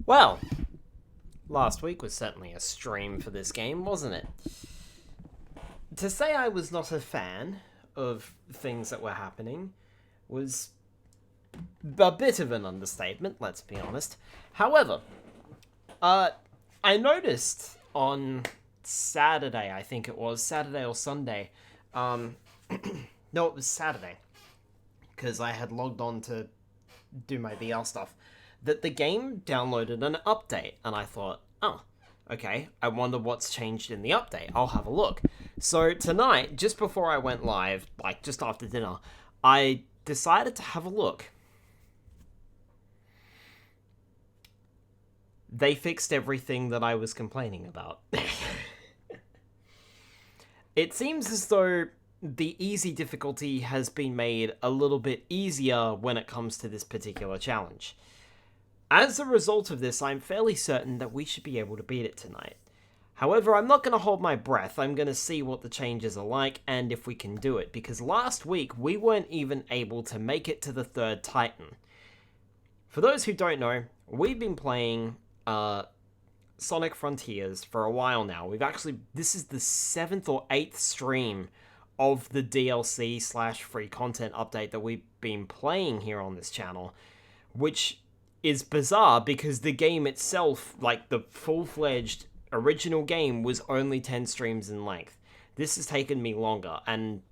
Well, last week was certainly a stream for this game, wasn't it? To say I was not a fan of things that were happening was a bit of an understatement, let's be honest. However, I noticed on Saturday, I think it was, Saturday or Sunday, um, no, it was Saturday, because I had logged on to do my VR stuff, that the game downloaded an update, and I thought, oh, okay, I wonder what's changed in the update. I'll have a look. So tonight, just before I went live, like just after dinner, I decided to have a look. They fixed everything that I was complaining about. It seems as though the easy difficulty has been made a little bit easier when it comes to this particular challenge. As a result of this, I'm fairly certain that we should be able to beat it tonight. However, I'm not going to hold my breath. I'm going to see what the changes are like and if we can do it, because last week we weren't even able to make it to the third Titan. For those who don't know, we've been playing Sonic Frontiers for a while now. This is the 7th or 8th stream of the DLC / free content update that we've been playing here on this channel, which is bizarre because the game itself, like the full-fledged original game, was only 10 streams in length. This has taken me longer, and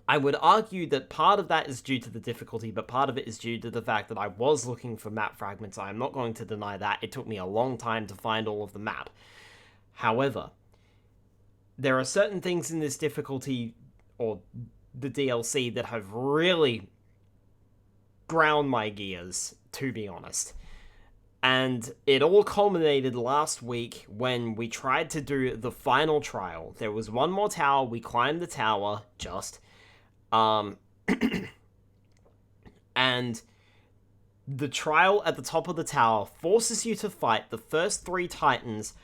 I would argue that part of that is due to the difficulty, but part of it is due to the fact that I was looking for map fragments. I'm not going to deny that. It took me a long time to find all of the map. However, there are certain things in this difficulty, or the DLC, that have really ground my gears, to be honest. And it all culminated last week when we tried to do the final trial. There was one more tower, we climbed the tower, and the trial at the top of the tower forces you to fight the first 3 Titans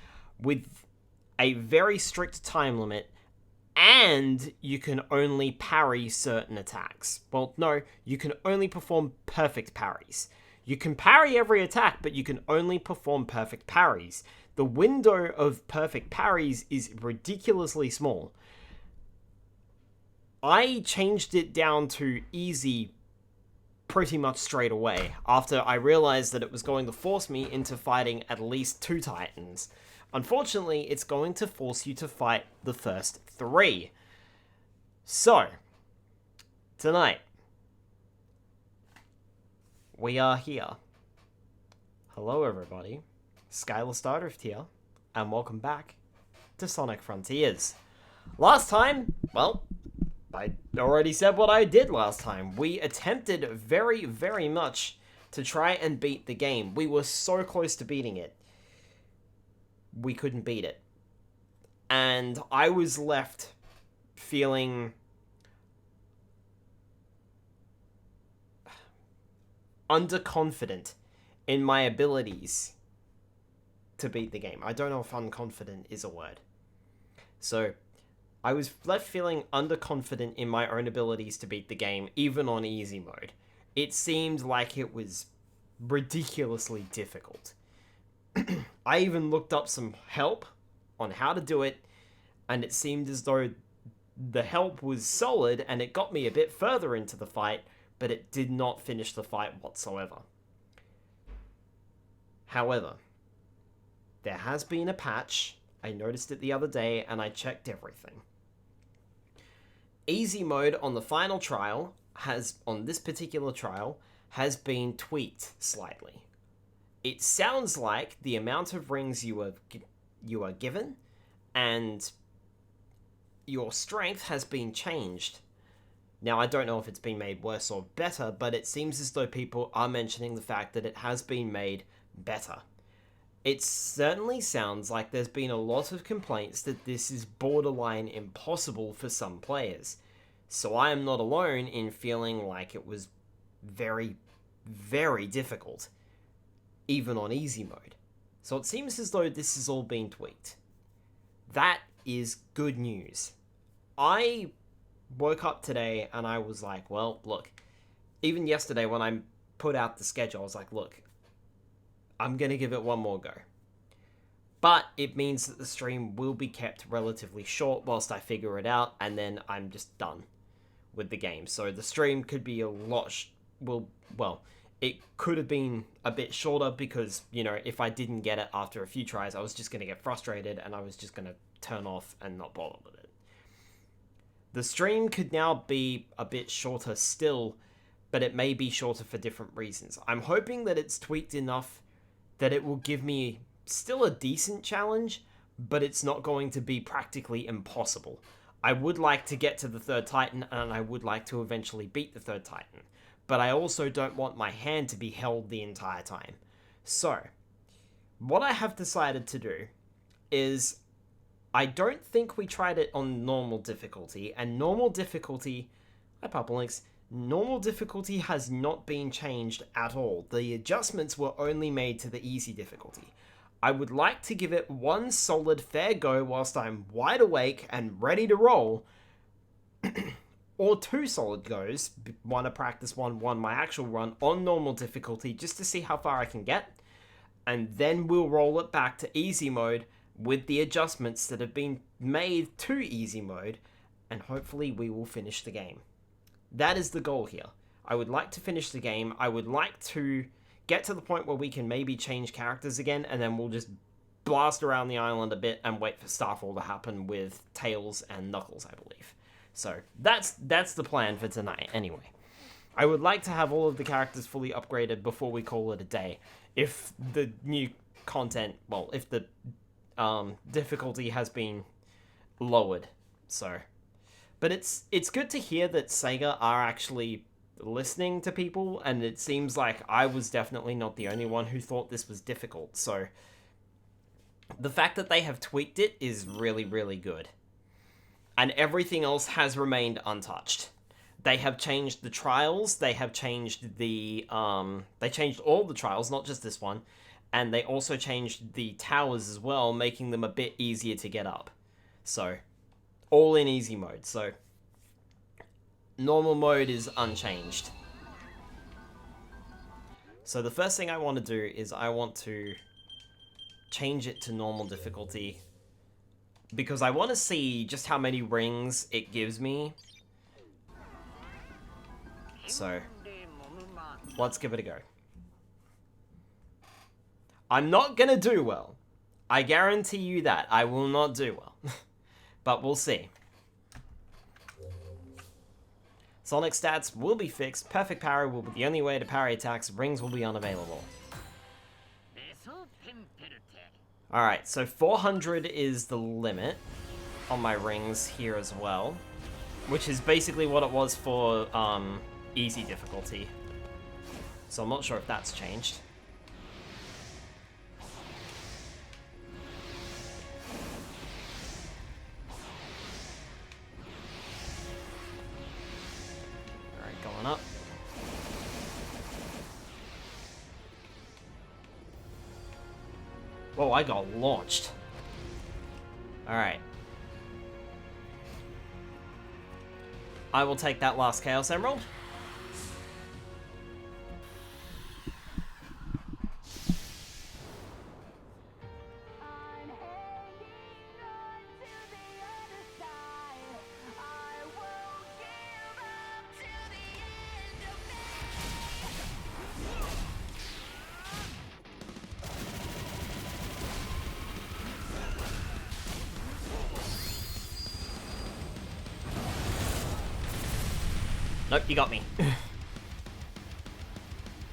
with a very strict time limit, and you can only parry certain attacks. Well, no, you can only perform perfect parries. You can parry every attack, but you can only perform perfect parries. The window of perfect parries is ridiculously small. I changed it down to easy pretty much straight away, after I realized that it was going to force me into fighting at least 2 Titans. Unfortunately, it's going to force you to fight the first 3. So, tonight, we are here. Hello everybody, Skylar Stardrift here, and welcome back to Sonic Frontiers. Last time, well, I already said what I did last time. We attempted very, very much to try and beat the game. We were so close to beating it. We couldn't beat it. And I was left feeling underconfident in my abilities to beat the game. I don't know if unconfident is a word. So, I was left feeling underconfident in my own abilities to beat the game, even on easy mode. It seemed like it was ridiculously difficult. I even looked up some help on how to do it, and it seemed as though the help was solid, and it got me a bit further into the fight, but it did not finish the fight whatsoever. However, there has been a patch. I noticed it the other day, and I checked everything. Easy mode on the final trial on this particular trial, has been tweaked slightly. It sounds like the amount of rings you are given and your strength has been changed. Now, I don't know if it's been made worse or better, but it seems as though people are mentioning the fact that it has been made better. It certainly sounds like there's been a lot of complaints that this is borderline impossible for some players. So I am not alone in feeling like it was very, very difficult, even on easy mode. So it seems as though this has all been tweaked. That is good news. I woke up today and I was like, well, look, even yesterday when I put out the schedule, I was like, look, I'm going to give it one more go. But it means that the stream will be kept relatively short whilst I figure it out, and then I'm just done with the game. So the stream could be a lot... well, it could have been a bit shorter because, you know, if I didn't get it after a few tries, I was just going to get frustrated and I was just going to turn off and not bother with it. The stream could now be a bit shorter still, but it may be shorter for different reasons. I'm hoping that it's tweaked enough that it will give me still a decent challenge, but it's not going to be practically impossible. I would like to get to the third Titan, and I would like to eventually beat the third Titan, but I also don't want my hand to be held the entire time. So, what I have decided to do is, I don't think we tried it on normal difficulty, and normal difficulty, hi Papalinks, normal difficulty has not been changed at all. The adjustments were only made to the easy difficulty. I would like to give it one solid fair go whilst I'm wide awake and ready to roll, or two solid goes, one a practice one my actual run on normal difficulty, just to see how far I can get, and then we'll roll it back to easy mode with the adjustments that have been made to easy mode, and hopefully we will finish the game. That is the goal here. I would like to finish the game. I would like to get to the point where we can maybe change characters again, and then we'll just blast around the island a bit and wait for Starfall to happen with Tails and Knuckles, I believe. So that's the plan for tonight anyway. I would like to have all of the characters fully upgraded before we call it a day. If the new content, well, if the difficulty has been lowered, so. But it's good to hear that Sega are actually listening to people, and it seems like I was definitely not the only one who thought this was difficult, so the fact that they have tweaked it is really, really good. And everything else has remained untouched. They have changed the trials, they have changed the, they changed all the trials, not just this one, and they also changed the towers as well, making them a bit easier to get up. So, all in easy mode, so normal mode is unchanged. So the first thing I want to do is I want to change it to normal difficulty, because I want to see just how many rings it gives me. So, let's give it a go. I'm not gonna do well. I guarantee you that. I will not do well. But we'll see. Sonic stats will be fixed. Perfect parry will be the only way to parry attacks. Rings will be unavailable. Alright, so 400 is the limit on my rings here as well, which is basically what it was for easy difficulty. So I'm not sure if that's changed. Alright, going up. Whoa, I got launched. Alright. I will take that last Chaos Emerald. Nope, you got me.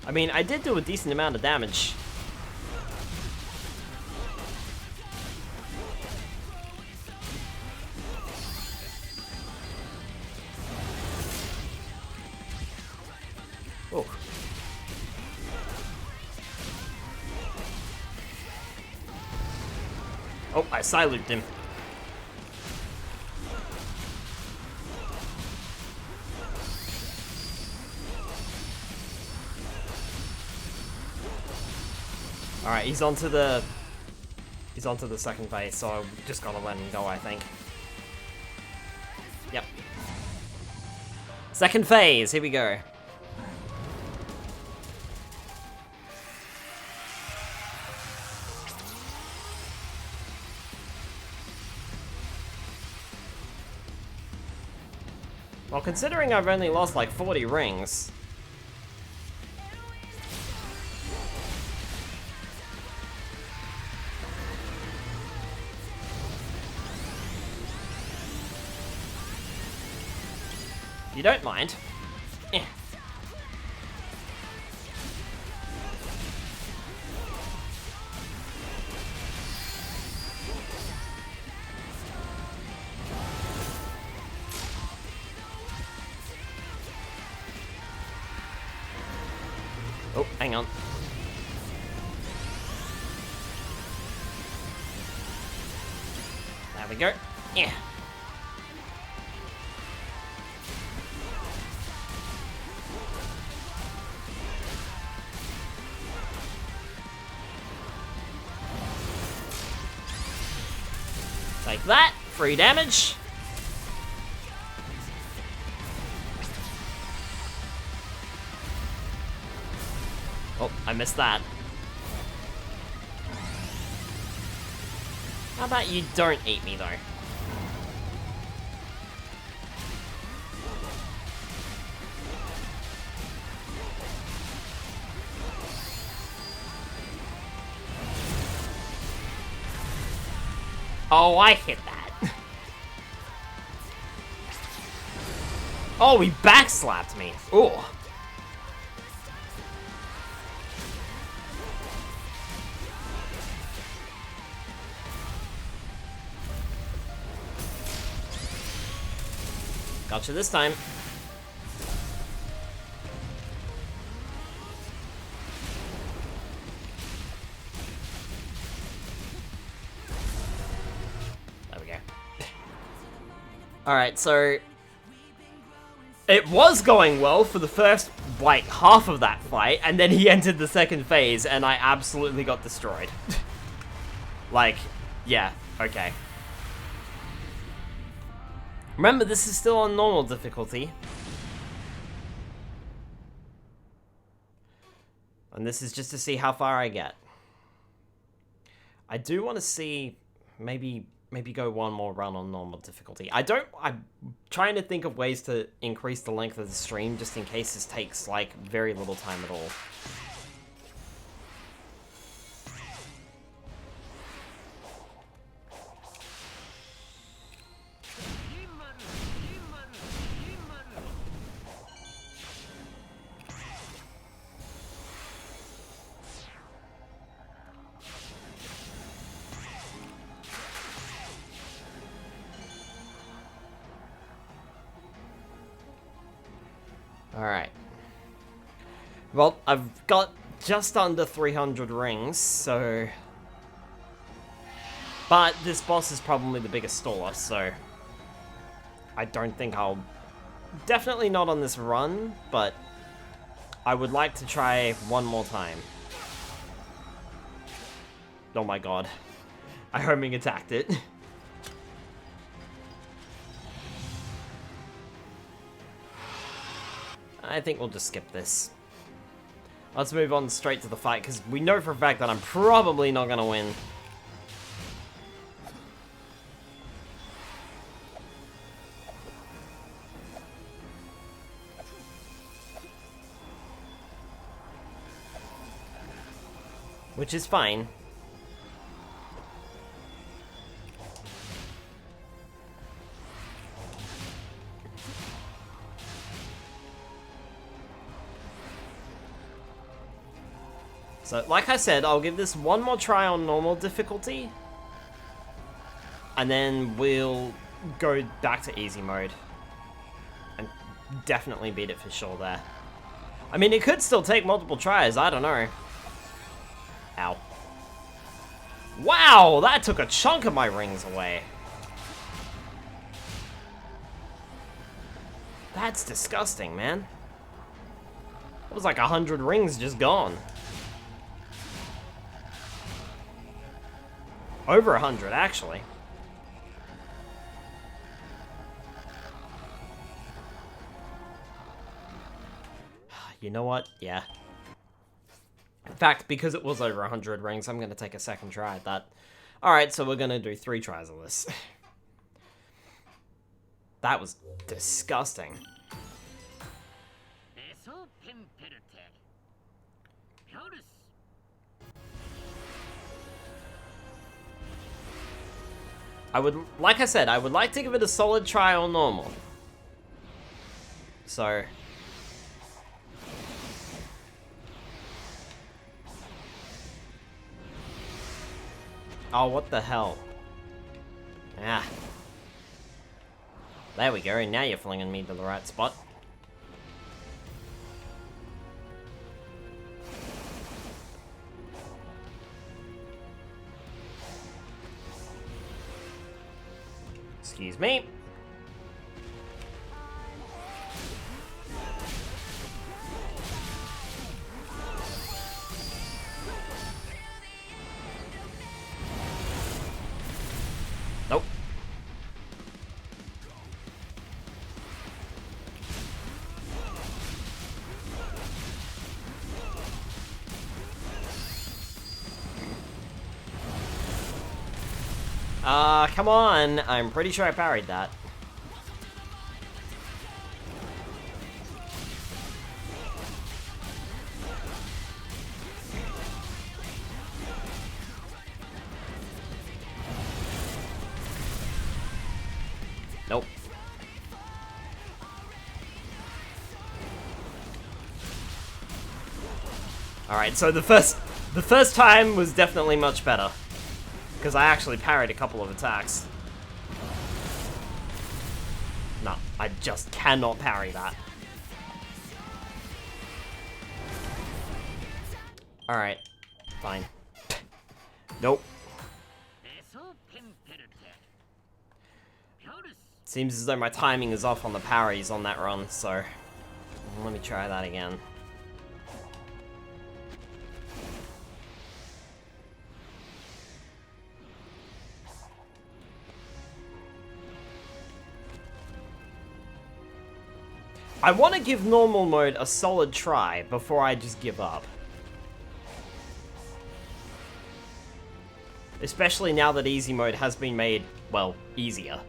I mean, I did do a decent amount of damage. Oh. Oh, I side-looped him. Alright, he's onto the second phase, so I'm just gonna let him go, I think. Yep. Second phase, here we go. Well, considering I've only lost like 40 rings... You don't mind. Eh. Oh, hang on. There we go. Yeah. Take that, free damage. Oh, I missed that. How about you don't eat me, though? Oh, I hit that. Oh, he backslapped me. Oh. Gotcha this time. There we go. Alright, so... It was going well for the first, like, half of that fight, and then he entered the second phase, and I absolutely got destroyed. Like, yeah, okay. Remember, this is still on normal difficulty. And this is just to see how far I get. I do want to see, maybe go one more run on normal difficulty. I'm trying to think of ways to increase the length of the stream, just in case this takes, like, very little time at all. Alright. Well, I've got just under 300 rings, so... But this boss is probably the biggest staller, so... I don't think I'll... Definitely not on this run, but... I would like to try one more time. Oh my god. I homing attacked it. I think we'll just skip this. Let's move on straight to the fight, because we know for a fact that I'm probably not going to win. Which is fine. So, like I said, I'll give this one more try on normal difficulty. And then we'll go back to easy mode. And definitely beat it for sure there. I mean, it could still take multiple tries, I don't know. Ow. Wow, that took a chunk of my rings away. That's disgusting, man. It was like 100 rings just gone. Over 100, actually. You know what? Yeah. In fact, because it was over 100 rings, I'm going to take a second try at that. Alright, so we're going to do 3 tries of this. That was disgusting. Like I said, I would like to give it a solid try on normal. So... Oh, what the hell? Ah. There we go, now you're flinging me to the right spot. Excuse me. Nope. Come on. I'm pretty sure I parried that. Nope. Alright, so the first time was definitely much better. Because I actually parried a couple of attacks. No, I just cannot parry that. Alright, fine. Nope. Seems as though my timing is off on the parries on that run, so... Let me try that again. I want to give normal mode a solid try before I just give up. Especially now that easy mode has been made, well, easier.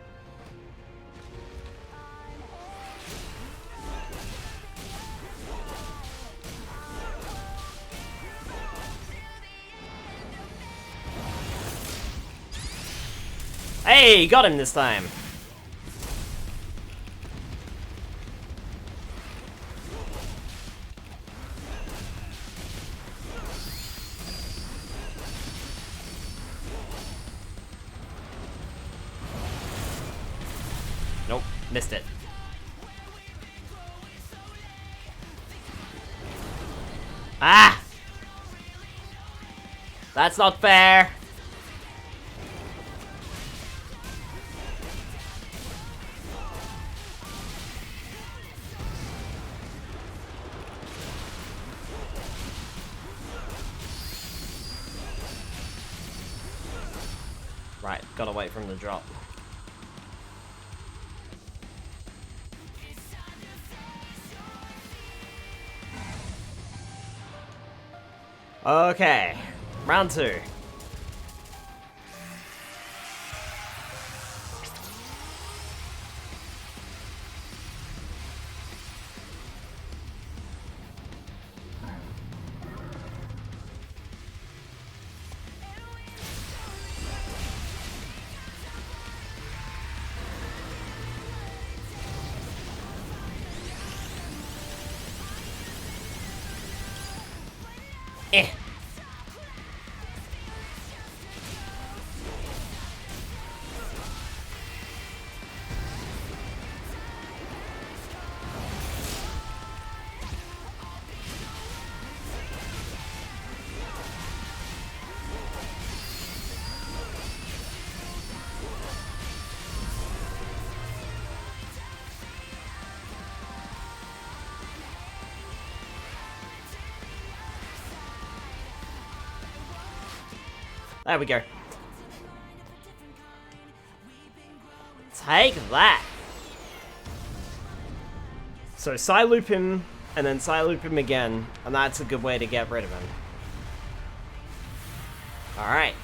Hey, got him this time. Nope, missed it. Ah! That's not fair. Right, gotta wait for him to drop. Okay, round 2. Eh. There we go. Take that. So Psyloop him, and then Psyloop him again, and that's a good way to get rid of him. Alright.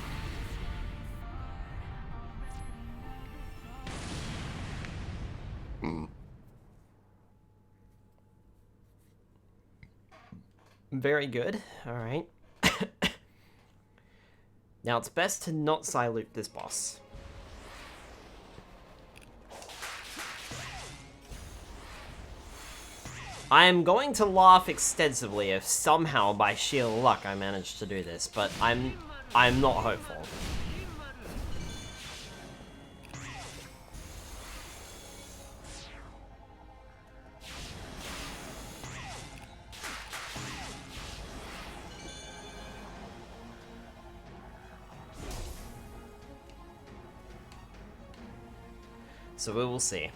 Very good. Alright. Now it's best to not Psyloop this boss. I am going to laugh extensively if somehow by sheer luck I manage to do this, but I'm not hopeful. So we will see.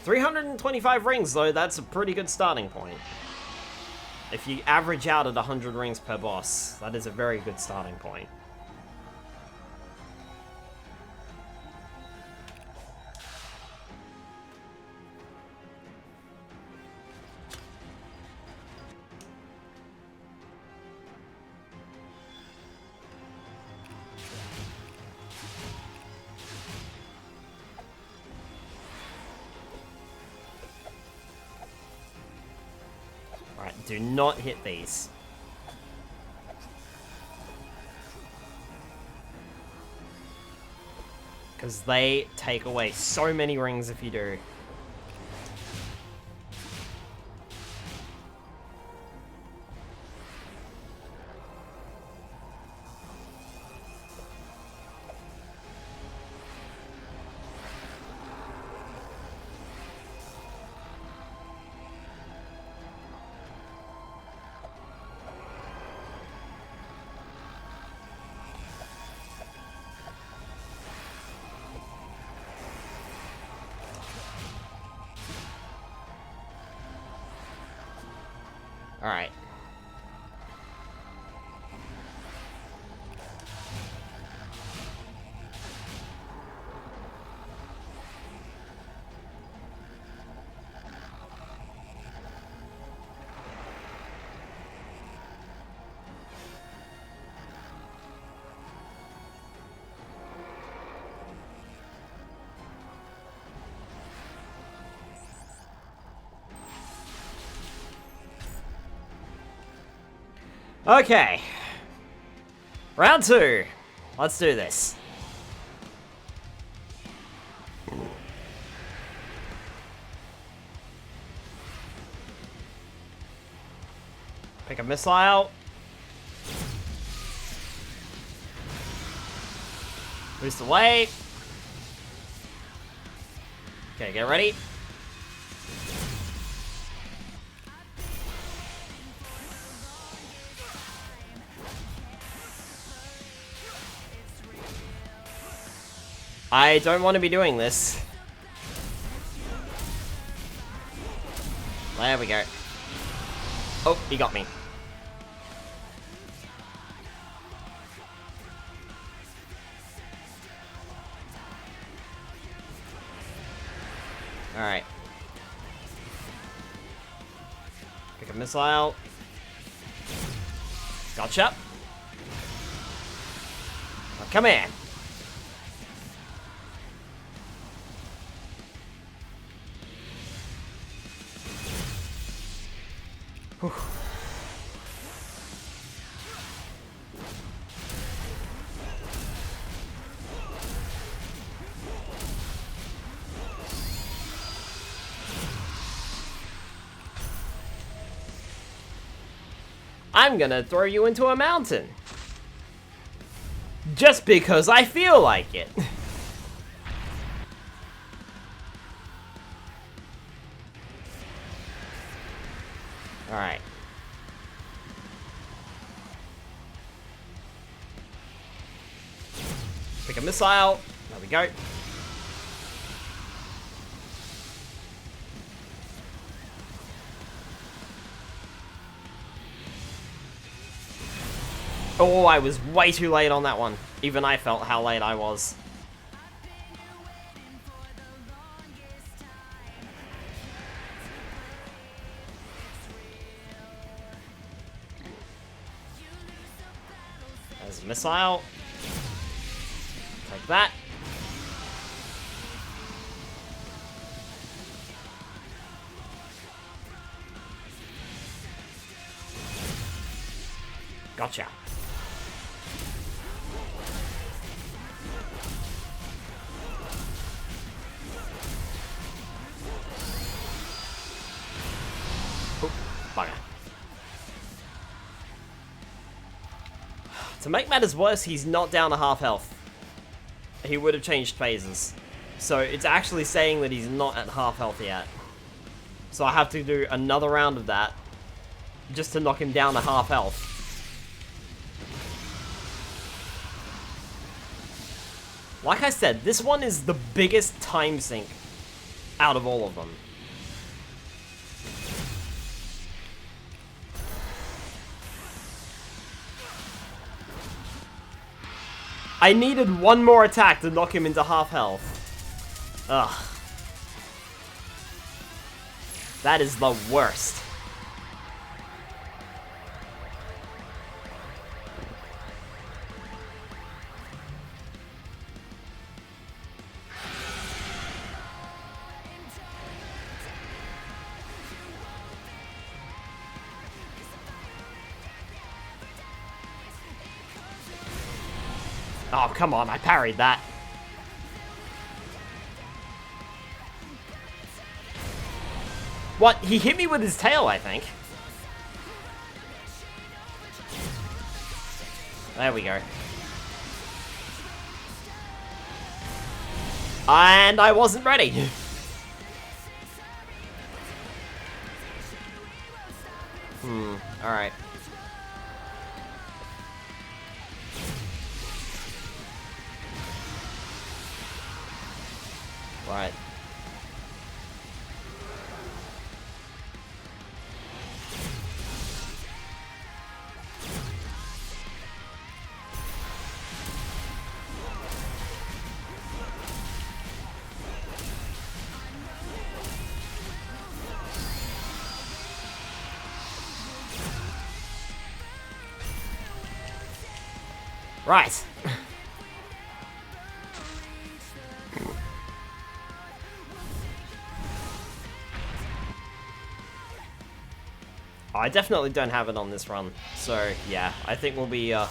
325 rings, though, that's a pretty good starting point. If you average out at 100 rings per boss, that is a very good starting point. Do not hit these. Because they take away so many rings if you do. Alright. Okay. Round 2. Let's do this. Pick a missile. Boost away. Okay, get ready. I don't want to be doing this. There we go. Oh, he got me. Alright. Pick a missile. Gotcha. Oh, come here. Whew. I'm gonna throw you into a mountain. Just because I feel like it. Alright. Pick a missile. There we go. Oh, I was way too late on that one. Even I felt how late I was. There's a missile. Take that. Gotcha. Oh, bugger. To make matters worse, he's not down to half health. He would have changed phases. So it's actually saying that he's not at half health yet. So I have to do another round of that just to knock him down to half health. Like I said, this one is the biggest time sink out of all of them. I needed one more attack to knock him into half health. Ugh. That is the worst. Oh, come on, I parried that. What? He hit me with his tail, I think. There we go. And I wasn't ready. Alright. Right. Right. I definitely don't have it on this run, so yeah, I think we'll be, ooh.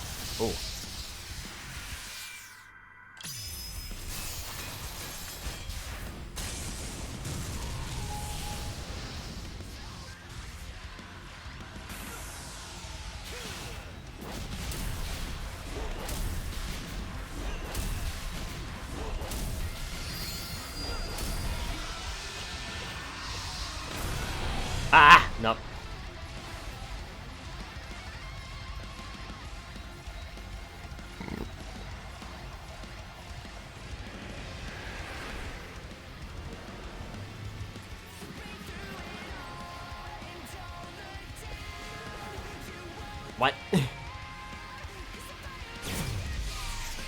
Ah, nope. What?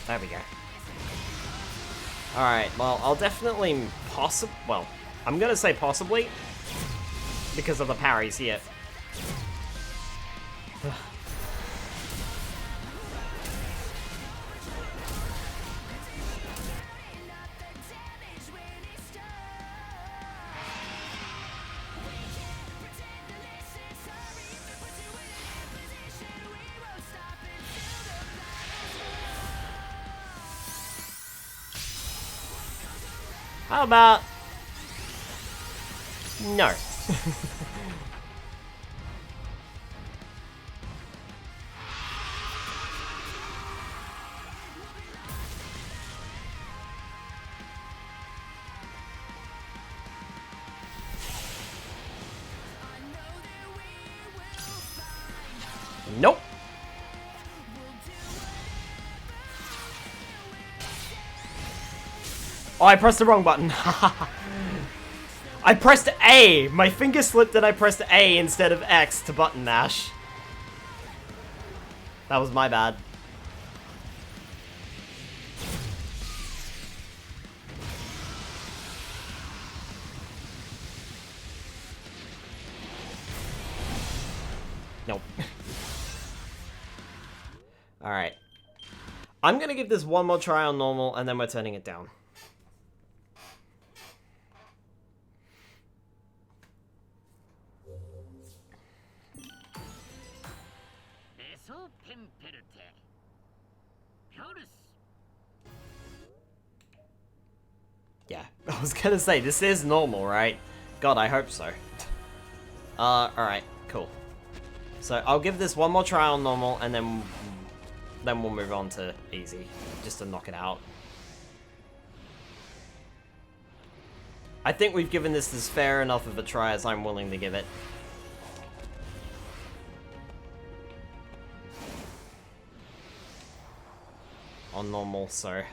There we go. Alright, well, I'll definitely well, I'm gonna say possibly, because of the parries here. How about... no. Nope. Oh, I pressed the wrong button. I pressed A! My finger slipped and I pressed A instead of X to button mash. That was my bad. Nope. Alright. I'm gonna give this one more try on normal and then we're turning it down. I was gonna say, this is normal, right? God, I hope so. Alright, cool. So, I'll give this one more try on normal, and then we'll move on to easy, just to knock it out. I think we've given this as fair enough of a try as I'm willing to give it. On normal, so...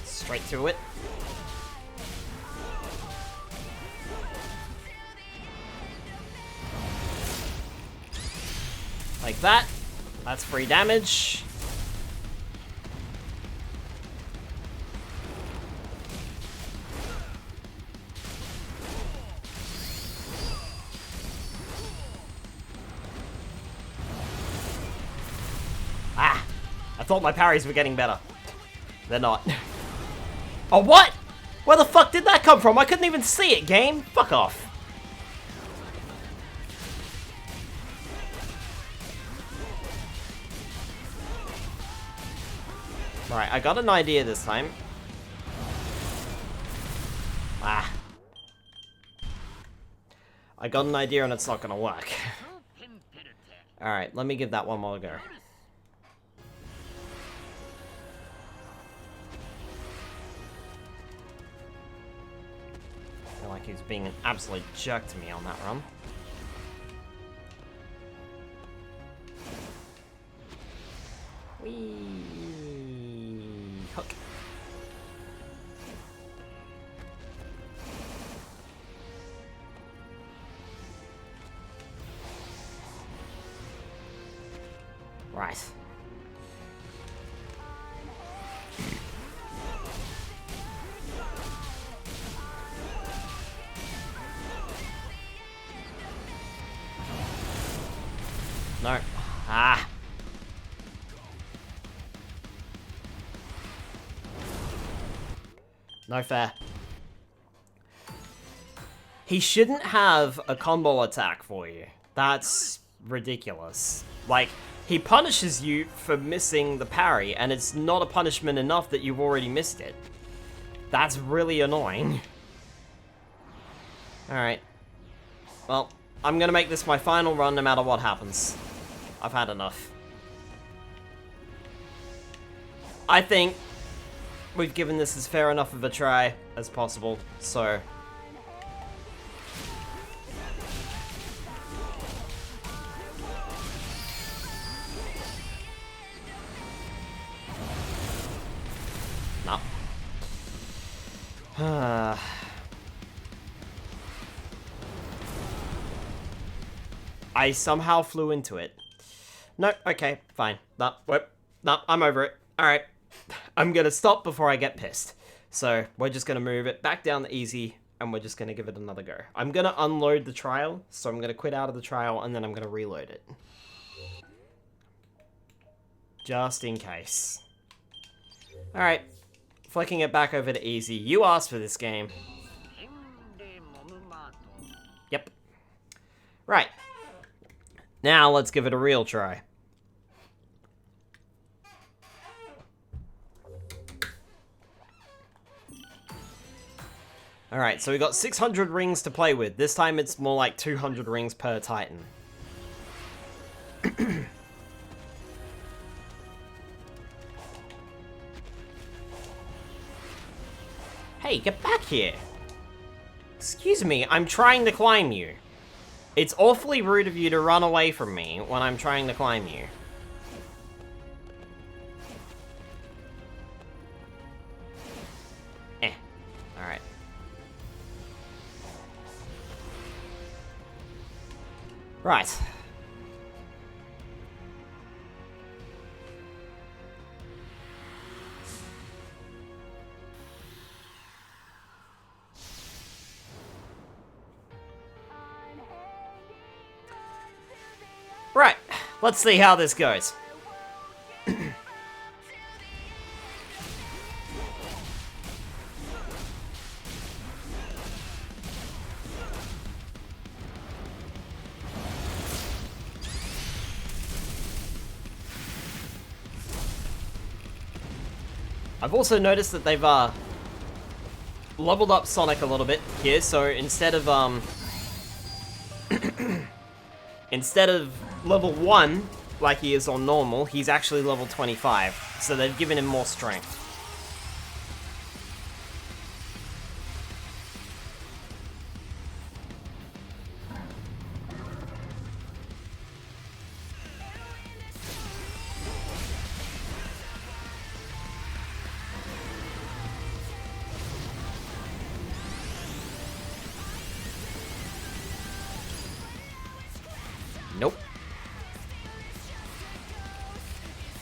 Straight to it. Like that. That's free damage. Ah! I thought my parries were getting better. They're not. Oh, what? Where the fuck did that come from? I couldn't even see it, game. Fuck off. Alright, I got an idea this time. Ah. I got an idea and it's not gonna work. Alright, let me give that one more go. I feel like he's being an absolute jerk to me on that run. Whee! Hook. Right. No. Ah. No fair. He shouldn't have a combo attack for you. That's ridiculous. Like, he punishes you for missing the parry, and it's not a punishment enough that you've already missed it. That's really annoying. Alright. Well, I'm gonna make this my final run no matter what happens. I've had enough. I think we've given this as fair enough of a try as possible, so... No. I somehow flew into it. No, okay, fine. No, I'm over it. Alright. I'm gonna stop before I get pissed. So, we're just gonna move it back down to easy, and we're just gonna give it another go. I'm gonna unload the trial, so I'm gonna quit out of the trial, and then I'm gonna reload it. Just in case. Alright. Flicking it back over to easy. You asked for this game. Yep. Right. Now, let's give it a real try. Alright, so we got 600 rings to play with. This time it's more like 200 rings per Titan. Hey, get back here! Excuse me, I'm trying to climb you. It's awfully rude of you to run away from me when I'm trying to climb you. Alright. Right. Right, let's see how this goes. I've also noticed that they've leveled up Sonic a little bit here, so instead of instead of level 1 like he is on normal, he's actually level 25. So they've given him more strength. Nope.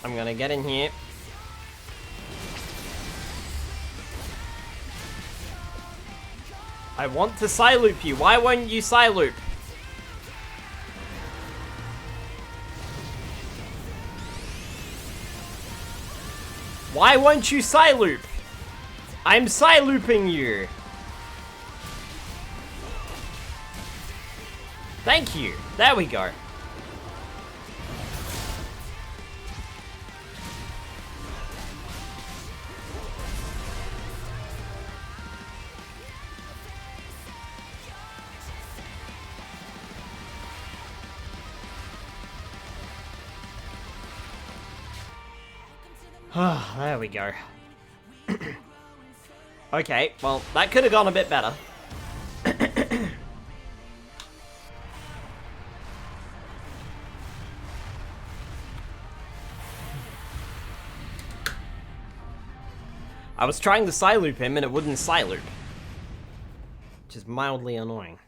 I'm gonna get in here. I want to Psyloop you. Why won't you Psyloop? Why won't you Psyloop? I'm Psylooping you. Thank you. There we go. There we go. Okay, well, that could have gone a bit better. I was trying to Psyloop him and it wouldn't Psyloop. Which is mildly annoying.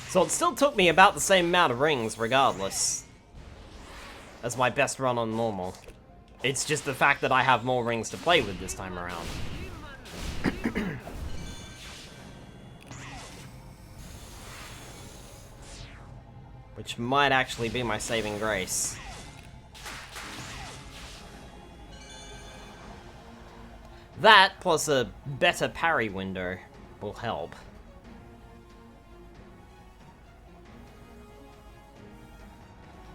So it still took me about the same amount of rings, regardless. As my best run on normal. It's just the fact that I have more rings to play with this time around. Which might actually be my saving grace. That, plus a better parry window, will help.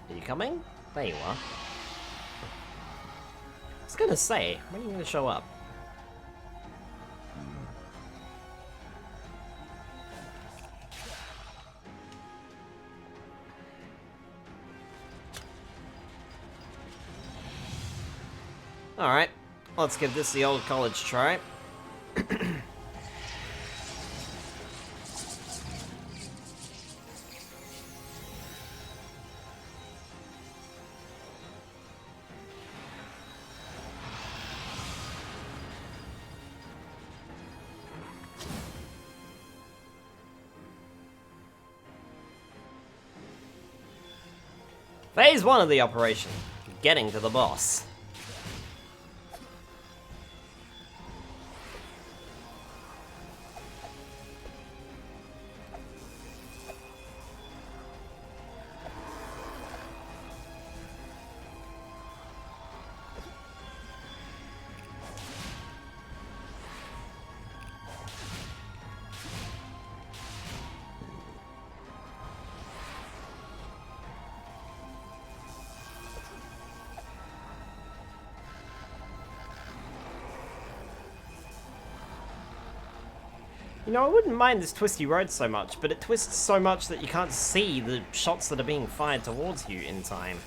Are you coming? There you are. I was gonna say, when are you gonna show up? Alright, let's give this the old college try. Phase 1 of the operation, getting to the boss. You know, I wouldn't mind this twisty road so much, but it twists so much that you can't see the shots that are being fired towards you in time.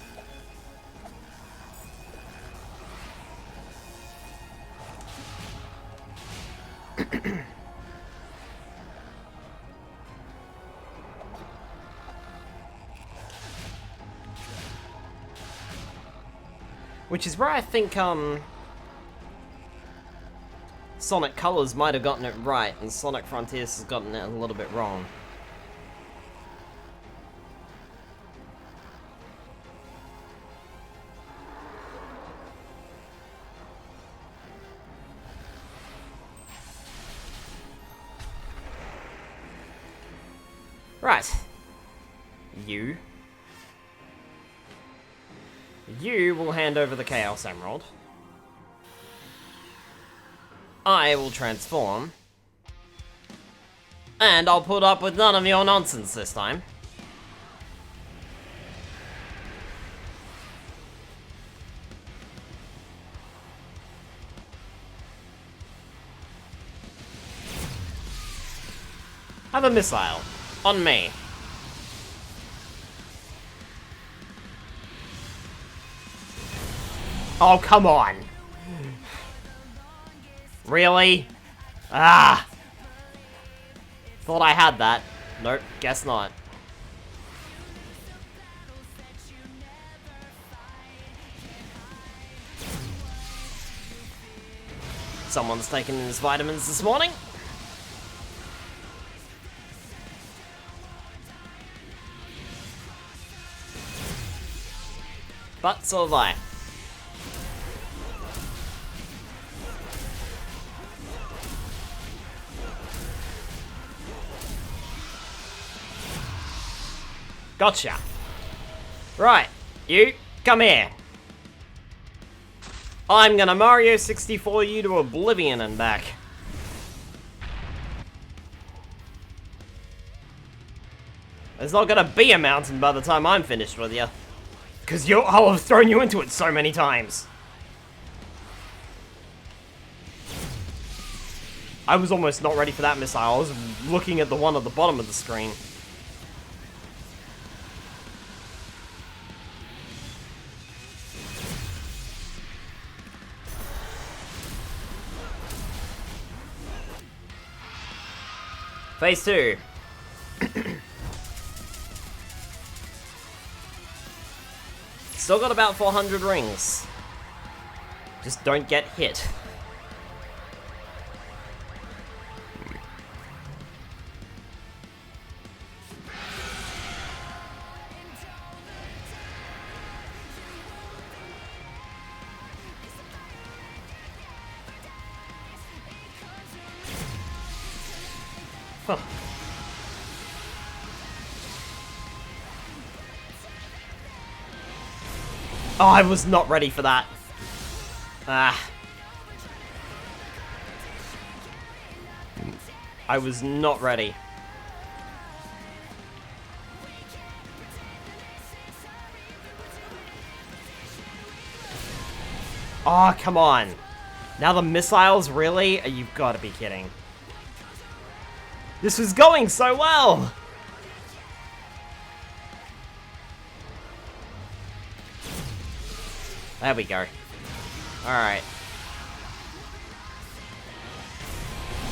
Which is where I think, Sonic Colors might have gotten it right, and Sonic Frontiers has gotten it a little bit wrong. Right. You will hand over the Chaos Emerald. I will transform. And I'll put up with none of your nonsense this time. Have a missile. On me. Oh, come on. Really? Ah! Thought I had that. Nope, guess not. Someone's taken his vitamins this morning. But so have I. Gotcha. Right, you, come here. I'm gonna Mario 64 you to oblivion and back. There's not gonna be a mountain by the time I'm finished with you. Because I'll have thrown you into it so many times. I was almost not ready for that missile. I was looking at the one at the bottom of the screen. Phase 2. Still got about 400 rings. Just don't get hit. Huh. Oh, I was not ready for that. Ah. I was not ready. Oh, come on. Now the missiles, really? You've got to be kidding. This was going so well! There we go. Alright.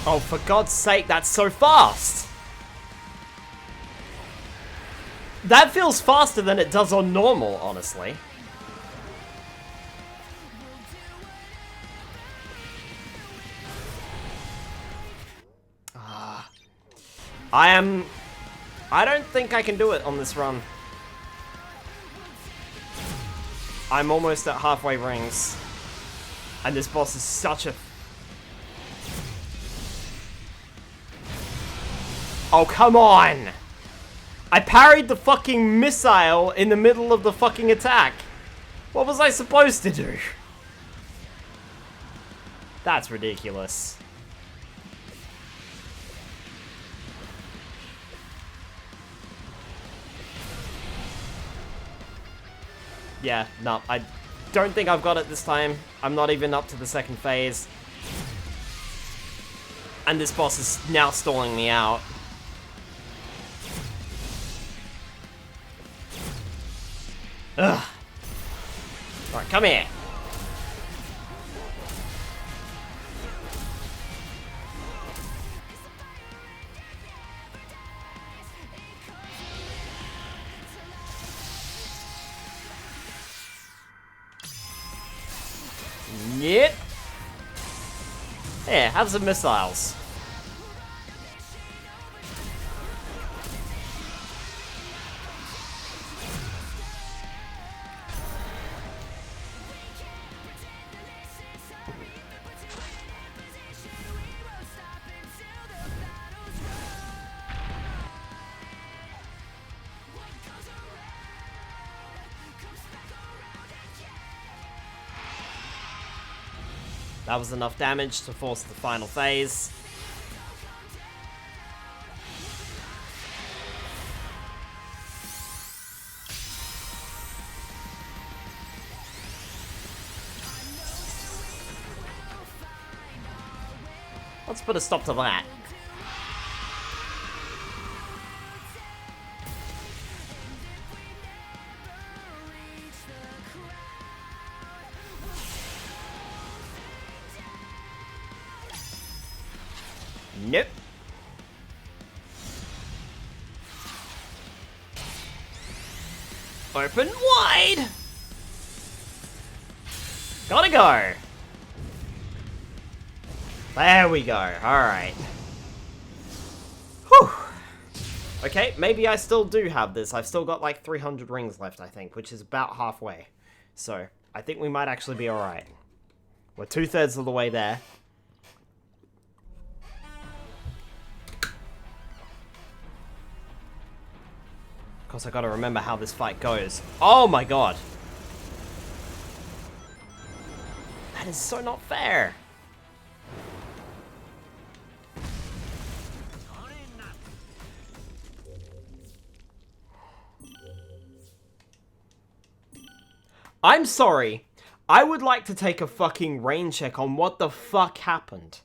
Oh, for God's sake, that's so fast! That feels faster than it does on normal, honestly. I don't think I can do it on this run. I'm almost at halfway rings. And this boss is such a... Oh, come on! I parried the fucking missile in the middle of the fucking attack. What was I supposed to do? That's ridiculous. Yeah, no, I don't think I've got it this time. I'm not even up to the second phase. And this boss is now stalling me out. Ugh. Alright, come here. Yep. Yeah, have some missiles. That was enough damage to force the final phase. Let's put a stop to that. Nope. Open wide! Gotta go! There we go, alright. Whew! Okay, maybe I still do have this. I've still got like 300 rings left, I think, which is about halfway. So, I think we might actually be alright. We're 2/3 of the way there. Of course, I gotta remember how this fight goes. Oh my god! That is so not fair! I'm sorry. I would like to take a fucking rain check on what the fuck happened.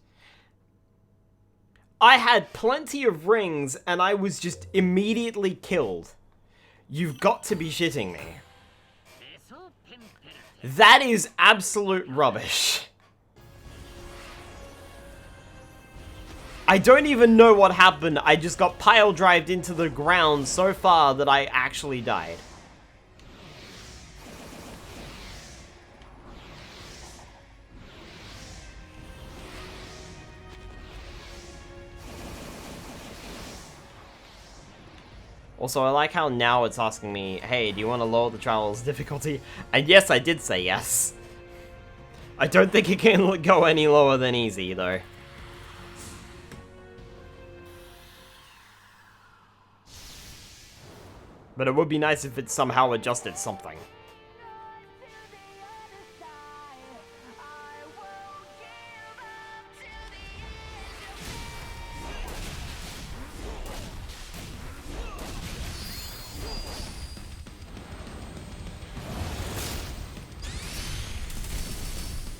I had plenty of rings and I was just immediately killed. You've got to be shitting me. That is absolute rubbish. I don't even know what happened. I just got pile-drived into the ground so far that I actually died. Also, I like how now it's asking me, hey, do you want to lower the trial's difficulty? And yes, I did say yes. I don't think it can go any lower than easy, though. But it would be nice if it somehow adjusted something.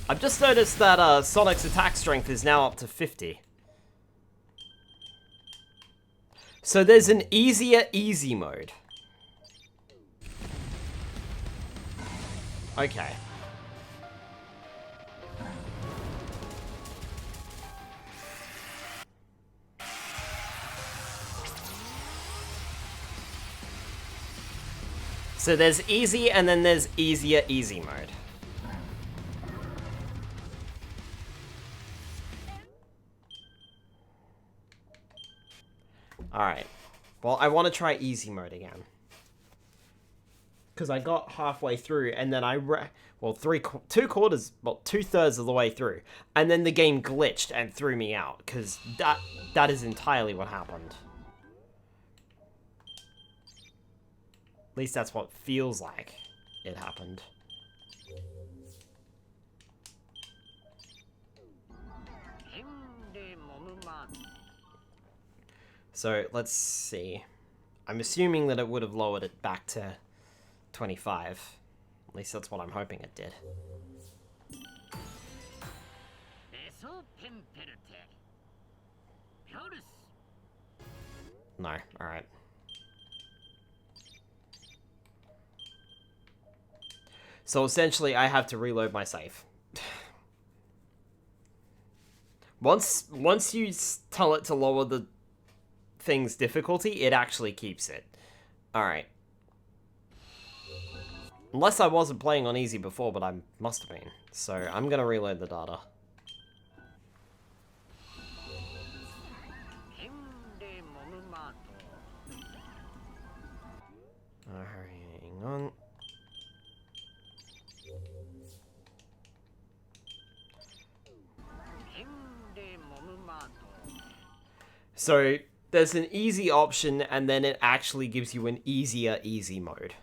I've just noticed that Sonic's attack strength is now up to 50. So there's an easier easy mode. Okay. So there's easy and then there's easier easy mode. Alright. Well, I want to try easy mode again. Because I got halfway through, and then well, 2/3 of the way through. And then the game glitched and threw me out, because that is entirely what happened. At least that's what feels like it happened. So, let's see. I'm assuming that it would have lowered it back to 25. At least that's what I'm hoping it did. No, alright. So essentially, I have to reload my save. Once you tell it to lower the thing's difficulty, it actually keeps it. Alright. Unless I wasn't playing on easy before, but I must have been. So, I'm gonna reload the data. Hang on. So, there's an easy option, and then it actually gives you an easier easy mode.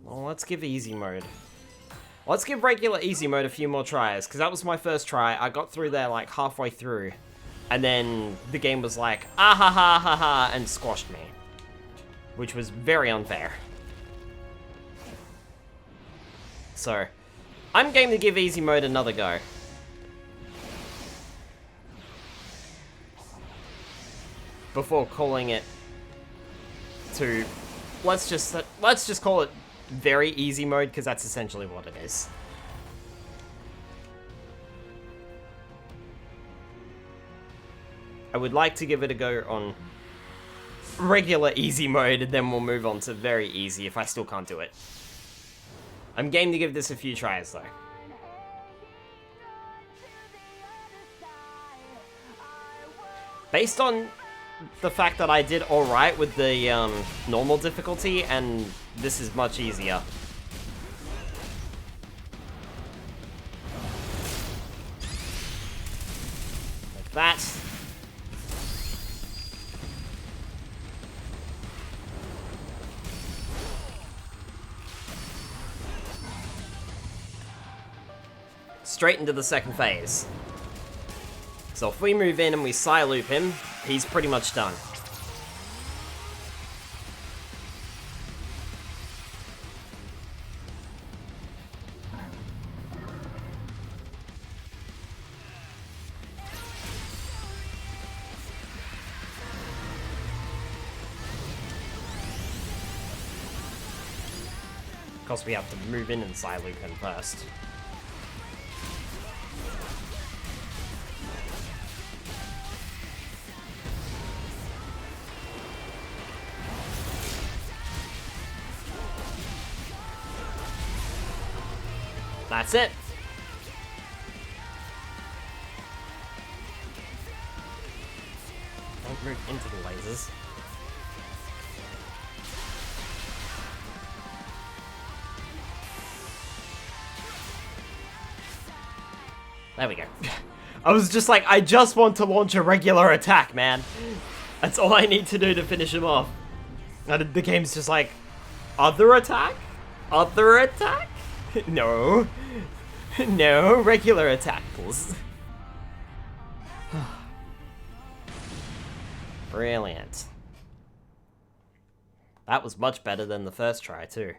Well, let's give easy mode. Let's give regular easy mode a few more tries, because that was my first try. I got through there like halfway through, and then the game was like, ah ha ha ha ha, and squashed me. Which was very unfair. So, I'm game to give easy mode another go. before calling it to, let's just call it very easy mode, because that's essentially what it is. I would like to give it a go on regular easy mode, and then we'll move on to very easy if I still can't do it. I'm game to give this a few tries, though. Based on the fact that I did alright with the normal difficulty, and this is much easier. Like that. Straight into the second phase. So if we move in and we side loop him, he's pretty much done. Of course, we have to move in and side loop him first. That's it. Don't move into the lasers. There we go. I was just like, I just want to launch a regular attack, man. That's all I need to do to finish him off. And the game's just like, other attack? Other attack? No. No, regular attack, please. Brilliant. That was much better than the first try, too.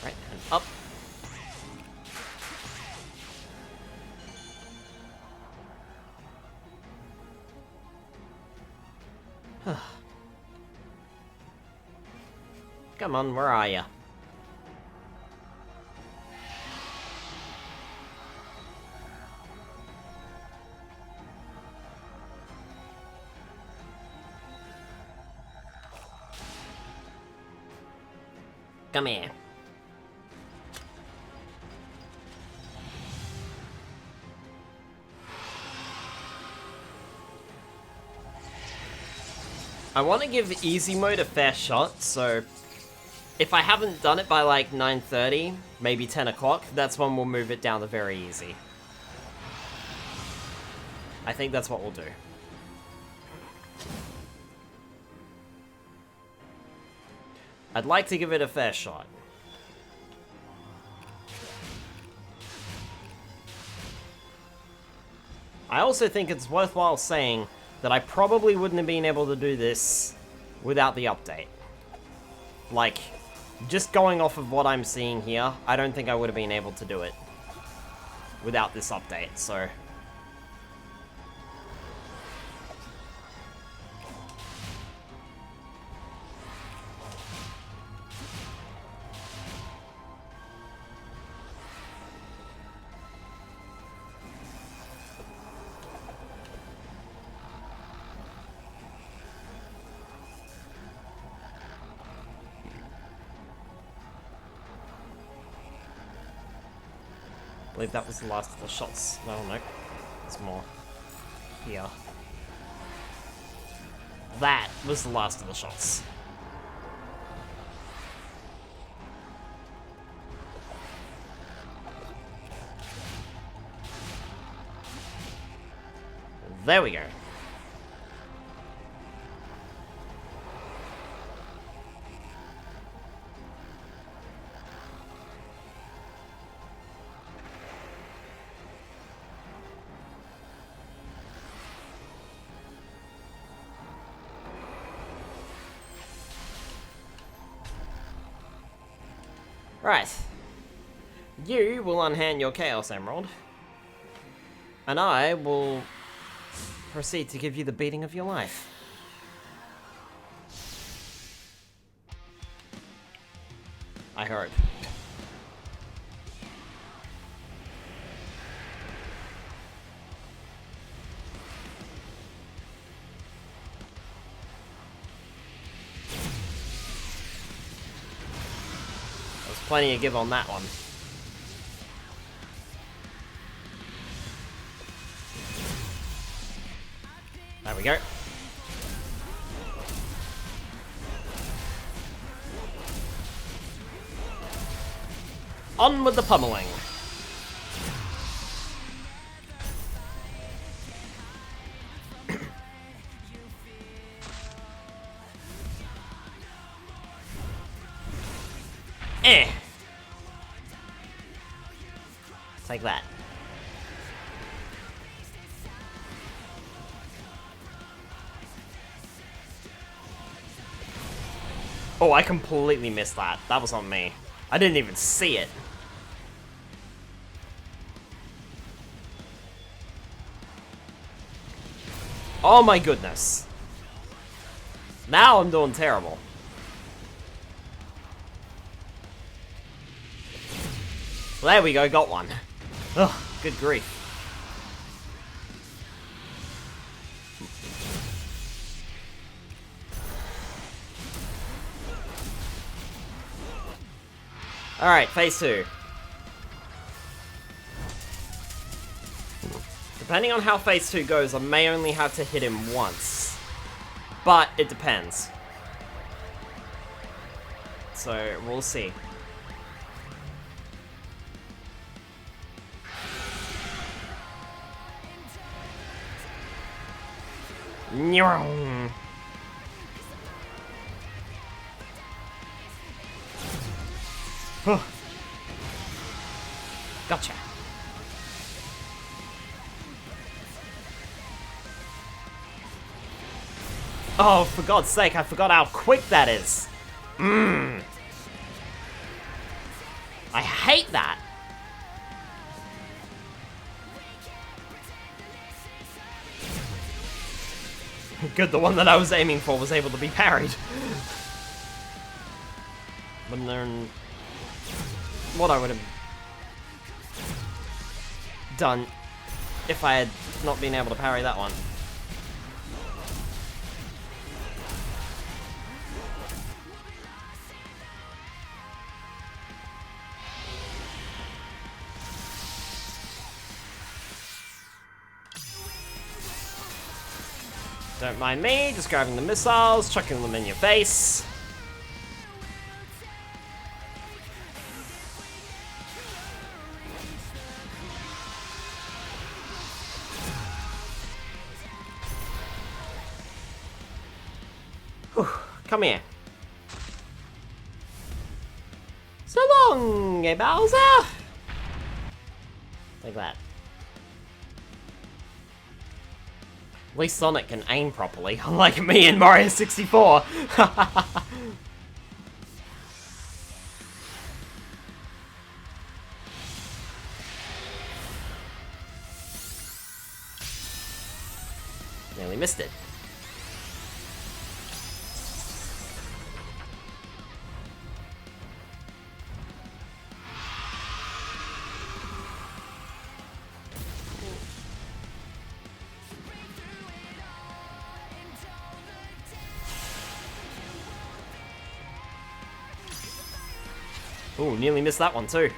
Right, and up. Come on, where are you? Come here. I want to give easy mode a fair shot, so if I haven't done it by like 9:30, maybe 10 o'clock, that's when we'll move it down to very easy. I think that's what we'll do. I'd like to give it a fair shot. I also think it's worthwhile saying that I probably wouldn't have been able to do this without the update. Like, just going off of what I'm seeing here, I don't think I would have been able to do it without this update, so... I believe that was the last of the shots. No, no. There's more. Here. That was the last of the shots. There we go. Right. You will unhand your Chaos Emerald. And I will proceed to give you the beating of your life. I hope. There's plenty of give on that one. There we go. On with the pummeling. Take that. Oh, I completely missed that. That was on me. I didn't even see it. Oh my goodness. Now I'm doing terrible. Well, there we go, got one. Ugh, good grief. Alright, phase 2. Depending on how phase 2 goes, I may only have to hit him once. But it depends. So, we'll see. Gotcha. Oh, for God's sake, I forgot how quick that is. I hate that. Good, the one that I was aiming for was able to be parried. But then, what I would have done if I had not been able to parry that one. Don't mind me, just grabbing the missiles, chucking them in your face. Whew, come here. So long, Bowser! Like that. At least Sonic can aim properly, unlike me in Mario 64. Nearly missed it. Ooh, nearly missed that one too.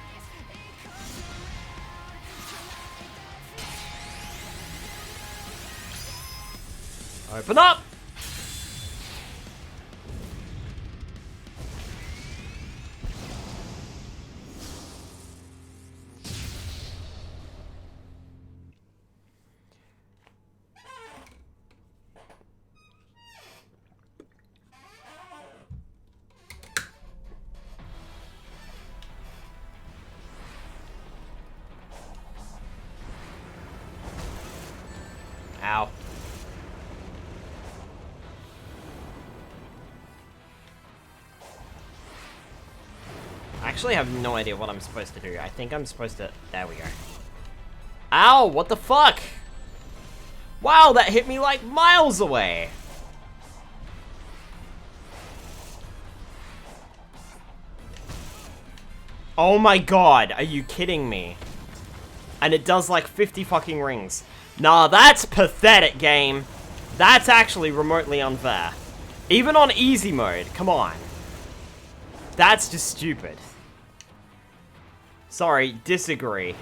Open up! Ow. actually have no idea what I'm supposed to do. I think I'm supposed to... There we go. Ow, what the fuck? Wow, that hit me like miles away. Oh my god, are you kidding me? And it does like 50 fucking rings. Nah, that's pathetic, game. That's actually remotely unfair. Even on easy mode, come on. That's just stupid. Sorry, disagree.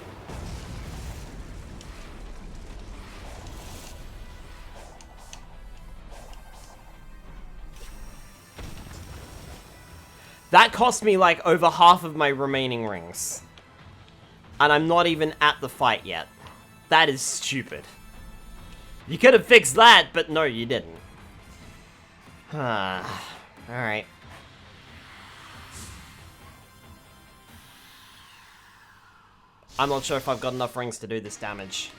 That cost me like over half of my remaining rings. And I'm not even at the fight yet. That is stupid. You could have fixed that, but no, you didn't. Alright. I'm not sure if I've got enough rings to do this damage.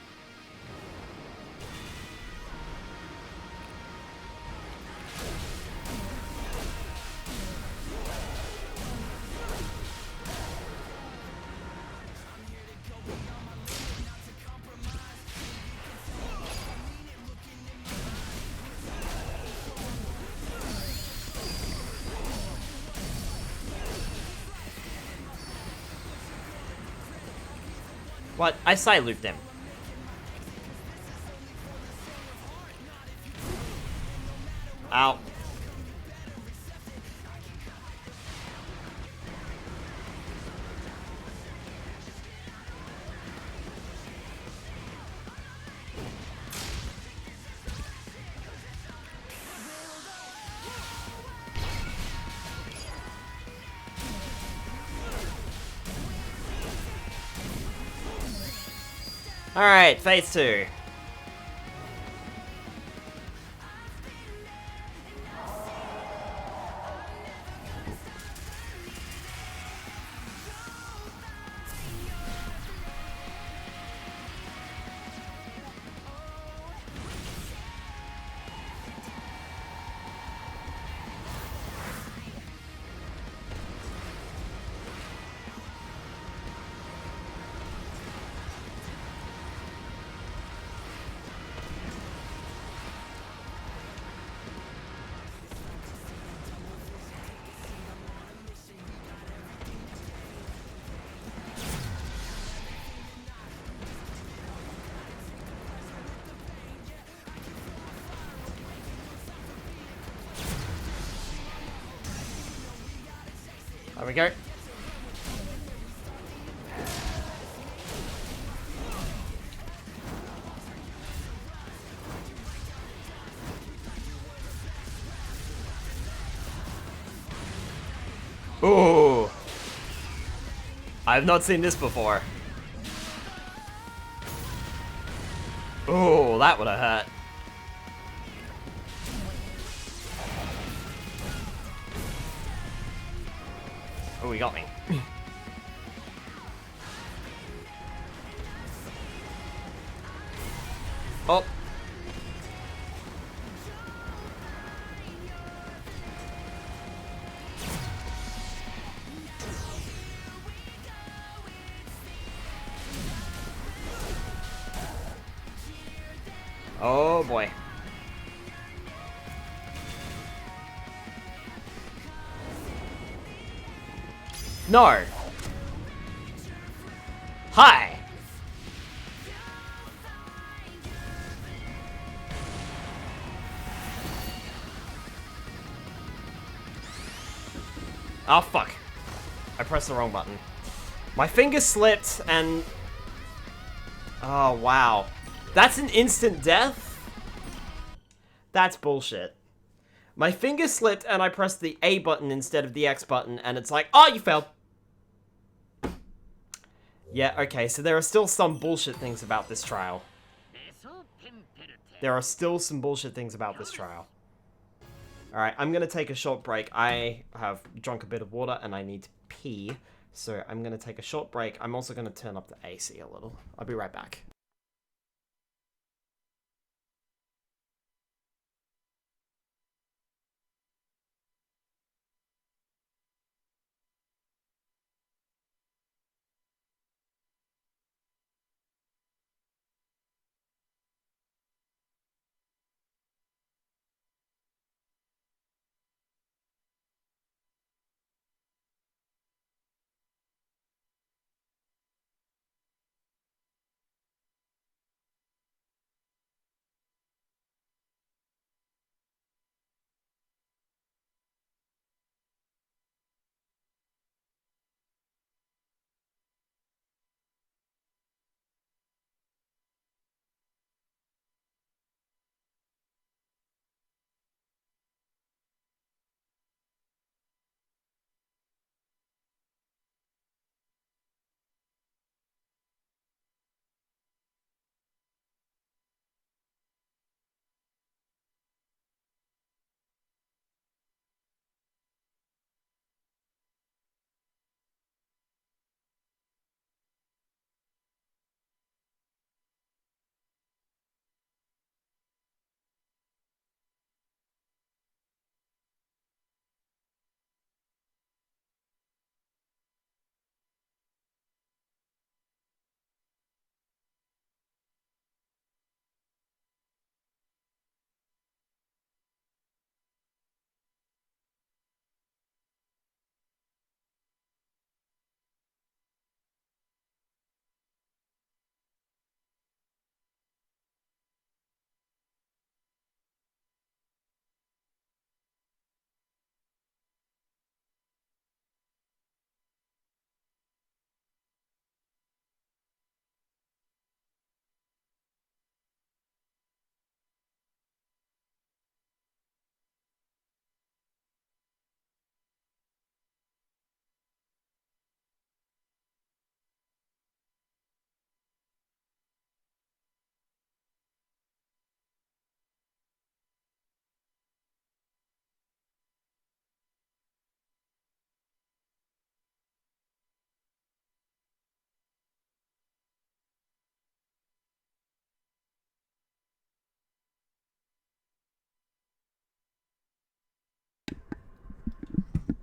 What? I side looped him. Ow. Alright, phase 2. There we go. Ooh. I've not seen this before. Ooh, that would have hurt. Oh, he got me. Oh. Oh boy. No. Hi. Oh fuck. I pressed the wrong button. My finger slipped and... Oh wow. That's an instant death? That's bullshit. My finger slipped and I pressed the A button instead of the X button and it's like, oh, you fell. Yeah, okay, so there are still some bullshit things about this trial. There are still some bullshit things about this trial. Alright, I'm gonna take a short break. I have drunk a bit of water and I need to pee. So I'm gonna take a short break. I'm also gonna turn up the AC a little. I'll be right back.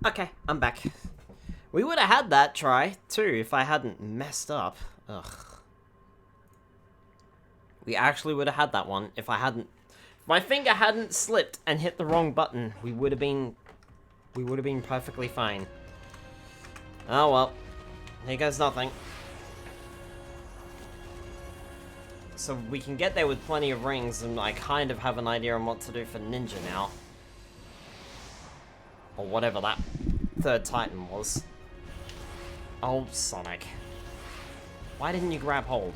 Okay, I'm back. We would have had that try, too, if I hadn't messed up. Ugh. We actually would have had that one if I hadn't... If my finger hadn't slipped and hit the wrong button, we would have been perfectly fine. Oh well. Here goes nothing. So we can get there with plenty of rings, and I kind of have an idea on what to do for Ninja now. Or whatever that third Titan was. Oh, Sonic. Why didn't you grab hold?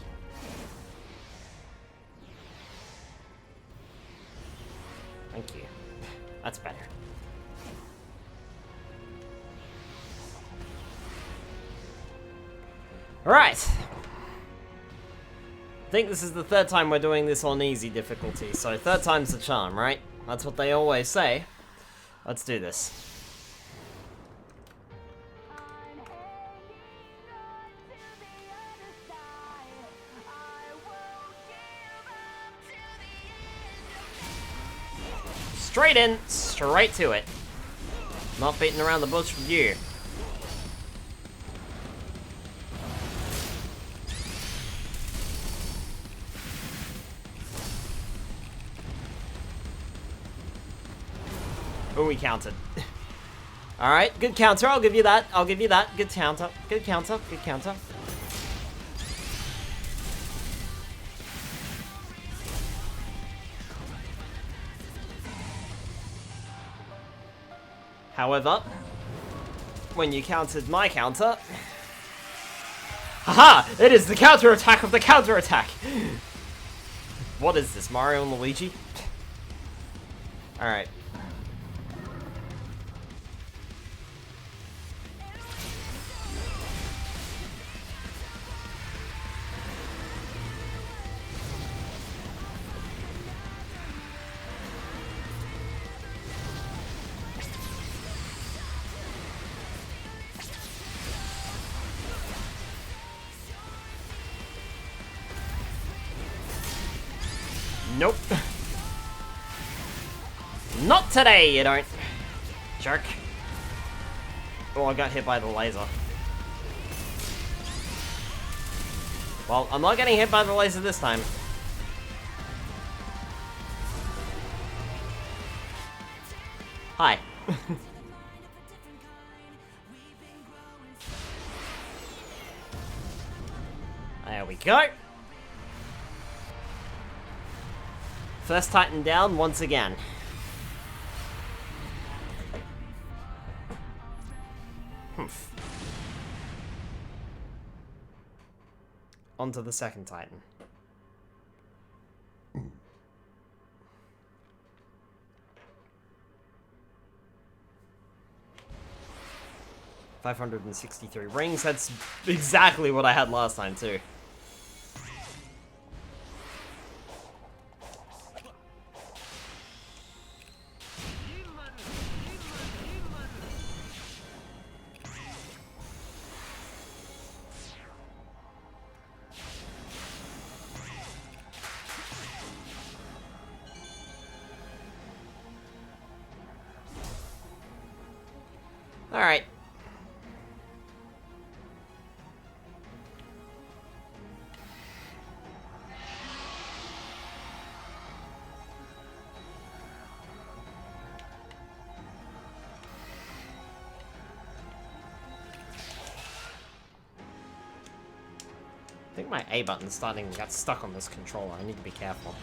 Thank you. That's better. Alright. I think this is the third time we're doing this on easy difficulty, so third time's the charm, right? That's what they always say. Let's do this. Straight in, straight to it. Not beating around the bush with you. Oh, we counted. Alright, good counter, I'll give you that. I'll give you that. Good counter. Good counter. Good counter. However, when you countered my counter... Haha! It is the counter-attack of the counter-attack! What is this, Mario and Luigi? Alright. Nope. Not today, you don't. Jerk. Oh, I got hit by the laser. Well, I'm not getting hit by the laser this time. Hi. There we go. First Titan down once again. Humph. On to the second Titan. $563 rings, that's exactly what I had last time too. Alright. I think my A button's starting to get stuck on this controller. I need to be careful.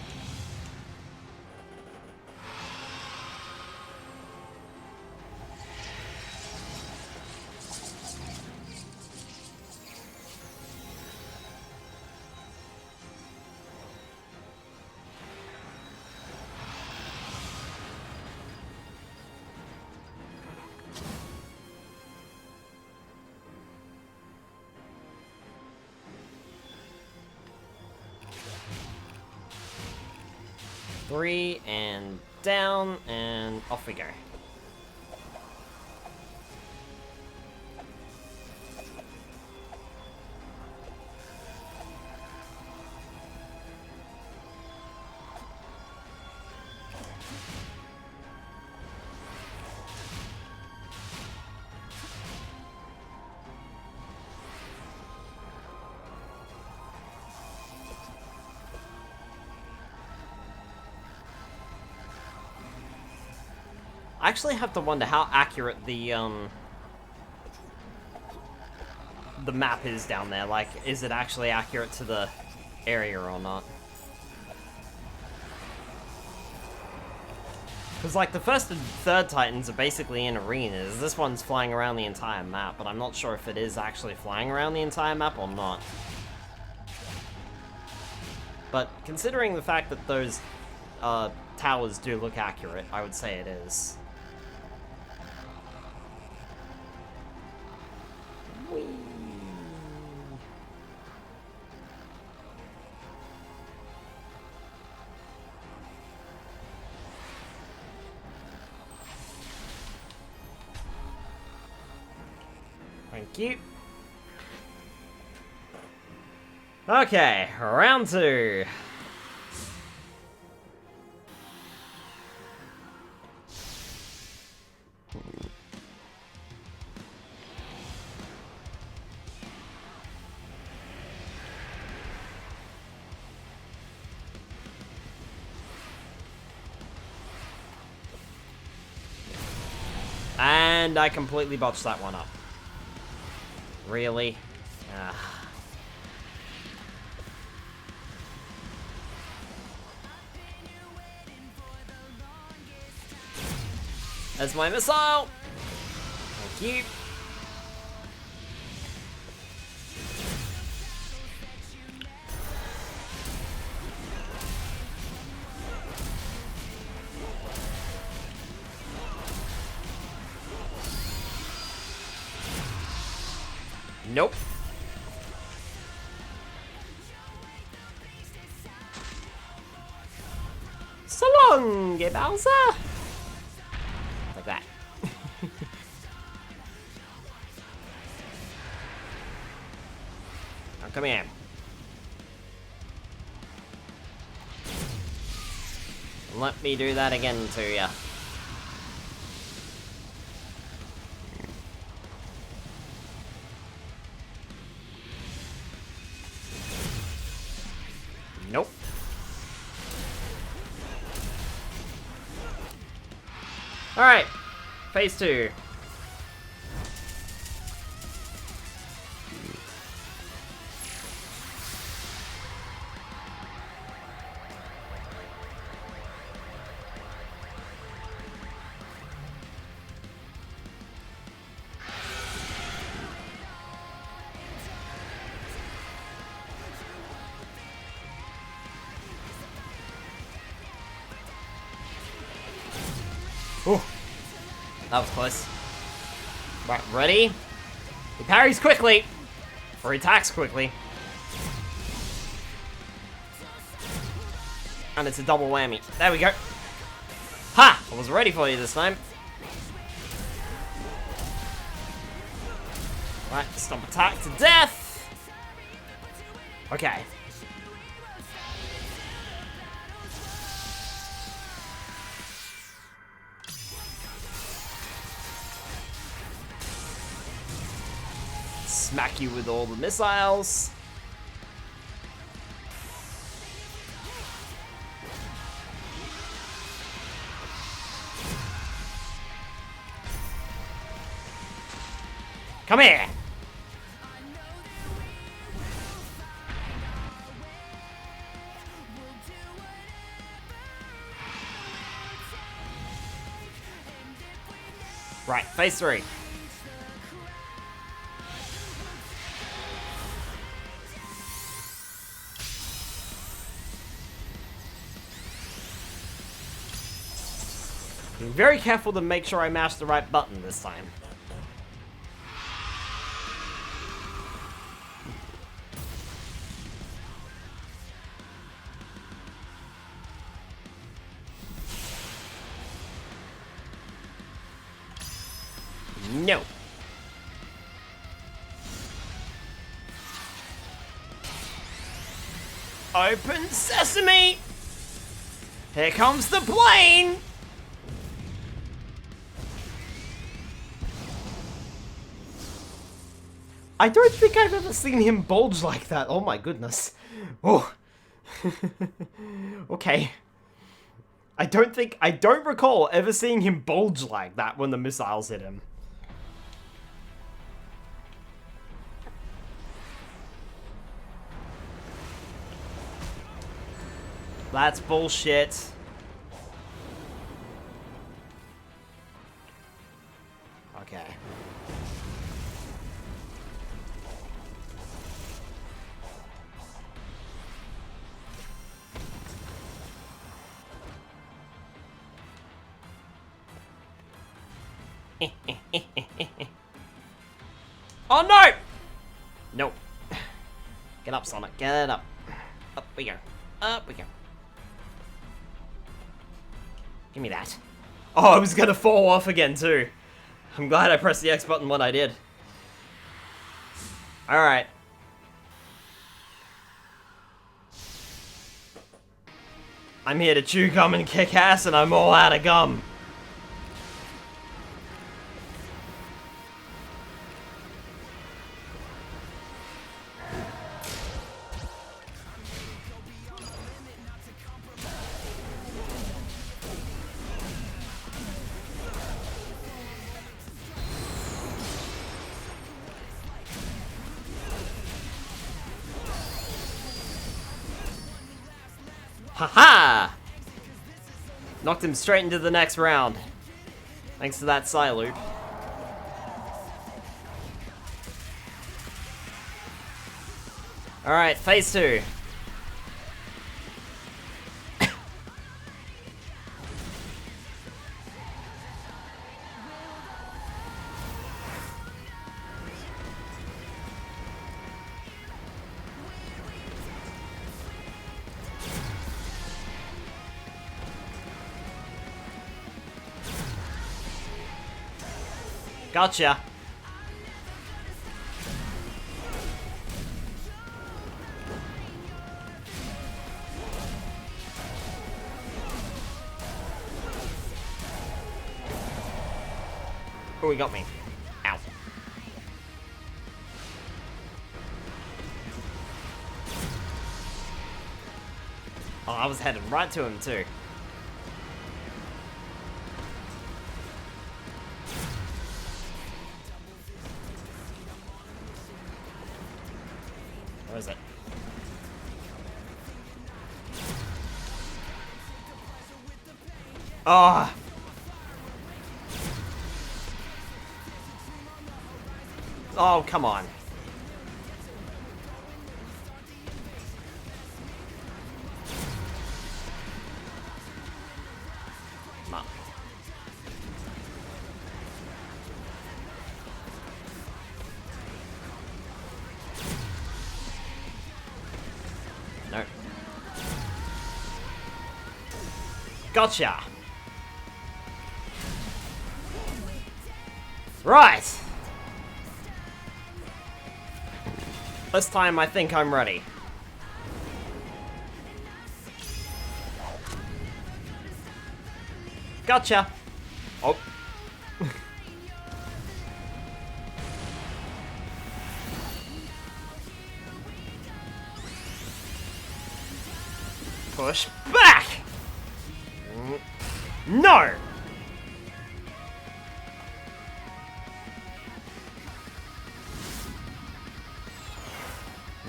Three, and down, and off we go. I actually have to wonder how accurate the map is down there. Like, is it actually accurate to the area or not? Because, like, the first and third Titans are basically in arenas. This one's flying around the entire map, but I'm not sure if it is actually flying around the entire map or not. But considering the fact that those towers do look accurate, I would say it is. Whee! Thank you. Okay, round 2. And I completely botched that one up. Really? That's my missile! Thank you. Nope. So long, Bowser! Like that. Now come here. Let me do that again to ya. Nope. Alright, phase 2. Ooh, that was close. Right, ready? He parries quickly, or he attacks quickly. And it's a double whammy. There we go. Ha! I was ready for you this time. Right, stomp attack to death. Okay. Smack you with all the missiles. Come here. Right, phase 3. Being very careful to make sure I mash the right button this time. No. Open sesame! Here comes the plane! I don't think I've ever seen him bulge like that. Oh my goodness. Oh. Okay. I don't recall ever seeing him bulge like that when the missiles hit him. That's bullshit. Okay. Oh no! Nope. Get up, Sonic. Get up. Up we go. Up we go. Give me that. Oh, I was gonna fall off again too. I'm glad I pressed the X button when I did. Alright. I'm here to chew gum and kick ass, and I'm all out of gum. Haha! Knocked him straight into the next round. Thanks to that Psy loop. Alright, phase 2. Gotcha. Oh, he got me. Ow. Oh, I was headed right to him too. Where is it? Oh. Oh, come on. No. No. Gotcha. Right. This time I think I'm ready. Gotcha. Oh. Push back. No.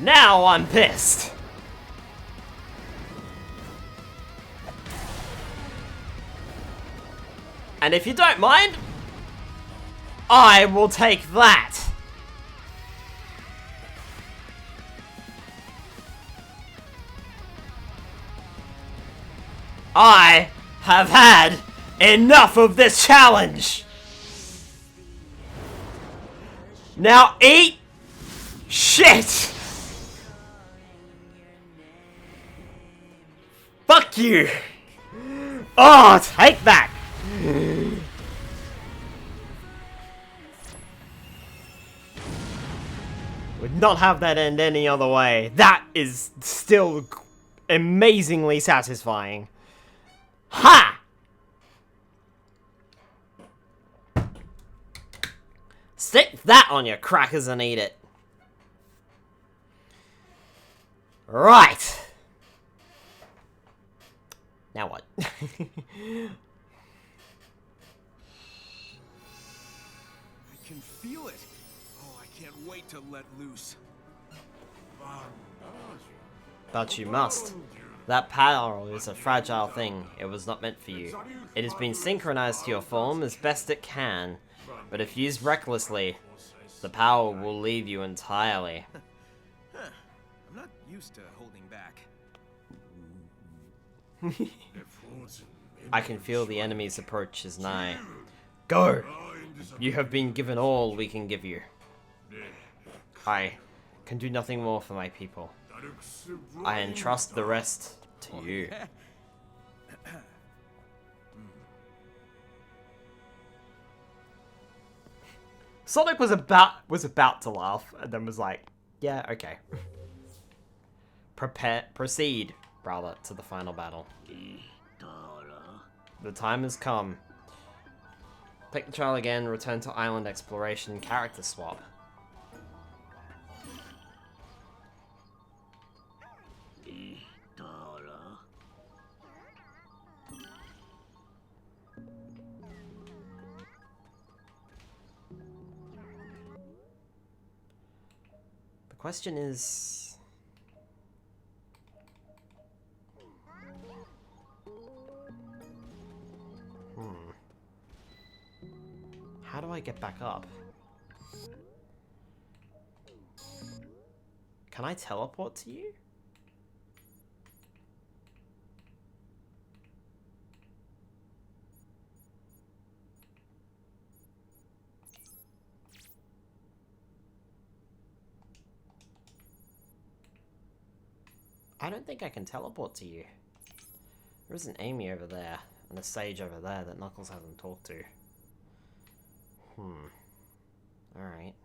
Now I'm pissed. And if you don't mind, I will take that. I have had enough of this challenge. Now eat shit. Fuck you! Oh, take that! Would not have that end any other way. That is still amazingly satisfying. Ha! Stick that on your crackers and eat it. Right. Now what? I can feel it. Oh, I can't wait to let loose. But you must. That power is a fragile thing. It was not meant for you. It has been synchronized to your form as best it can, but if used recklessly, the power will leave you entirely. I'm not used to holding back. I can feel the enemy's approach is nigh. Go! You have been given all we can give you. I can do nothing more for my people. I entrust the rest to you. Sonic was about to laugh, and then was like, yeah, okay. Proceed, rather, to the final battle. The time has come. Pick the child again, return to island exploration, character swap. The question is... How do I get back up? Can I teleport to you? I don't think I can teleport to you. There is an Amy over there, and a Sage over there that Knuckles hasn't talked to. Alright.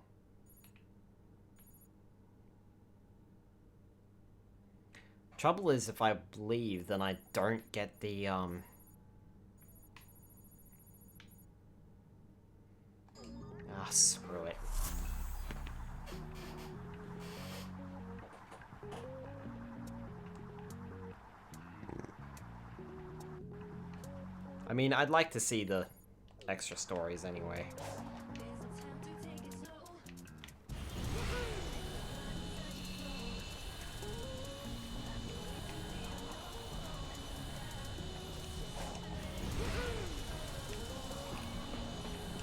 Trouble is, if I leave, then I don't get the, Ah, screw it. I mean, I'd like to see the extra stories anyway.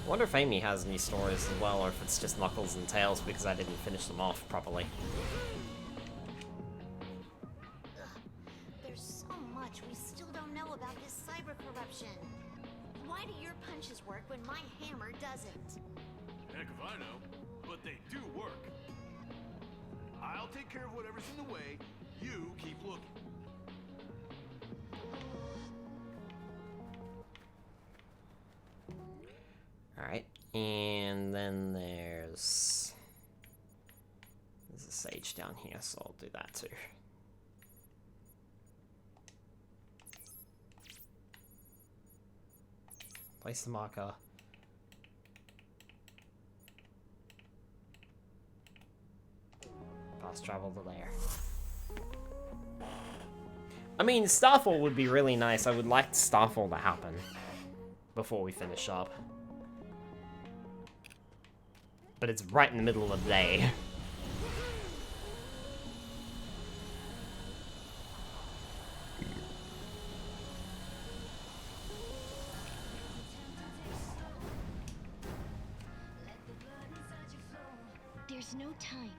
I wonder if Amy has any stories as well, or if it's just Knuckles and Tails because I didn't finish them off properly. There's so much we still don't know about this cyber corruption. Why do your punches work when my hammer doesn't? Heck if I know, but they do work. I'll take care of whatever's in the way. You keep looking. Alright, and then there's a Sage down here, so I'll do that too. Place the marker. Fast travel to there. I mean, Starfall would be really nice. I would like Starfall to happen before we finish up. But it's right in the middle of the day. There's no time.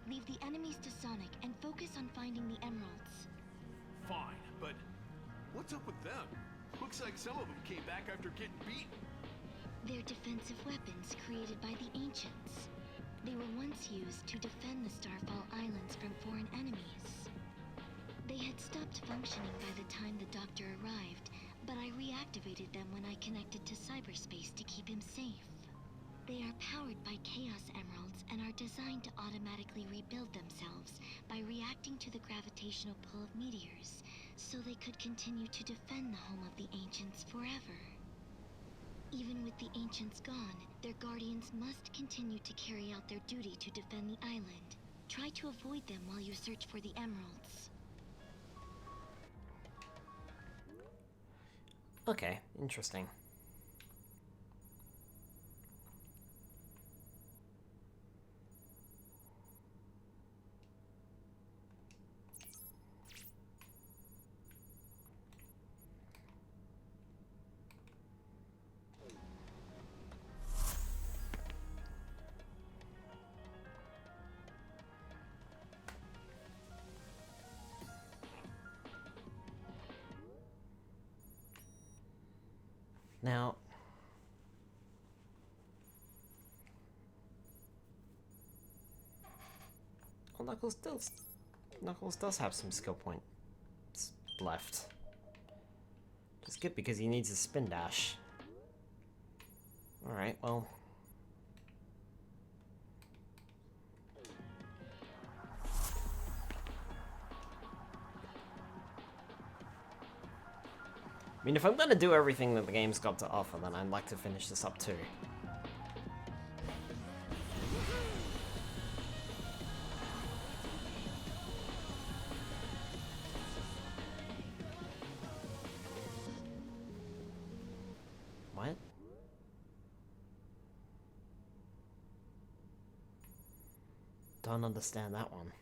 Leave the enemies to Sonic and focus on finding the emeralds. Fine, but what's up with them? Looks like some of them came back after getting beaten. They're defensive weapons created by the ancients. They were once used to defend the Starfall Islands from foreign enemies. They had stopped functioning by the time the Doctor arrived, but I reactivated them when I connected to cyberspace to keep him safe. They are powered by Chaos Emeralds and are designed to automatically rebuild themselves by reacting to the gravitational pull of meteors, so they could continue to defend the home of the Ancients forever. Even with the Ancients gone, their guardians must continue to carry out their duty to defend the island. Try to avoid them while you search for the emeralds. Okay, interesting. Now, well, Knuckles does have some skill points left. Which is good because he needs a spin dash. Alright, well. I mean, if I'm gonna do everything that the game's got to offer, then I'd like to finish this up too. What? Don't understand that one.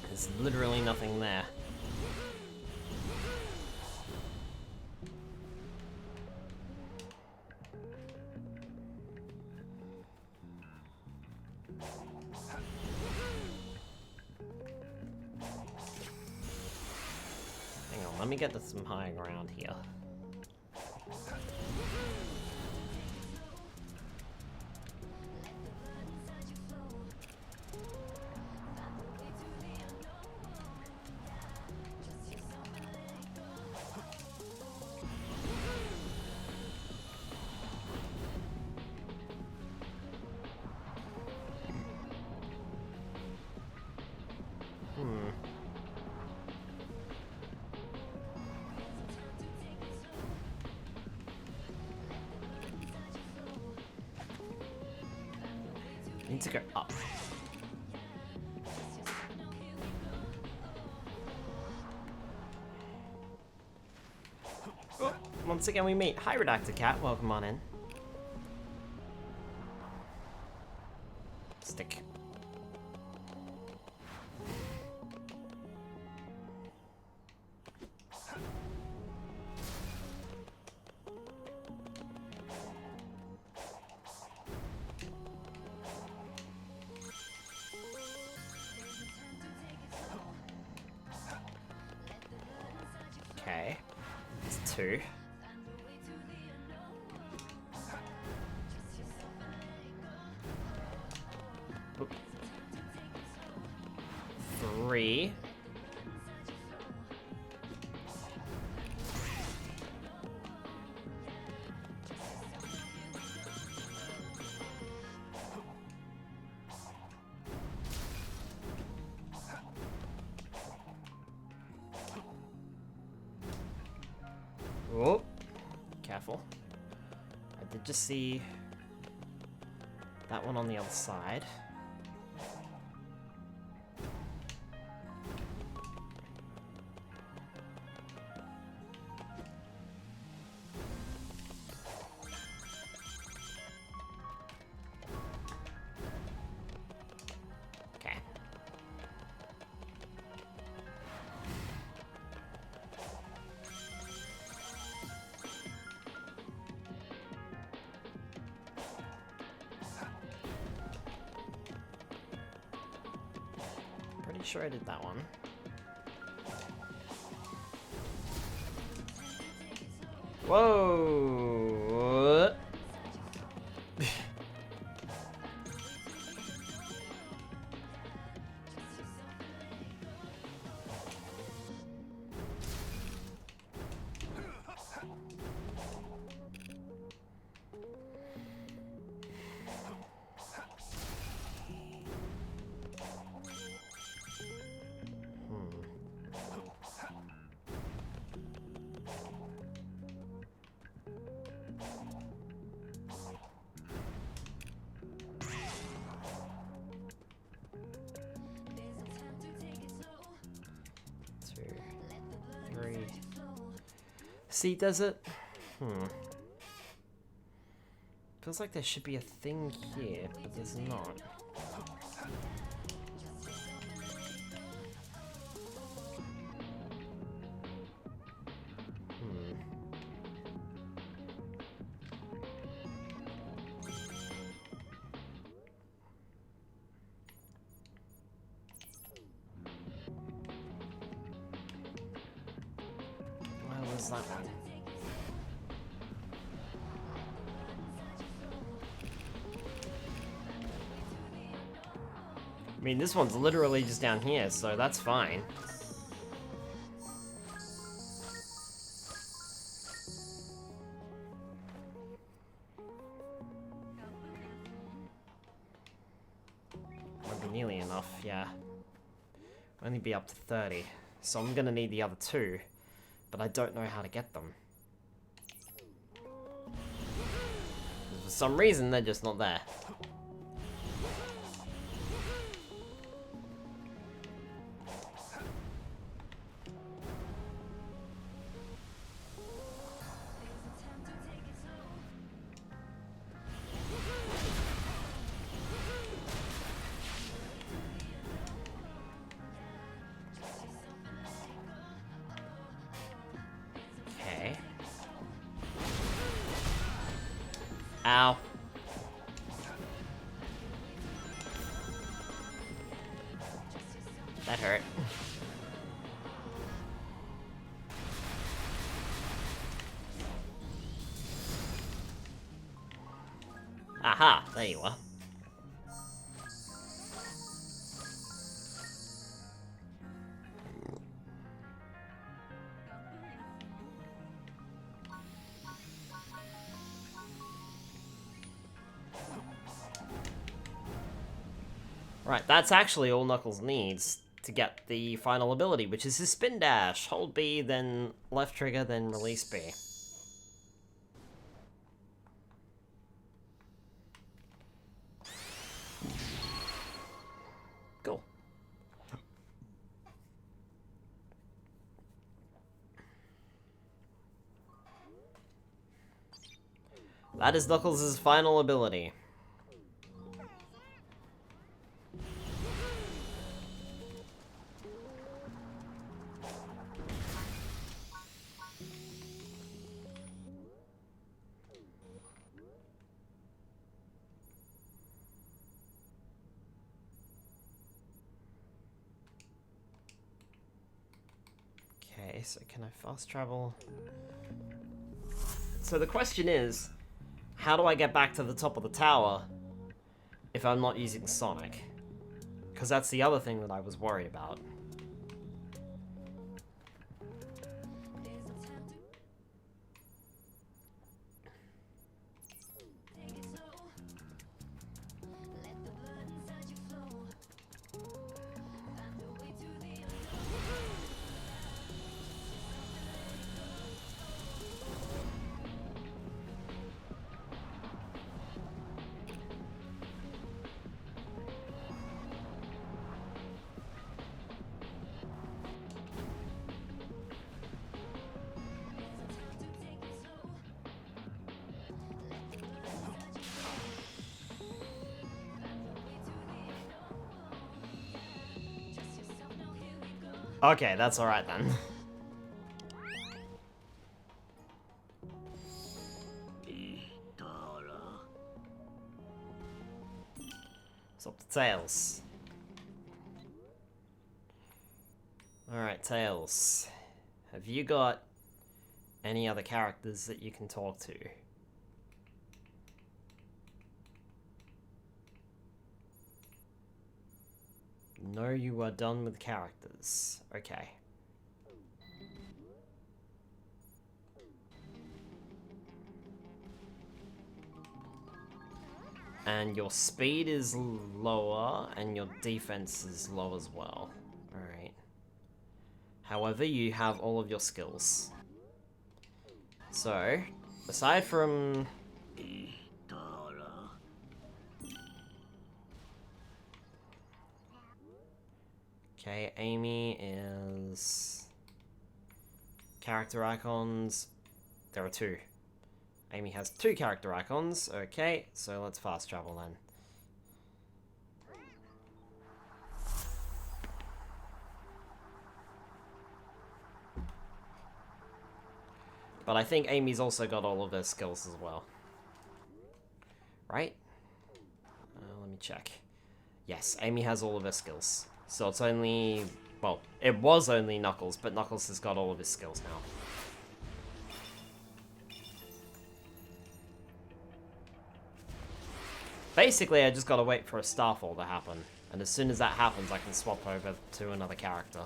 There's literally nothing there. Hang on, let me get to some high ground here. Need to go up. Oh, once again we meet. Hi, Redacted Cat. Welcome on in. Stick. Okay. It's 2. Oop. 3. Oh, careful. I did just see that one on the other side. Okay. Pretty sure I did that one. Whoa! Sea desert? Feels like there should be a thing here, but there's not. Where was that one? I mean, this one's literally just down here, so that's fine. Won't be nearly enough, yeah. Only be up to 30, so I'm gonna need the other two, but I don't know how to get them. For some reason, they're just not there. Okay. Ow. That hurt. Aha, there you are. Right, that's actually all Knuckles needs to get the final ability, which is his spin dash. Hold B, then left trigger, then release B. Cool. That is Knuckles' final ability. Okay, so can I fast travel? So the question is, how do I get back to the top of the tower if I'm not using Sonic? Because that's the other thing that I was worried about. Okay, that's alright then. It's up to Tails. Alright, Tails. Have you got any other characters that you can talk to? No, you are done with characters. Okay. And your speed is lower, and your defense is low as well. Alright. However, you have all of your skills. So, aside from... Okay, Amy is... Character icons. there are two. Amy has two character icons. Okay, so let's fast travel then. But I think Amy's also got all of her skills as well. Right? Let me check. Yes, Amy has all of her skills. So it's only... Well, it was only Knuckles, but Knuckles has got all of his skills now. Basically, I just gotta wait for a Starfall to happen. And as soon as that happens, I can swap over to another character.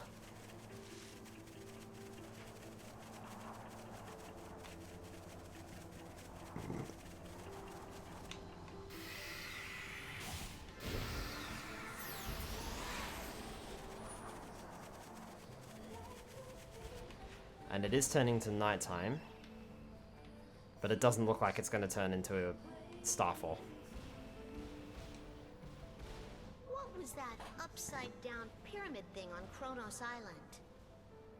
And it is turning to nighttime. But it doesn't look like it's going to turn into a Starfall. What was that upside-down pyramid thing on Kronos Island?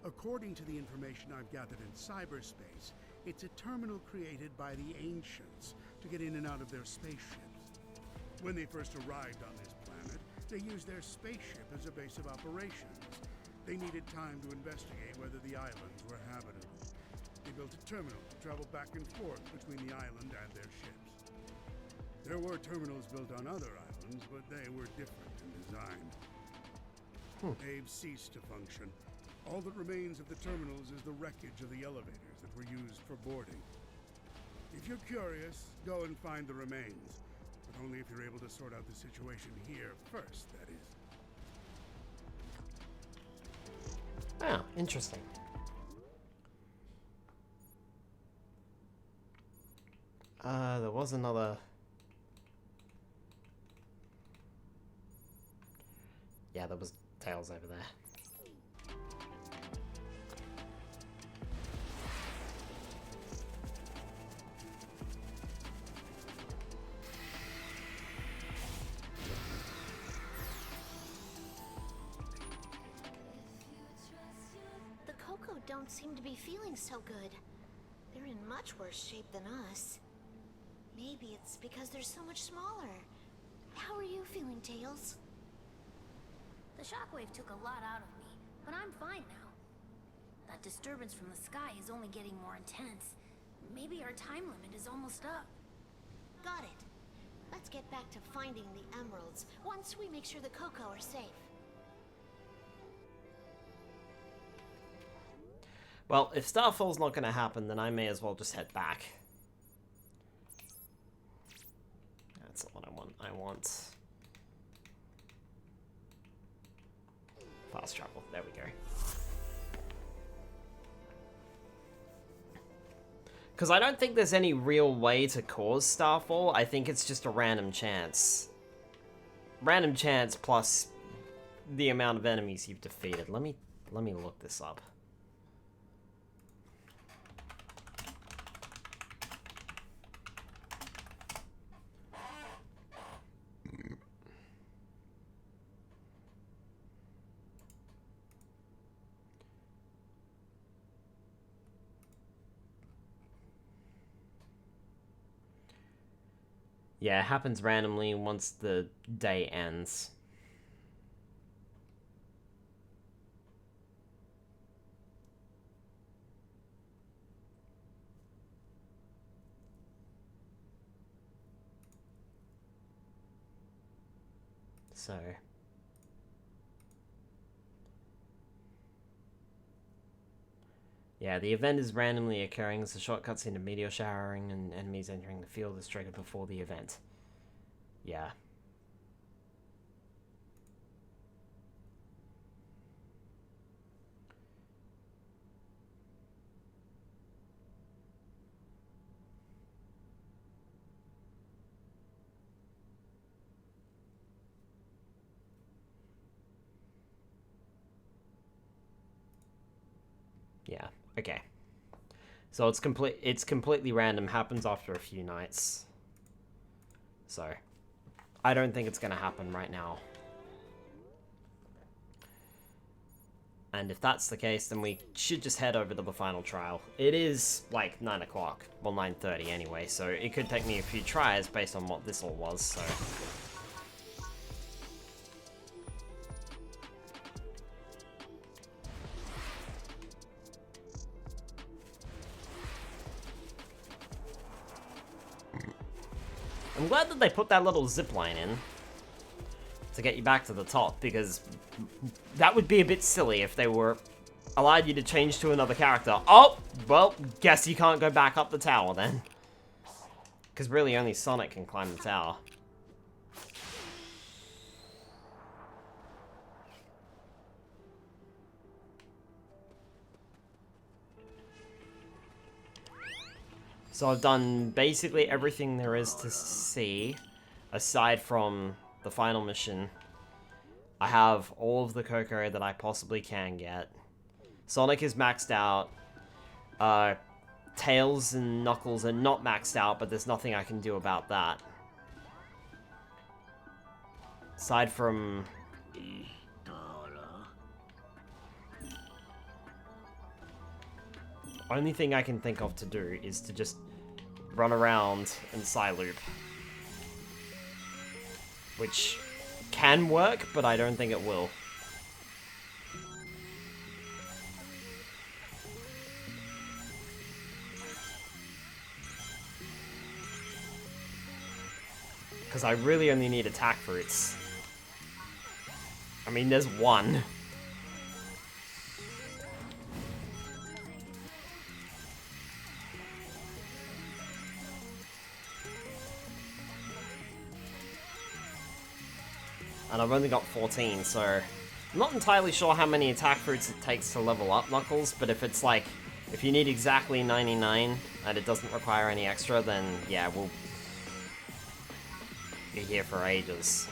According to the information I've gathered in cyberspace, it's a terminal created by the Ancients to get in and out of their spaceships. When they first arrived on this planet, they used their spaceship as a base of operations. They needed time to investigate whether the islands were habitable. They built a terminal to travel back and forth between the island and their ships. There were terminals built on other islands, but they were different in design. They've ceased to function. All that remains of the terminals is the wreckage of the elevators that were used for boarding. If you're curious, go and find the remains. But only if you're able to sort out the situation here first, that is. Oh, interesting. There was another... Yeah, there was Tails over there. The Coco don't seem to be feeling so good. They're in much worse shape than us. Maybe it's because they're so much smaller. How are you feeling, Tails? The shockwave took a lot out of me, but I'm fine now. That disturbance from the sky is only getting more intense. Maybe our time limit is almost up. Got it. Let's get back to finding the emeralds once we make sure the Coco are safe. Well, if Starfall's not going to happen, then I may as well just head back. That's not what I want. I want... fast travel. There we go. Because I don't think there's any real way to cause Starfall. I think it's just a random chance. Random chance plus the amount of enemies you've defeated. Let me look this up. Yeah, it happens randomly once the day ends. So... yeah, the event is randomly occurring as the shot cuts into meteor showering and enemies entering the field is triggered before the event. Yeah. Yeah. Okay. So it's completely random, happens after a few nights. So I don't think it's gonna happen right now. And if that's the case, then we should just head over to the final trial. It is like 9 o'clock, well 9:30 anyway, so it could take me a few tries based on what this all was, so... I'm glad that they put that little zip line in to get you back to the top, because that would be a bit silly if they were allowed you to change to another character. Oh, well, guess you can't go back up the tower then. Because really only Sonic can climb the tower. So I've done basically everything there is to see, aside from the final mission. I have all of the Coco that I possibly can get. Sonic is maxed out. Tails and Knuckles are not maxed out, but there's nothing I can do about that. Aside from... only thing I can think of to do is to just run around and Psy-loop. Which can work, but I don't think it will. Because I really only need attack fruits. I mean, there's one. And I've only got 14, so... I'm not entirely sure how many attack fruits it takes to level up Knuckles, but if it's like... if you need exactly 99, and it doesn't require any extra, then yeah, we'll... be here for ages.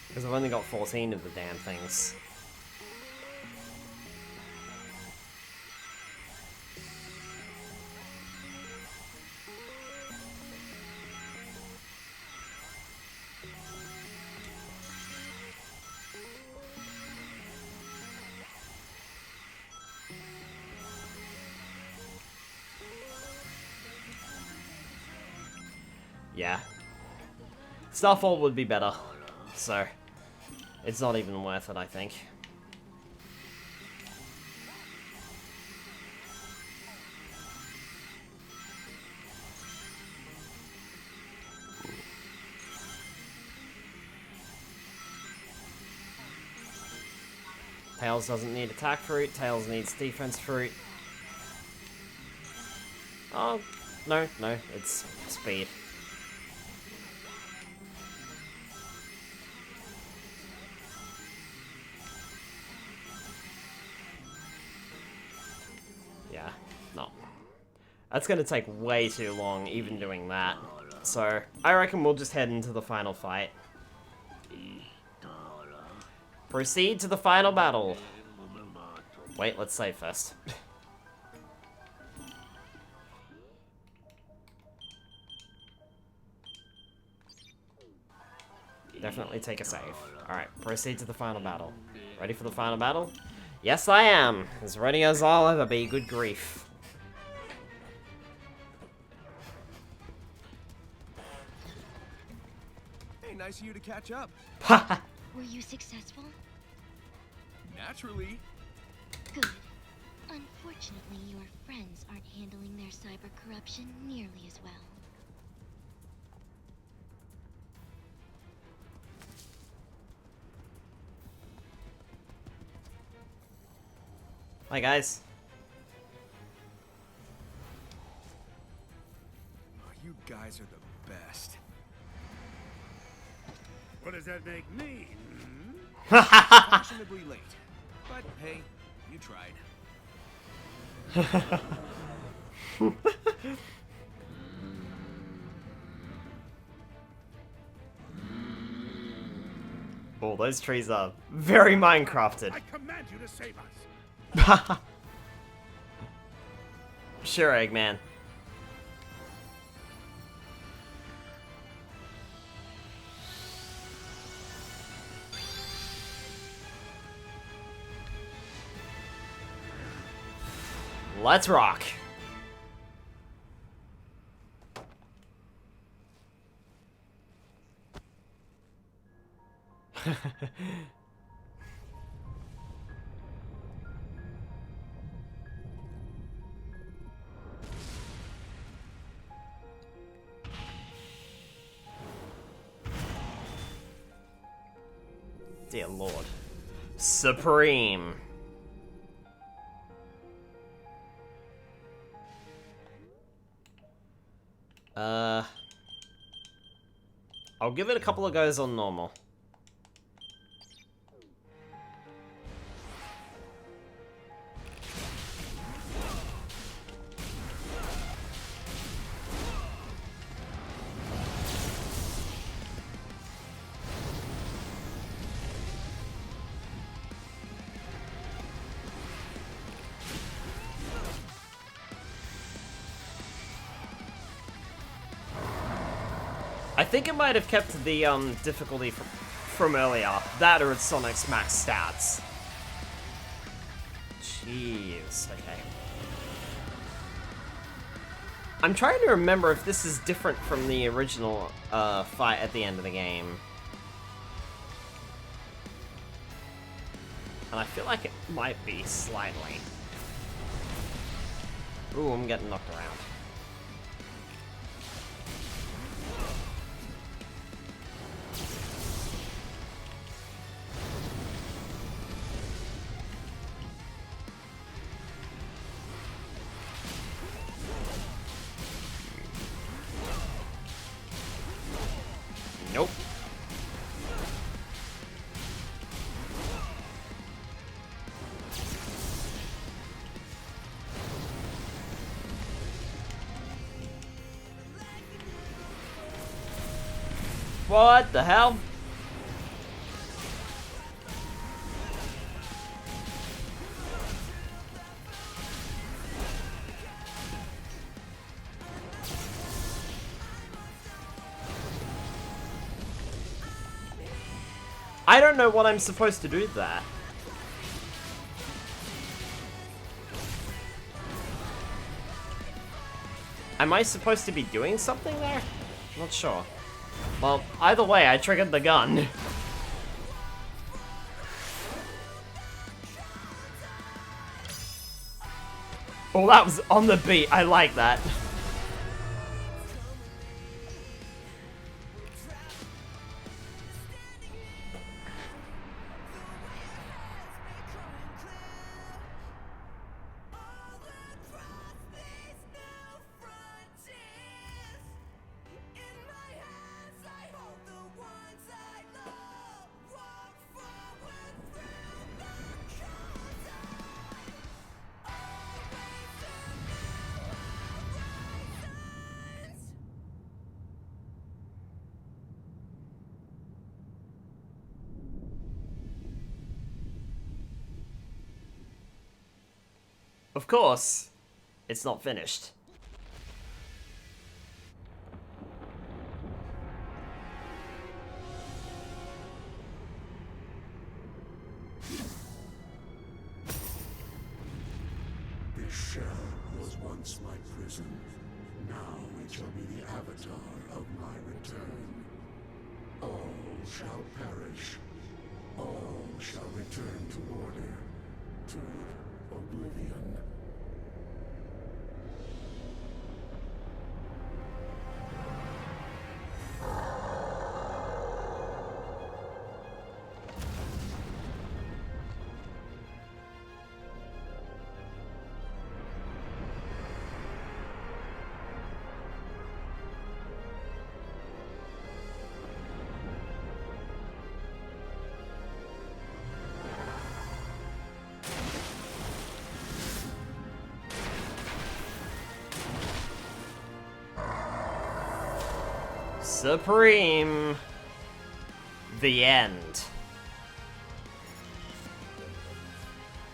Because I've only got 14 of the damn things. Yeah. Starfall would be better, so it's not even worth it, I think. Tails doesn't need attack fruit, Tails needs defense fruit. Oh, no, it's speed. Yeah, no. That's gonna take way too long, even doing that. So, I reckon we'll just head into the final fight. Proceed to the final battle. Wait, let's save first. Definitely take a save. Alright, proceed to the final battle. Ready for the final battle? Yes, I am. As ready as I'll ever be, good grief. Hey, nice of you to catch up. Were you successful? Naturally. Good. Unfortunately, your friends aren't handling their cyber corruption nearly as well. Hi, guys. Oh, you guys are the best. What does that make me? Fashionably late. But hey, you tried. Oh, those trees are very Minecrafted. I command you to save us. Sure, Eggman. Let's rock. Dear Lord. Supreme. I'll give it a couple of goes on normal. I think it might have kept the difficulty from earlier. That or it's Sonic's max stats. Jeez, okay. I'm trying to remember if this is different from the original fight at the end of the game. And I feel like it might be slightly. Ooh, I'm getting knocked around. Nope. What the hell? I don't know what I'm supposed to do there. Am I supposed to be doing something there? Not sure. Well, either way, I triggered the gun. Oh, that was on the beat. I like that. Of course, it's not finished. This shell was once my prison. Now it shall be the avatar of my return. All shall perish. All shall return to order, to oblivion. Supreme. The end.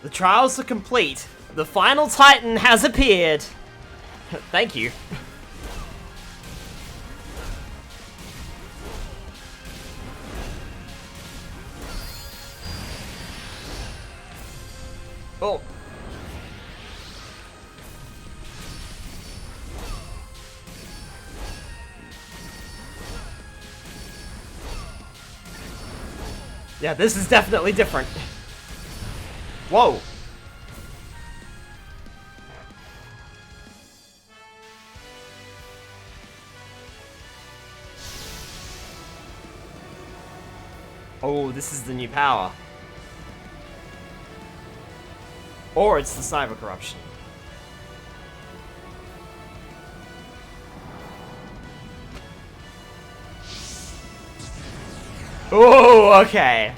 The trials are complete. The final Titan has appeared. Thank you. Oh. Yeah, this is definitely different. Whoa. Oh, this is the new power. Or it's the cyber corruption. Oh, okay.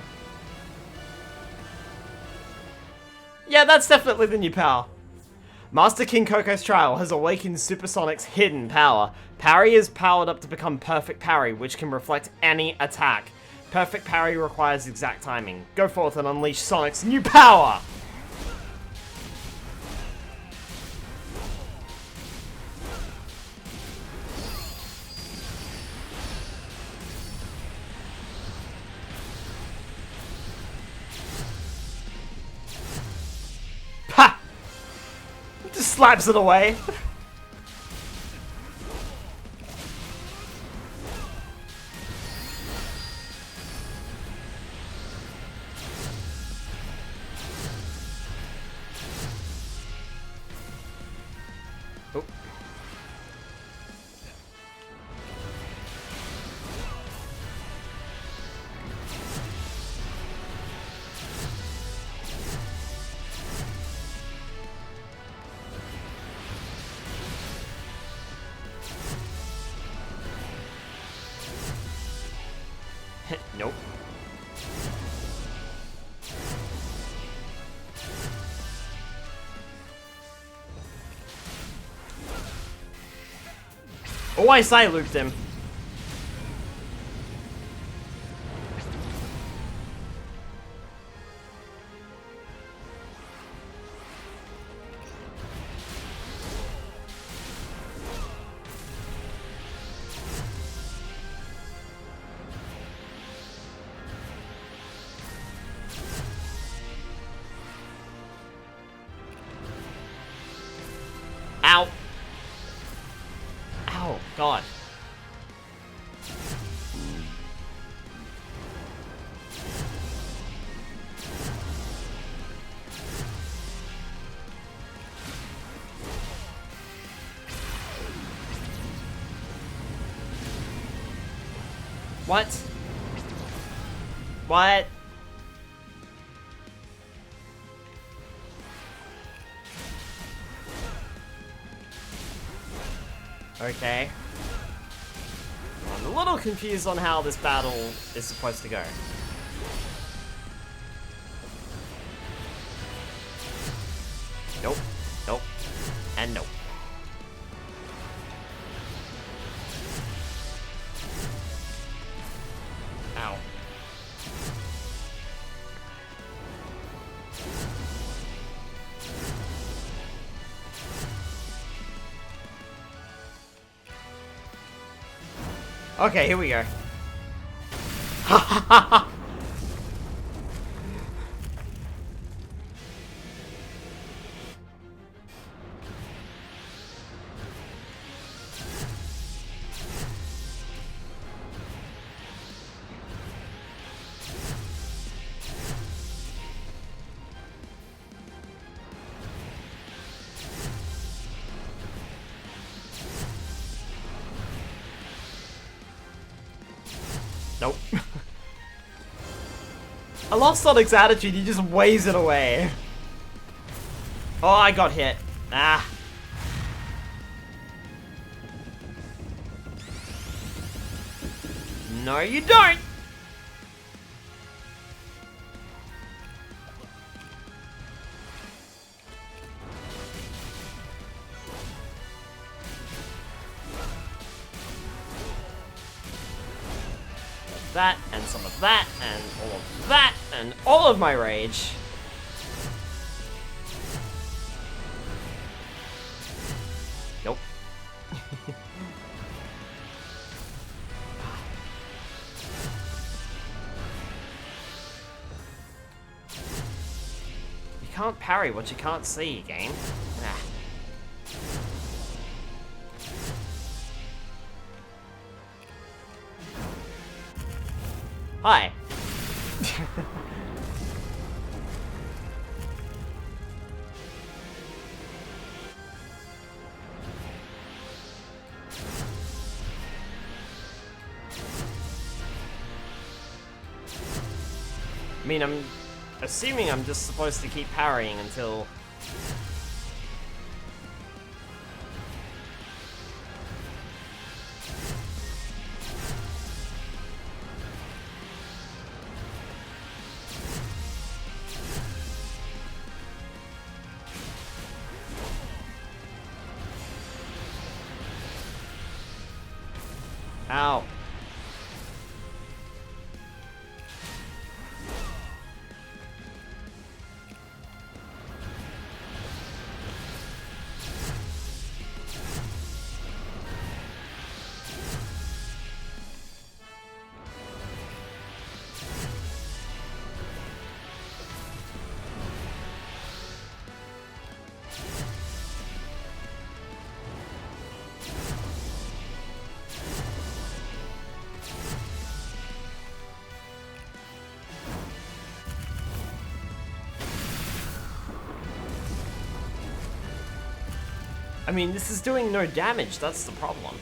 Yeah, that's definitely the new power. Master King Coco's trial has awakened Supersonic's hidden power. Parry is powered up to become Perfect Parry, which can reflect any attack. Perfect Parry requires exact timing. Go forth and unleash Sonic's new power! Ha! Just slaps it away. Oh. Nope. Oh, I side looped him. Ow. Ow, God. What? What? Okay. I'm a little confused on how this battle is supposed to go. Nope. Nope. And nope. Ow. Okay, here we go. Ha ha ha ha! Nope. I love Sonic's attitude, he just waves it away. Oh, I got hit. Ah. No, you don't! That, and some of that, and all of that, and all of my rage. can't parry what you can't see, game. Ah. Hi. I mean, I'm assuming I'm just supposed to keep parrying until... Ow. I mean, this is doing no damage, that's the problem.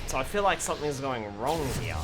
So I feel like something's going wrong here.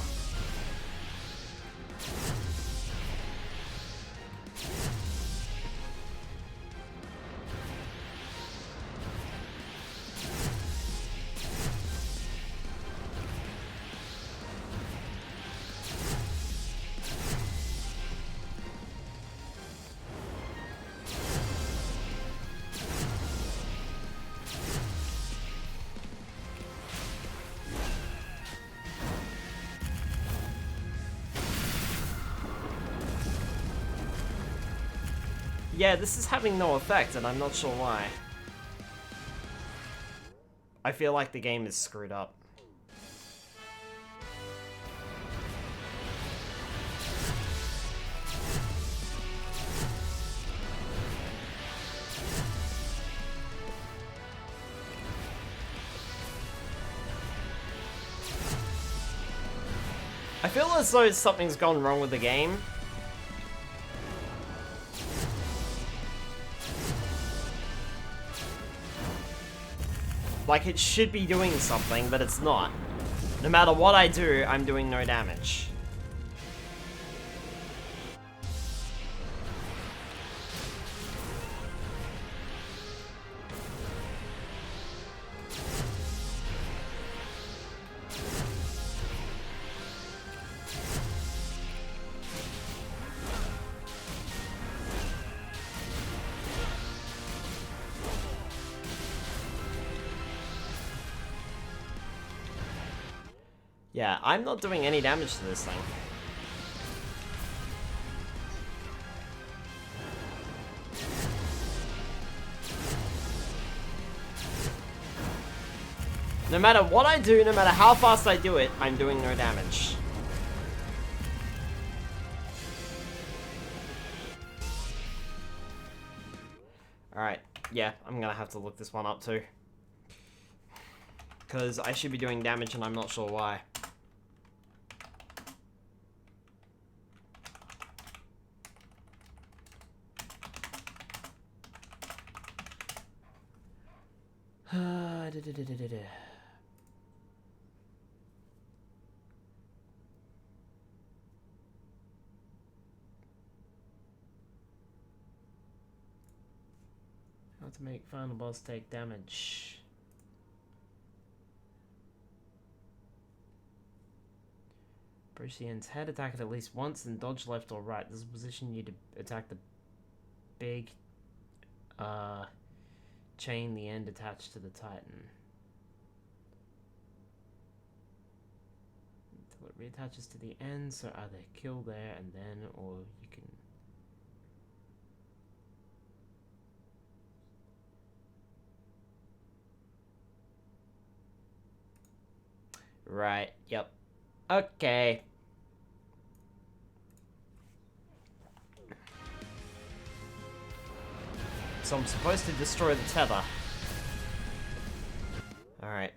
Yeah, this is having no effect, and I'm not sure why. I feel like the game is screwed up. I feel as though something's gone wrong with the game. Like, it should be doing something, but it's not. No matter what I do, I'm doing no damage. Yeah, I'm not doing any damage to this thing. No matter what I do, no matter how fast I do it, I'm doing no damage. Alright, yeah, I'm gonna have to look this one up too. Because I should be doing damage and I'm not sure why. How to make final boss take damage. Approach the end's head, attack it at least once, and dodge left or right. This is a position you to attack the big chain, the end attached to the Titan. Until it reattaches to the end, so either kill there and then, or you can... Right, yep. Okay. So I'm supposed to destroy the tether. Alright.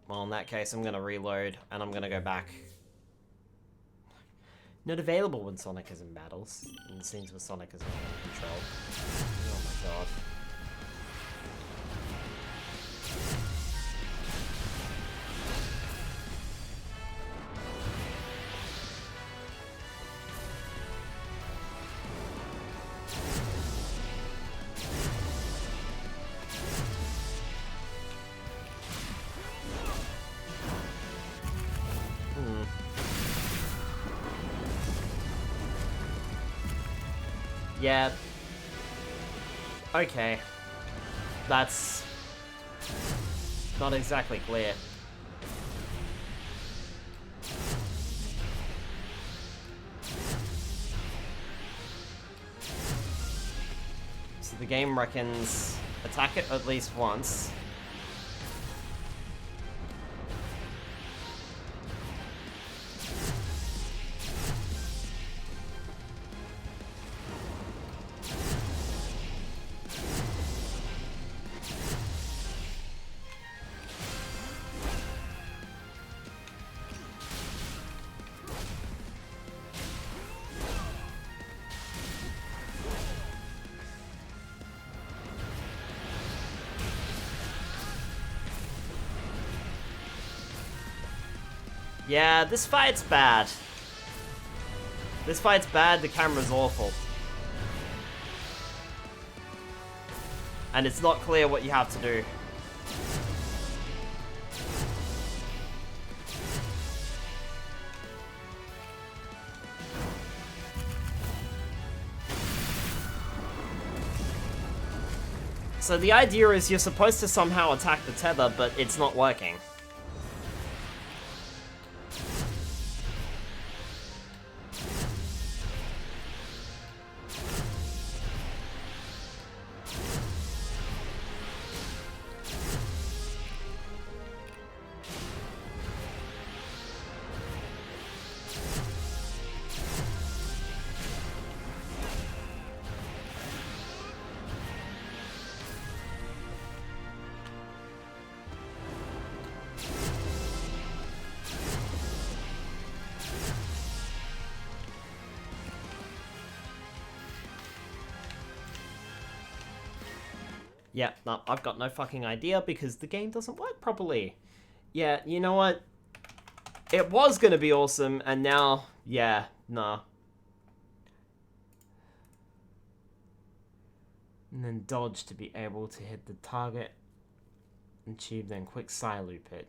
Well, in that case, I'm gonna reload, and I'm gonna go back. Not available when Sonic is in battles. In scenes where Sonic is not in control. Oh my god. Yeah. Okay. That's not exactly clear. So the game reckons attack it at least once. Yeah, this fight's bad. This fight's bad, the camera's awful. And it's not clear what you have to do. So the idea is you're supposed to somehow attack the tether, but it's not working. Yeah, no, I've got no fucking idea because the game doesn't work properly. Yeah, you know what? It was gonna be awesome, and now, yeah, nah. And then dodge to be able to hit the target. And tube, then quick side loop it.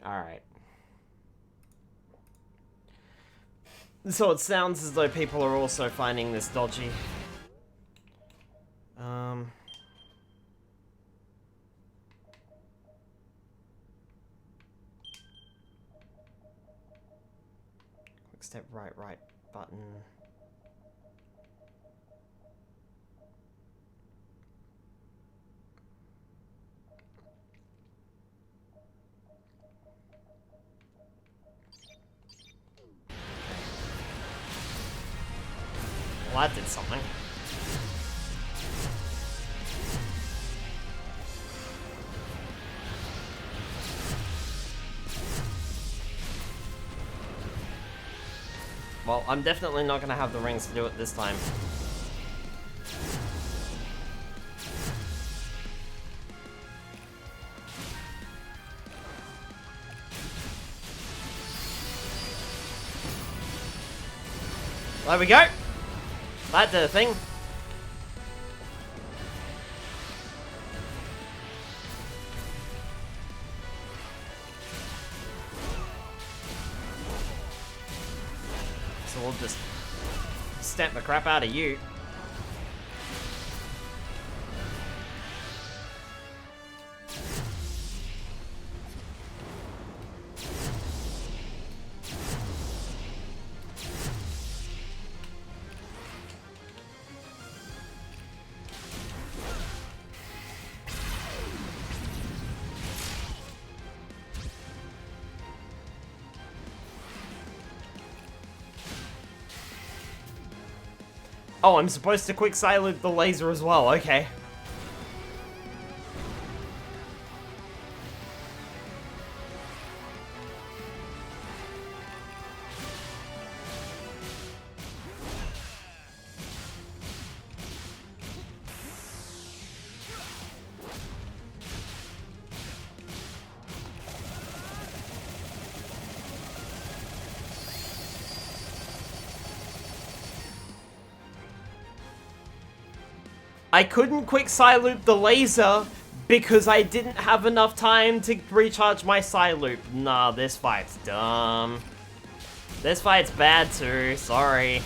Alright. So it sounds as though people are also finding this dodgy. Quick step right button. Well, that did something. Well, I'm definitely not gonna have the rings to do it this time. There we go. That did a thing. So we'll just stamp the crap out of you. Oh, I'm supposed to quick silent the laser as well, okay. I couldn't quick Psyloop the laser because I didn't have enough time to recharge my Psyloop. Nah, this fight's dumb. This fight's bad too, sorry.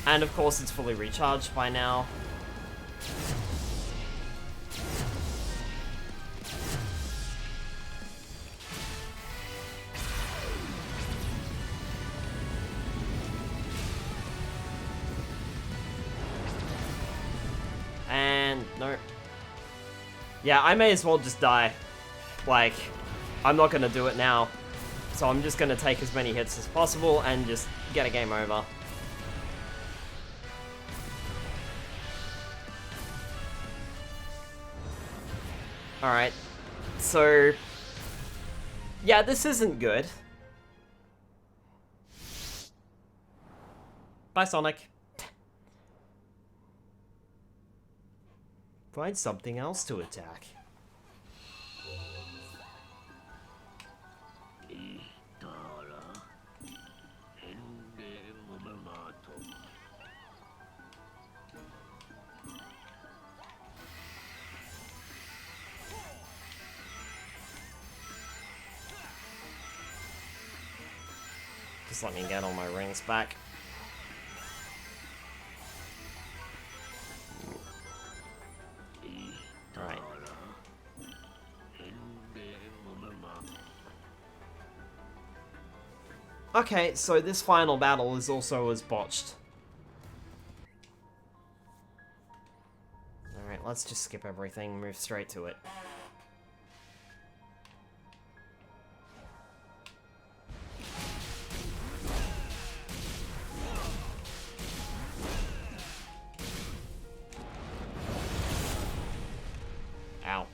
And of course it's fully recharged by now. And no. Yeah, I may as well just die. Like, I'm not gonna do it now. So I'm just gonna take as many hits as possible and just get a game over. Alright. So, yeah, this isn't good. Bye, Sonic. Find something else to attack. Just let me get all my rings back. Alright. Okay, so this final battle is also as botched. Alright, let's just skip everything, move straight to it. Ow.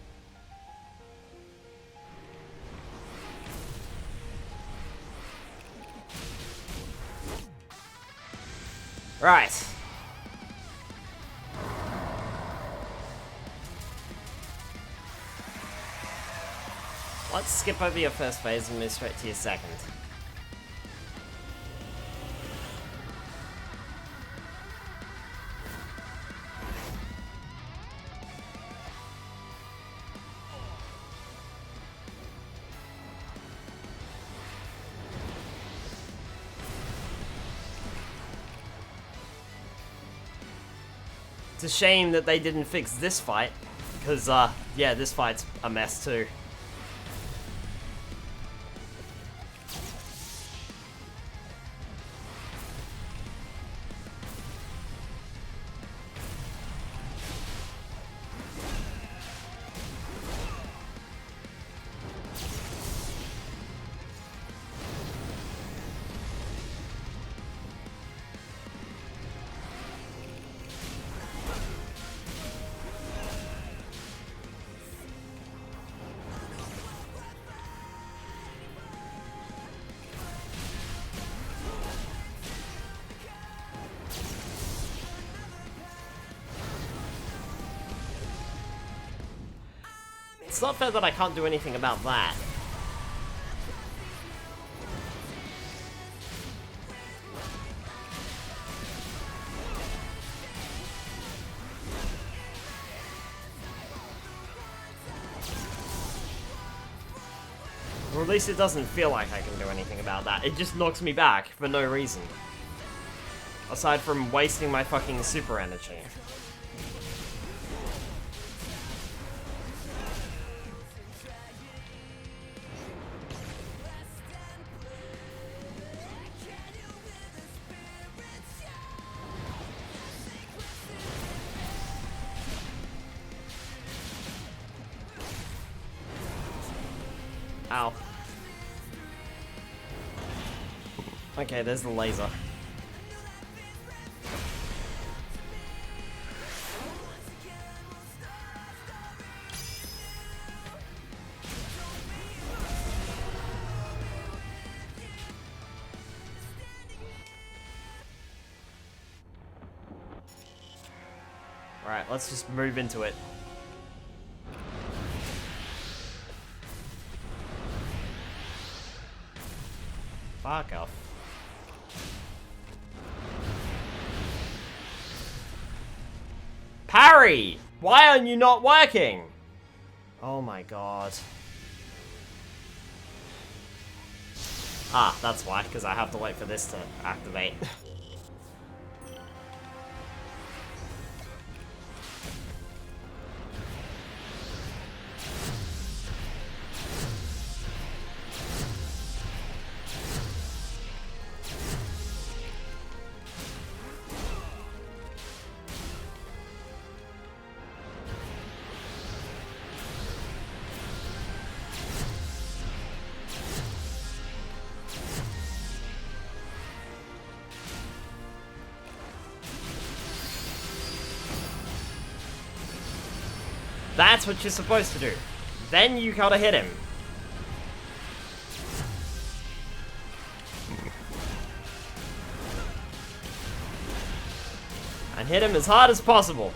Right. Let's skip over your first phase and move straight to your second. It's a shame that they didn't fix this fight, because, yeah, this fight's a mess too. It's not fair that I can't do anything about that. at least it doesn't feel like I can do anything about that. It just knocks me back for no reason. Aside from wasting my fucking super energy. Ow. Okay, there's the laser. Alright, let's just move into it. Fuck off. Parry! Why are you not working? Oh my god. Ah, that's why, because I have to wait for this to activate. That's what you're supposed to do. Then you gotta hit him. And hit him as hard as possible.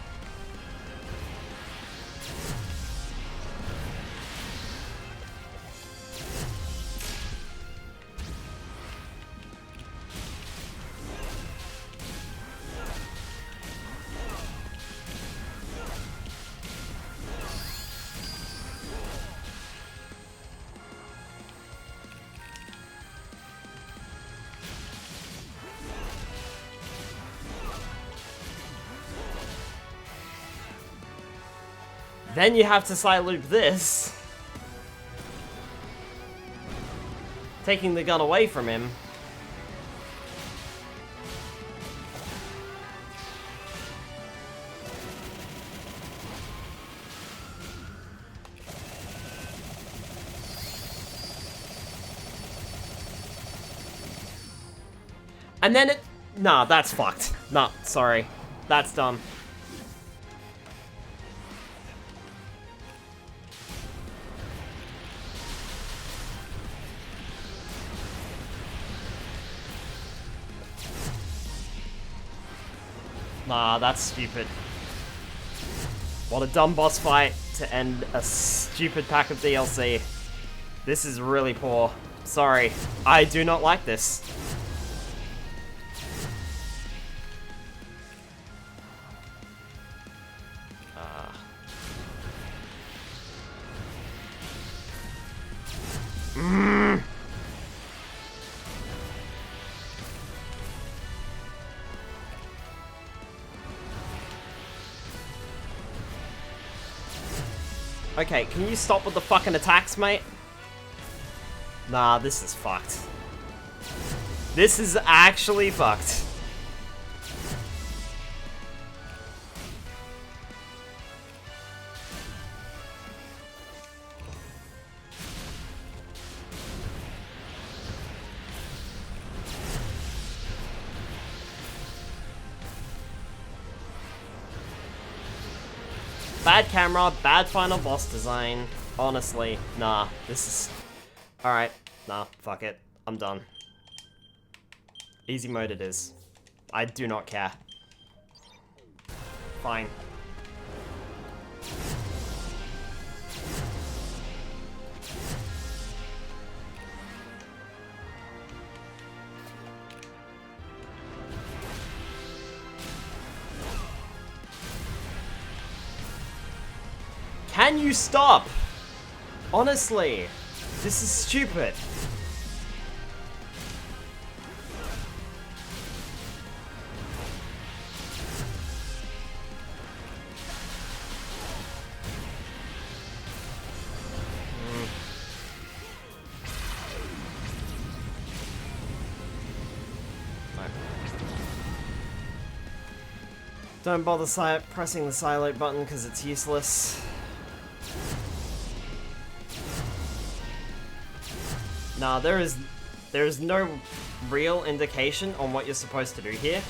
Then you have to side loop this. Taking the gun away from him. And then it... Nah, that's fucked. Nah, sorry. That's dumb. Nah, that's stupid. What a dumb boss fight to end a stupid pack of DLC. This is really poor. Sorry. I do not like this. Okay, can you stop with the fucking attacks, mate? Nah, this is fucked. This is actually fucked. Bad camera, bad final boss design. Honestly, nah, this is... Alright, nah, fuck it. I'm done. Easy mode it is. I do not care. Fine. Can you stop? Honestly. This is stupid. Don't bother pressing the Psylocke button because it's useless. Nah, there is no real indication on what you're supposed to do here.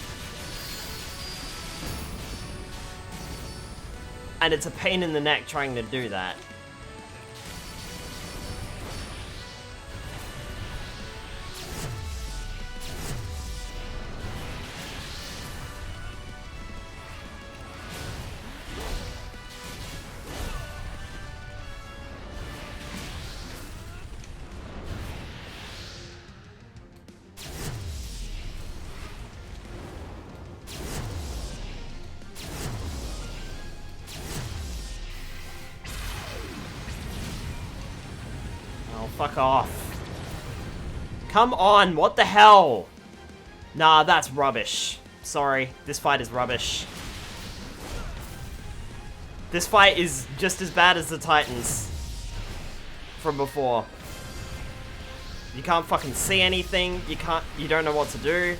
And it's a pain in the neck trying to do that. Fuck off. Come on, what the hell? Nah, that's rubbish. Sorry, this fight is rubbish. This fight is just as bad as the Titans from before. You can't fucking see anything, you don't know what to do.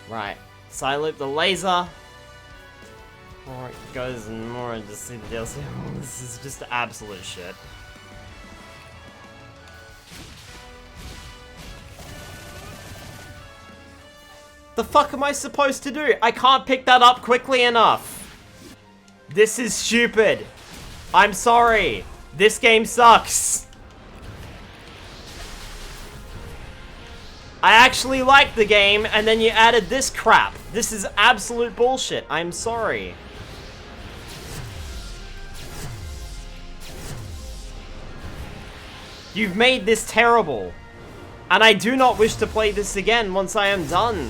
Right, Psylocke the laser. More it goes and more I just see the DLC. This is just absolute shit. The fuck am I supposed to do? I can't pick that up quickly enough. This is stupid. I'm sorry. This game sucks. I actually liked the game, and then you added this crap. This is absolute bullshit. I'm sorry. You've made this terrible. And I do not wish to play this again once I am done.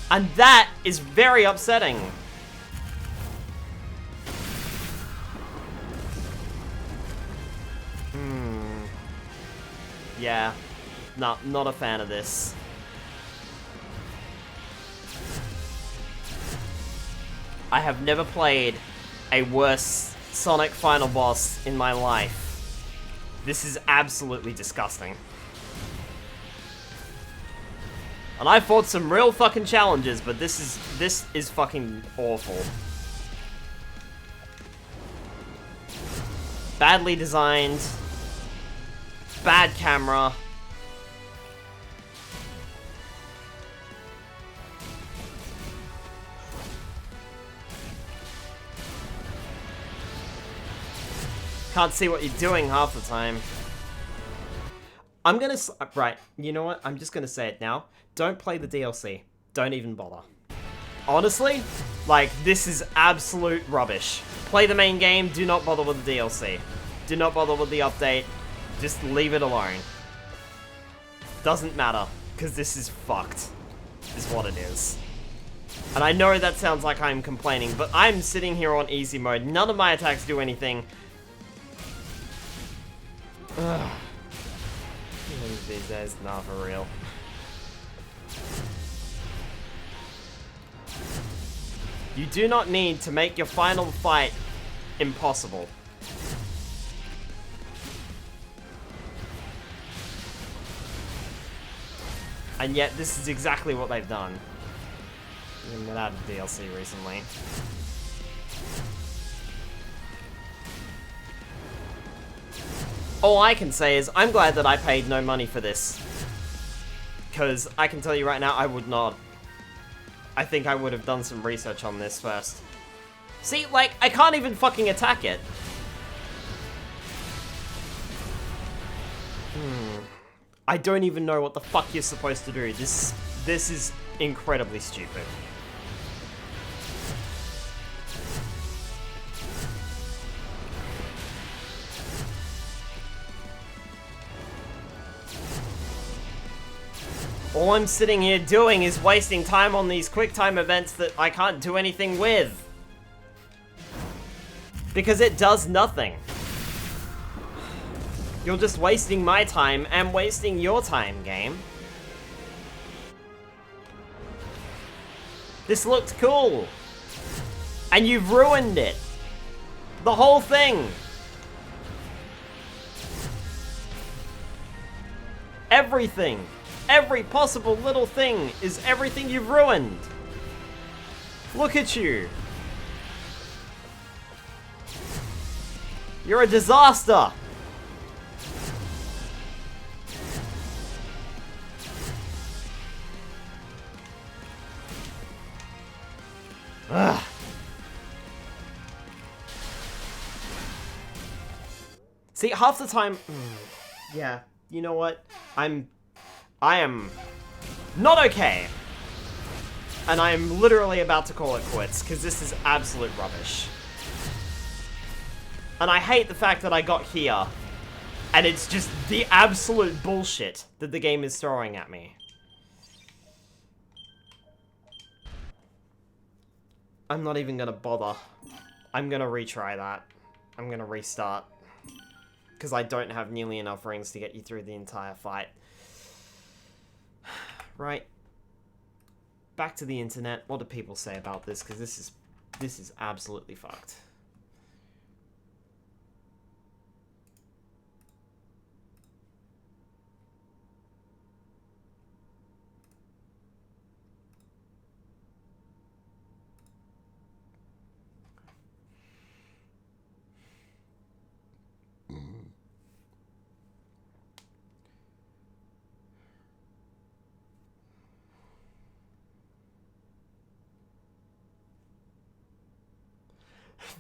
And that is very upsetting. Yeah. No, not a fan of this. I have never played a worse Sonic final boss in my life. This is absolutely disgusting. And I fought some real fucking challenges, but this is fucking awful. Badly designed. Bad camera. Can't see what you're doing half the time. I'm gonna... Right, you know what? I'm just gonna say it now. Don't play the DLC. Don't even bother. Honestly, like, this is absolute rubbish. Play the main game, do not bother with the DLC. Do not bother with the update. Just leave it alone. Doesn't matter, because this is fucked. Is what it is. And I know that sounds like I'm complaining, but I'm sitting here on easy mode. None of my attacks do anything. Ugh. These days, nah, for real. You do not need to make your final fight impossible. And yet, this is exactly what they've done. They added DLC recently. All I can say is, I'm glad that I paid no money for this. Because I can tell you right now, I would not. I think I would have done some research on this first. See, like, I can't even fucking attack it. I don't even know what the fuck you're supposed to do. This is incredibly stupid. All I'm sitting here doing is wasting time on these quick time events that I can't do anything with. Because it does nothing. You're just wasting my time and wasting your time, game. This looked cool. And you've ruined it. The whole thing. Everything. Every possible little thing is everything you've ruined. Look at you. You're a disaster. Ugh. See, half the time... yeah, you know what? I am not okay. And I am literally about to call it quits, because this is absolute rubbish. And I hate the fact that I got here, and it's just the absolute bullshit that the game is throwing at me. I'm not even gonna bother. I'm gonna retry that. I'm gonna restart. Because I don't have nearly enough rings to get you through the entire fight. Right. Back to the internet. What do people say about this? Because this is absolutely fucked.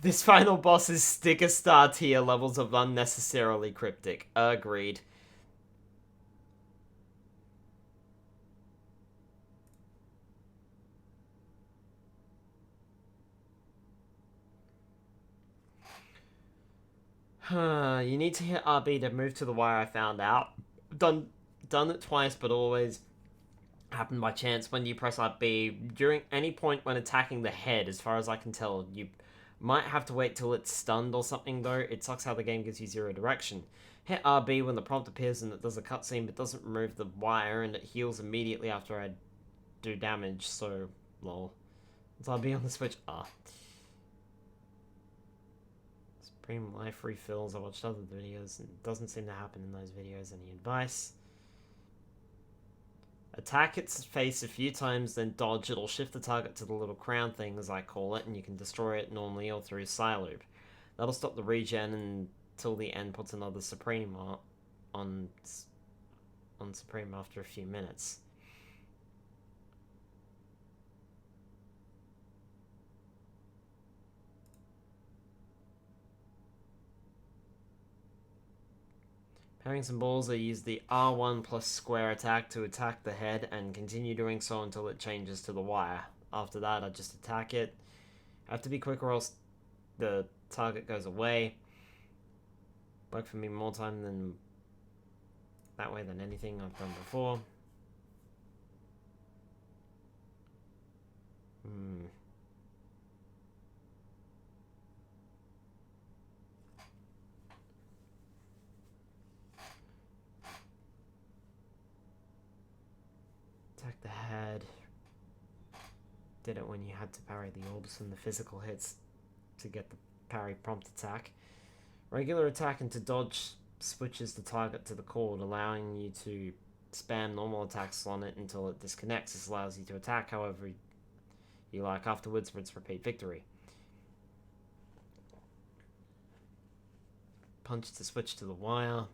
This final boss's sticker star tier levels of unnecessarily cryptic. Agreed. You need to hit RB to move to the wire, I found out. Done it twice, but always happened by chance. When you press RB, during any point when attacking the head, as far as I can tell, you might have to wait till it's stunned or something, though. It sucks how the game gives you zero direction. Hit RB when the prompt appears and it does a cutscene, but doesn't remove the wire, and it heals immediately after I do damage, so lol. It's RB on the Switch. Supreme life refills. I watched other videos and it doesn't seem to happen in those videos. Any advice? Attack its face a few times, then dodge. It'll shift the target to the little crown thing, as I call it, and you can destroy it normally or through Psyloop. That'll stop the regen until the end puts another Supreme on Supreme after a few minutes. Parrying some balls, I use the R1 plus square attack to attack the head and continue doing so until it changes to the wire. After that, I just attack it. I have to be quick or else the target goes away. Worked for me more time than that way than anything I've done before. Attack the head. Did it when you had to parry the orbs and the physical hits to get the parry prompt attack. Regular attack and to dodge switches the target to the cord, allowing you to spam normal attacks on it until it disconnects. This allows you to attack however you like afterwards for its repeat victory. Punch to switch to the wire.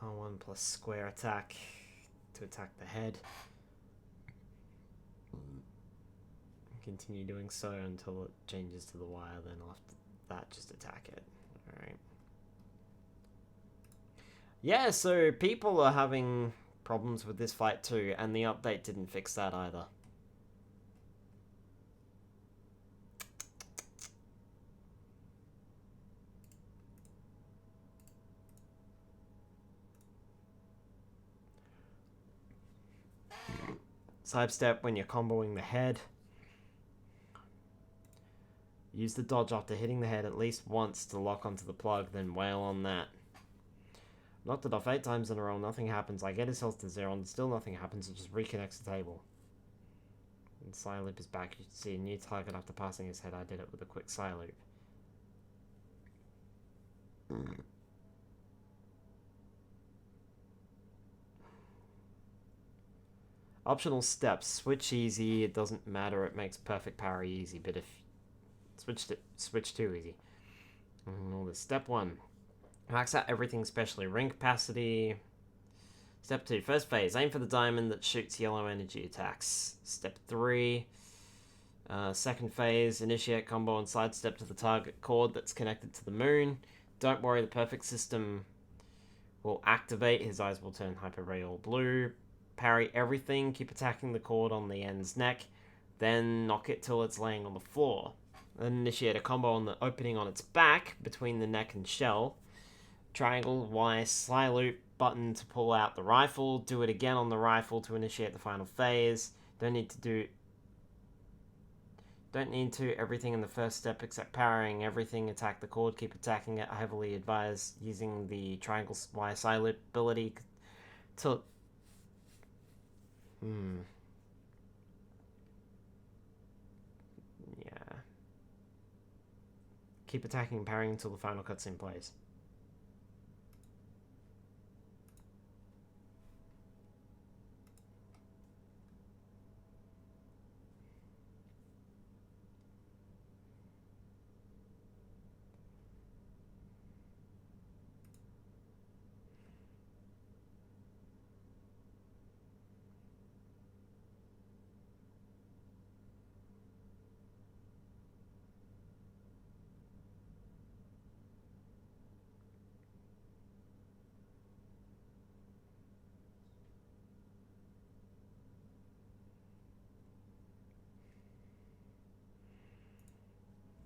R1 plus square attack to attack the head. Continue doing so until it changes to the wire, then after that just attack it. Alright. Yeah, so people are having problems with this fight too, and the update didn't fix that either. Sidestep when you're comboing the head. Use the dodge after hitting the head at least once to lock onto the plug, then wail on that. Knocked it off 8 times in a row, nothing happens. I get his health to 0 and still nothing happens, it just reconnects the table. And Sly Loop is back, you can see a new target after passing his head. I did it with a quick Sly Loop. Optional steps. Switch easy, it doesn't matter, it makes perfect parry easy, but if... Switch too easy. And all this. Step 1. Max out everything, especially ring capacity. Step 2. First phase. Aim for the diamond that shoots yellow energy attacks. Step 3. Second phase. Initiate combo and sidestep to the target cord that's connected to the moon. Don't worry, the perfect system will activate. His eyes will turn hyper ray or blue. Parry everything. Keep attacking the cord on the end's neck. Then knock it till it's laying on the floor. Then initiate a combo on the opening on its back between the neck and shell. Triangle, Y, Sly Loop, button to pull out the rifle. Do it again on the rifle to initiate the final phase. Don't need to everything in the first step except parrying everything. Attack the cord, keep attacking it. I heavily advise using the triangle Y Sly Loop ability to... Yeah. Keep attacking and parrying until the final cutscene plays.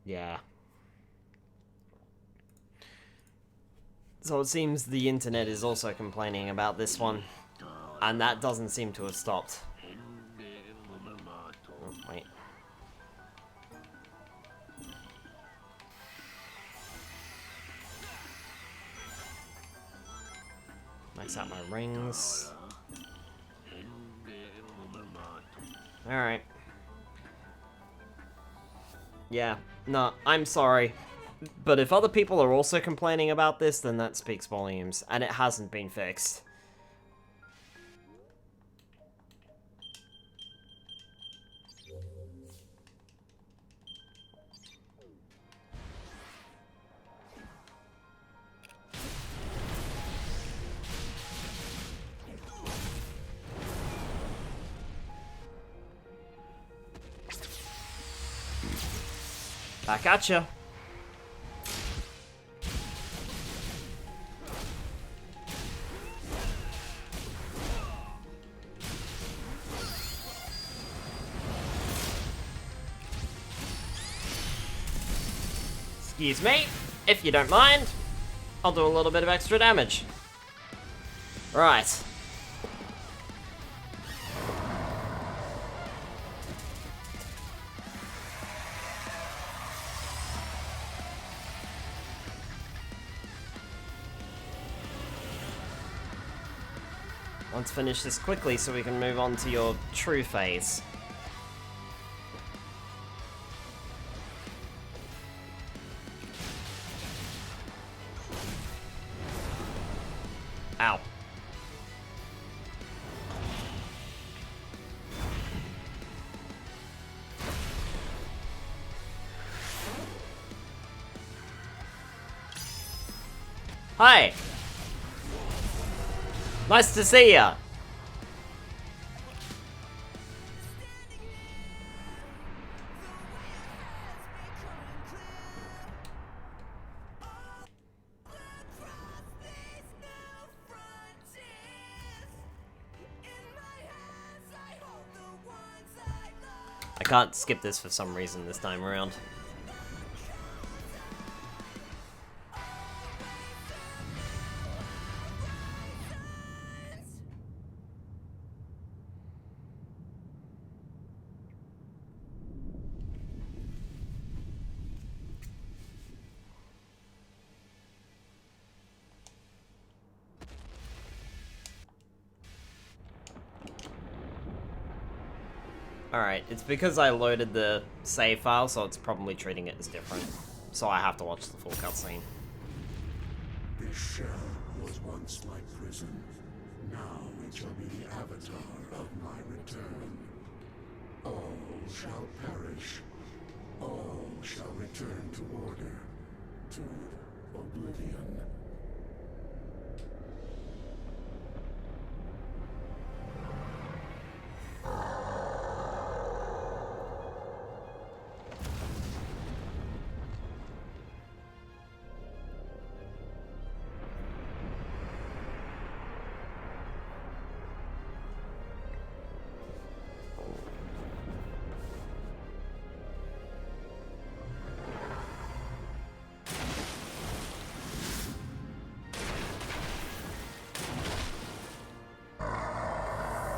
Yeah. So it seems the internet is also complaining about this one. And that doesn't seem to have stopped. Oh, wait. Max out my rings. Alright. Yeah, no, I'm sorry. But if other people are also complaining about this, then that speaks volumes. And it hasn't been fixed. Back at ya. Excuse me, if you don't mind, I'll do a little bit of extra damage. Right. Let's finish this quickly so we can move on to your true phase. Ow. Hi! Nice to see ya! I can't skip this for some reason this time around. Alright, it's because I loaded the save file, so it's probably treating it as different. So I have to watch the full cutscene. This shell was once my prison. Now it shall be the avatar of my return. All shall perish. All shall return to order. To oblivion.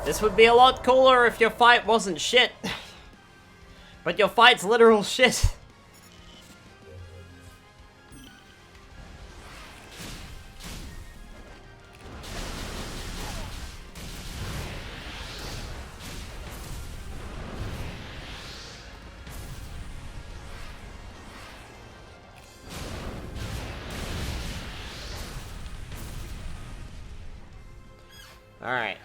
This would be a lot cooler if your fight wasn't shit. But your fight's literal shit. Alright.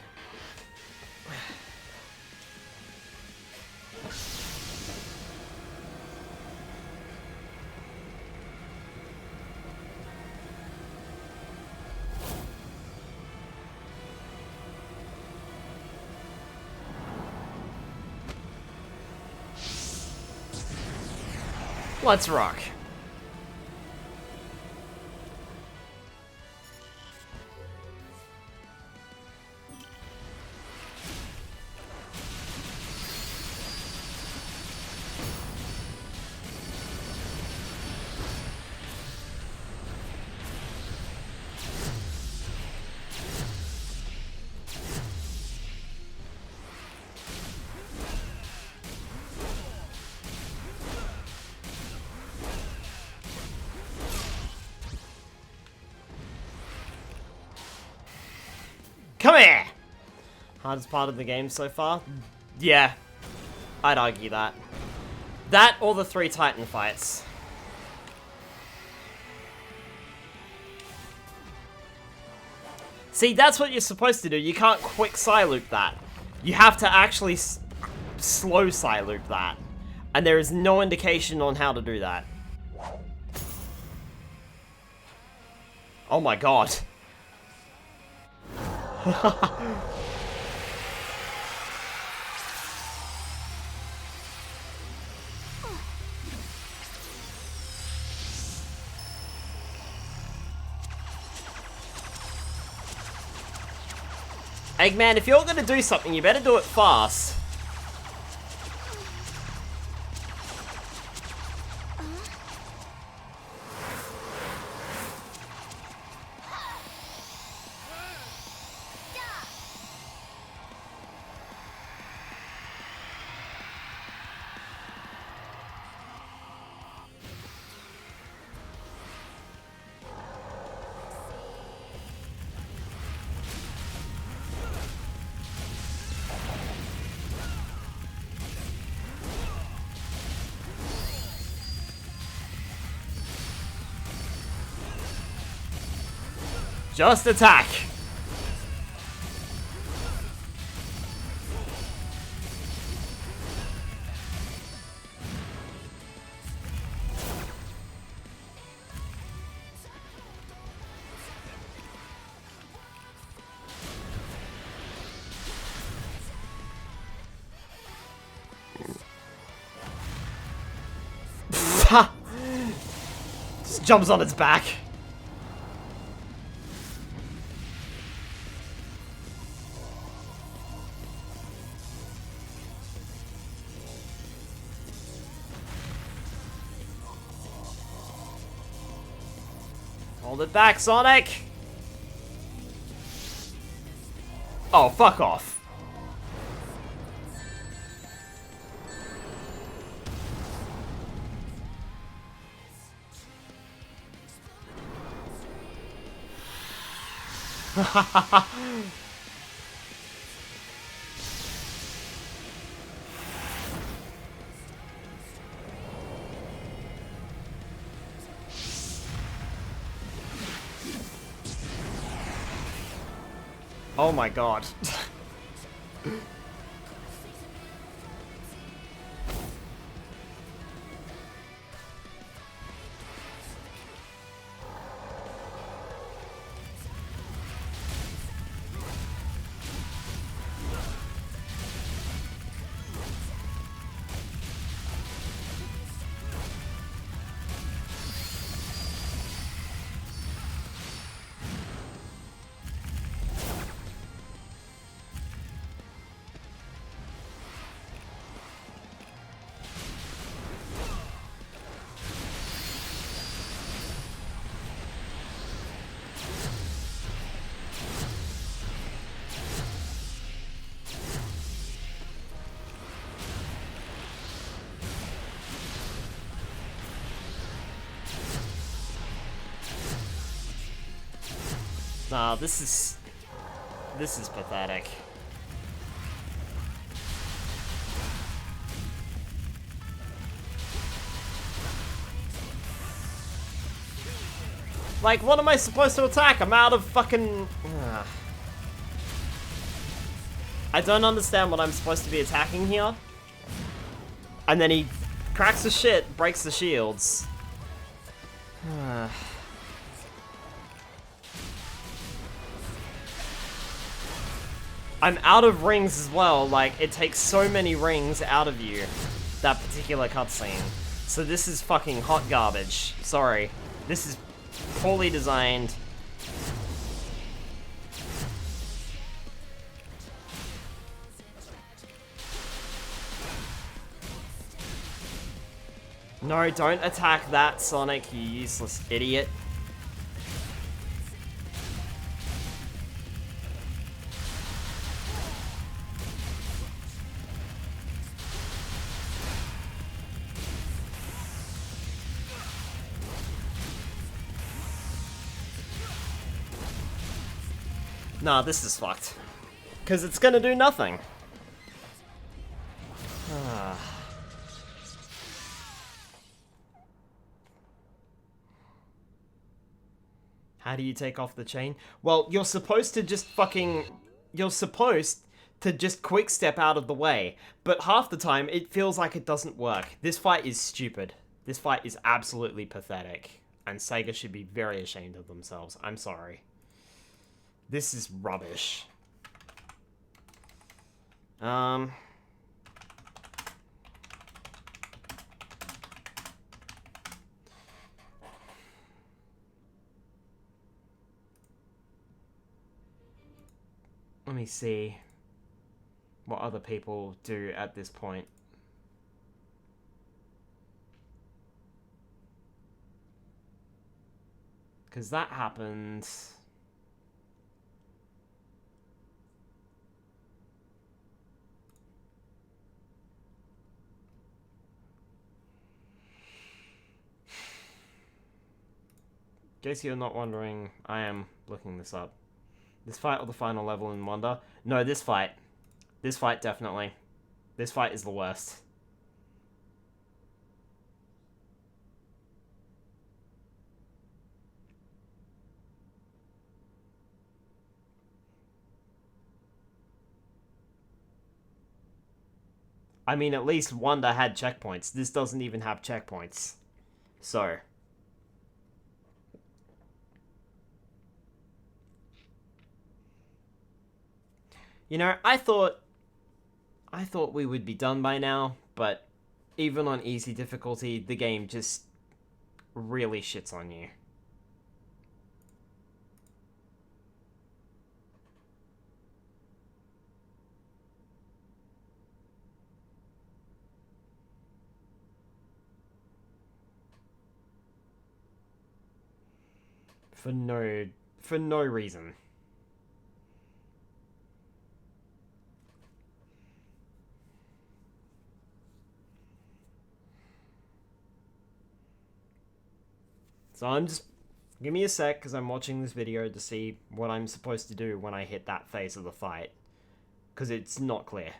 Let's rock. Come here! Hardest part of the game so far? Yeah, I'd argue that. That or the 3 Titan fights. See, that's what you're supposed to do. You can't quick Psyloop that. You have to actually slow Psyloop that. And there is no indication on how to do that. Oh my god. Eggman, if you're gonna do something, you better do it fast. Just attack. Jumps on its back. Hold it back, Sonic! Oh, fuck off. Oh my god. Nah, this is pathetic. Like, what am I supposed to attack? I'm out of fucking... I don't understand what I'm supposed to be attacking here. And then he cracks the shit, breaks the shields. I'm out of rings as well, like, it takes so many rings out of you, that particular cutscene. So this is fucking hot garbage. Sorry. This is poorly designed. No, don't attack that, Sonic, you useless idiot. Nah, this is fucked. Because it's gonna do nothing. How do you take off the chain? Well, you're supposed to just fucking... You're supposed to just quick step out of the way. But half the time, it feels like it doesn't work. This fight is stupid. This fight is absolutely pathetic. And Sega should be very ashamed of themselves. I'm sorry. This is rubbish. Let me see what other people do at this point. Because that happened... In case you're not wondering, I am looking this up. This fight or the final level in Wonder? No, this fight. This fight, definitely. This fight is the worst. I mean, at least Wonder had checkpoints. This doesn't even have checkpoints. So... You know, I thought we would be done by now, but even on easy difficulty, the game just really shits on you. For no reason. So give me a sec, because I'm watching this video to see what I'm supposed to do when I hit that phase of the fight. Because it's not clear.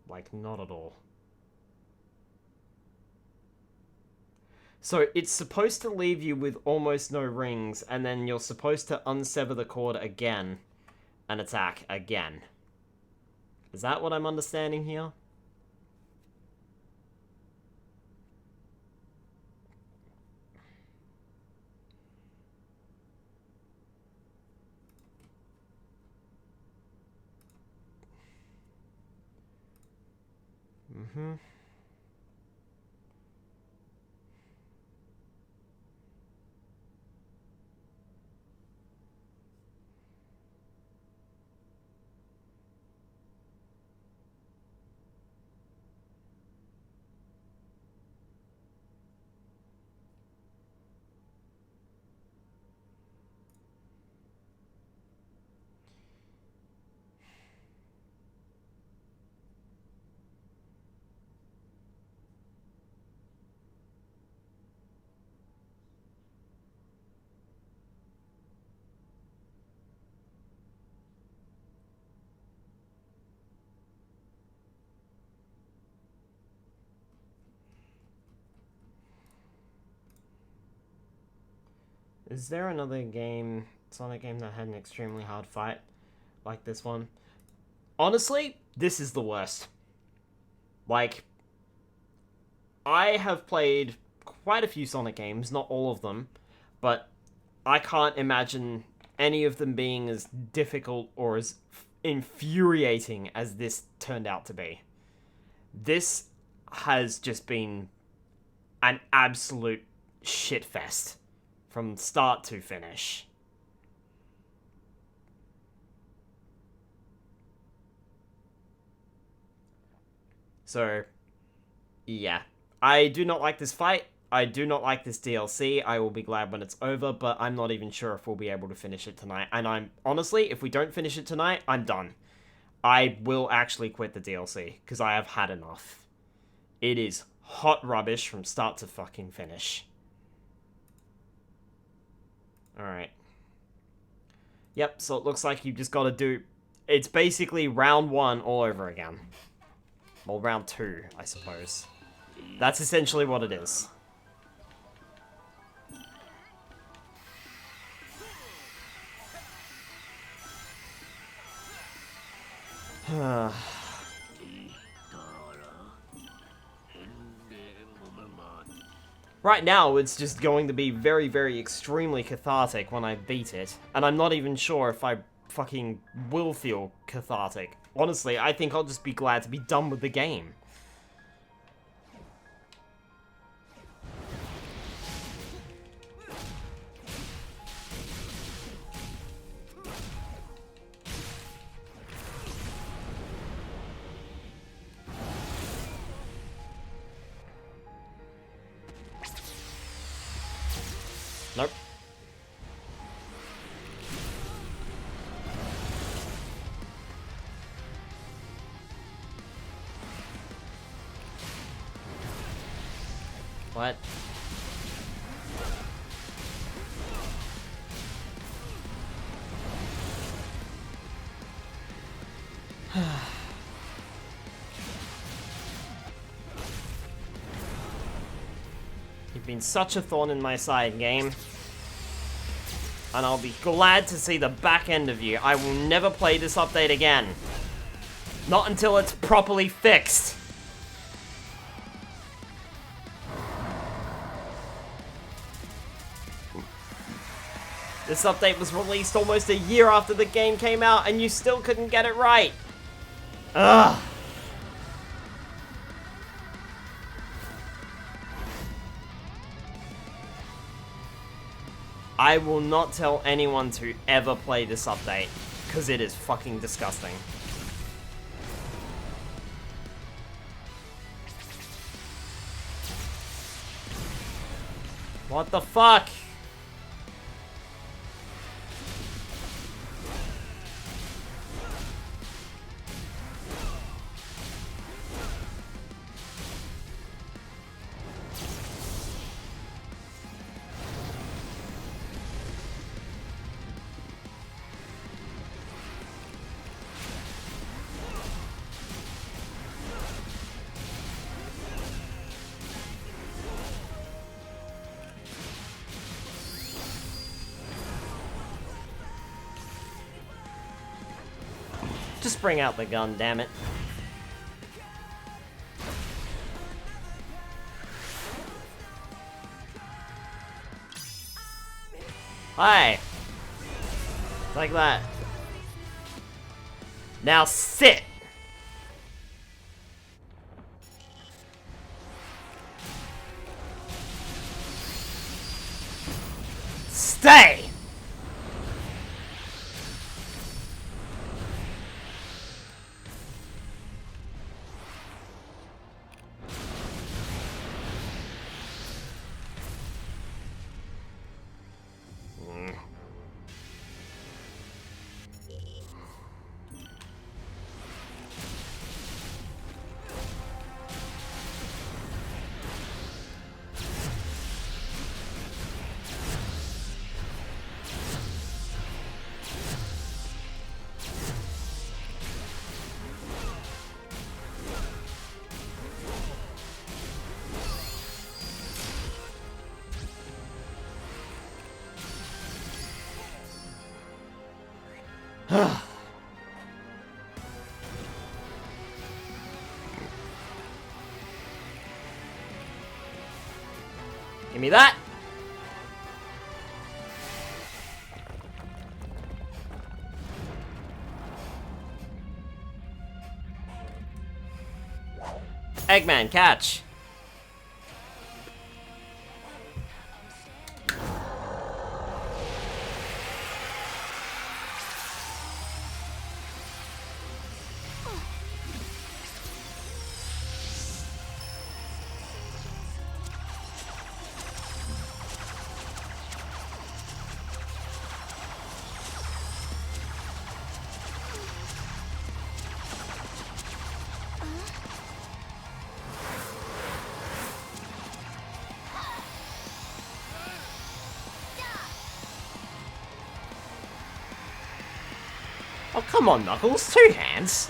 Like, not at all. So, it's supposed to leave you with almost no rings, and then you're supposed to unsever the cord again and attack again. Is that what I'm understanding here? Mm-hmm. Is there another game, Sonic game, that had an extremely hard fight like this one? Honestly, this is the worst. Like, I have played quite a few Sonic games, not all of them, but I can't imagine any of them being as difficult or as infuriating as this turned out to be. This has just been an absolute shitfest from start to finish. So, yeah. I do not like this fight. I do not like this DLC. I will be glad when it's over, but I'm not even sure if we'll be able to finish it tonight. And honestly, if we don't finish it tonight, I'm done. I will actually quit the DLC, because I have had enough. It is hot rubbish from start to fucking finish. Alright. Yep, so it looks like you just gotta do... It's basically round 1 all over again. Well, round 2, I suppose. That's essentially what it is. Right now, it's just going to be very, very extremely cathartic when I beat it, and I'm not even sure if I fucking will feel cathartic. Honestly, I think I'll just be glad to be done with the game. Nope. What? You've been such a thorn in my side, game. And I'll be glad to see the back end of you. I will never play this update again. Not until it's properly fixed. This update was released almost a year after the game came out, and you still couldn't get it right. Ugh. I will not tell anyone to ever play this update, because it is fucking disgusting. What the fuck? Just bring out the gun, damn it. Hi. Like that. Now sit. Stay. Give me that. Eggman, catch. Oh, come on, Knuckles. 2 hands.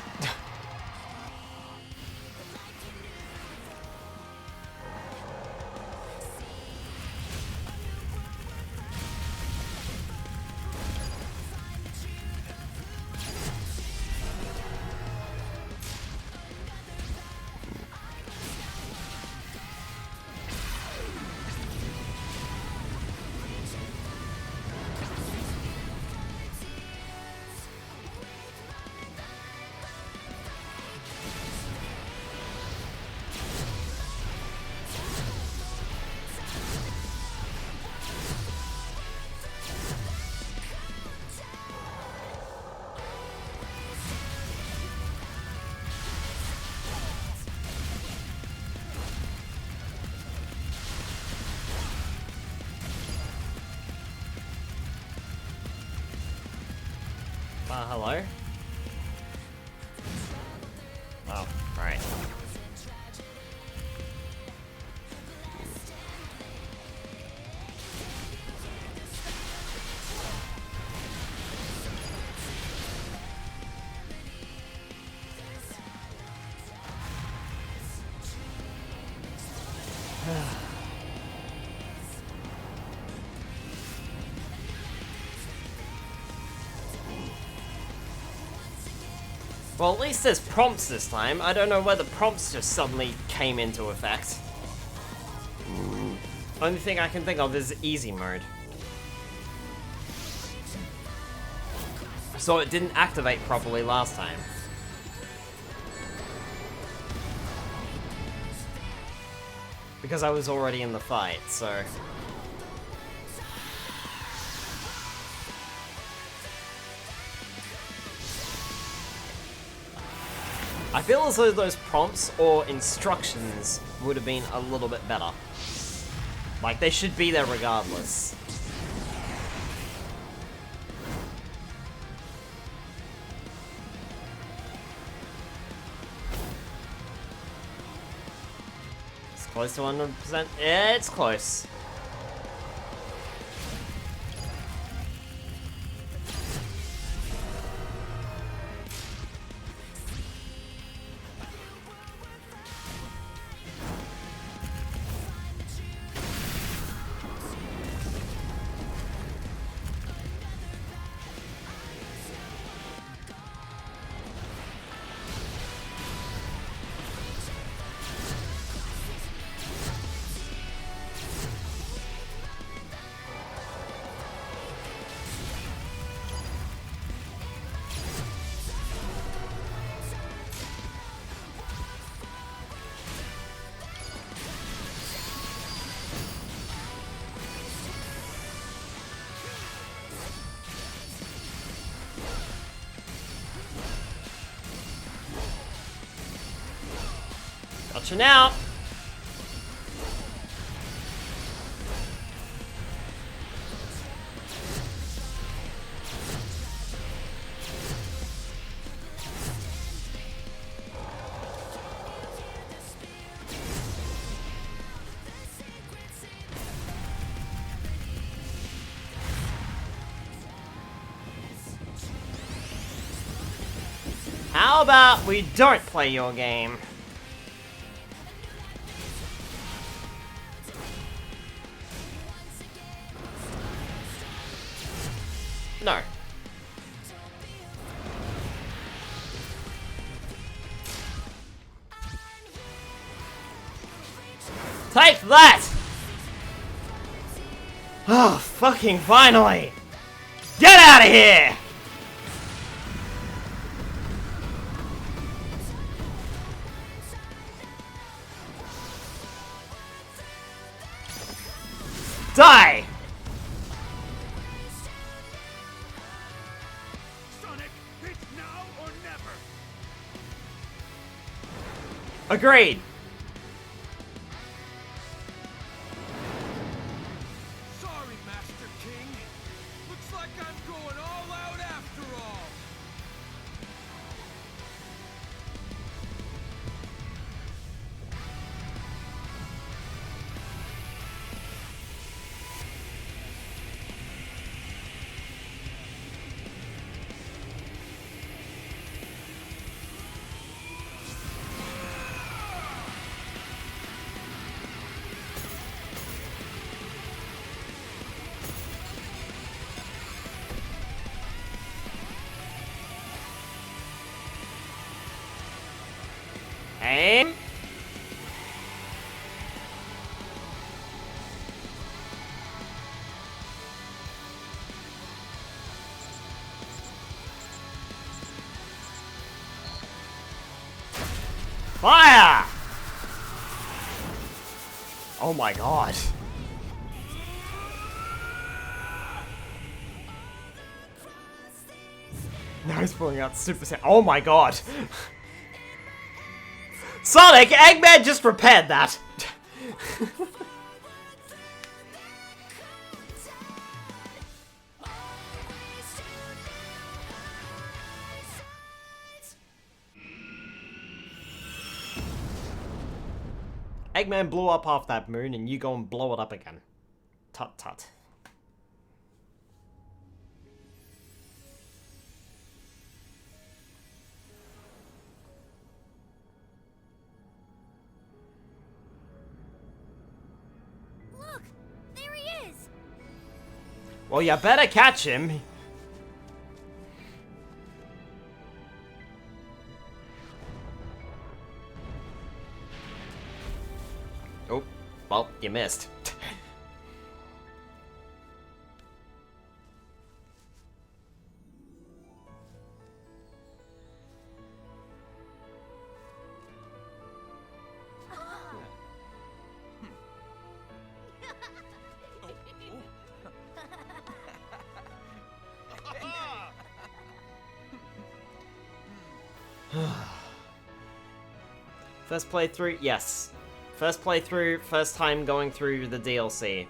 Hello? Oh, right. Well, at least there's prompts this time. I don't know where the prompts just suddenly came into effect. Only thing I can think of is easy mode. So it didn't activate properly last time. Because I was already in the fight, so... I feel as though those prompts or instructions would have been a little bit better. Like, they should be there regardless. It's close to 100%. Yeah, it's close. Gotcha now. How about we don't play your game? No. Take that! Oh, fucking finally! Get out of here! Die! Sonic, it's now or never. Agreed. Sorry, Master King. Looks like I'm going all out after all. Aim. Fire! Oh my god. Now he's pulling out Super Saiyan. Oh my god. Sonic, Eggman just repaired that. Eggman blew up half that moon and you go and blow it up again. Tut tut. Look! There he is! Well, you better catch him. Oh, well, you missed. First playthrough, yes. First playthrough, first time going through the DLC.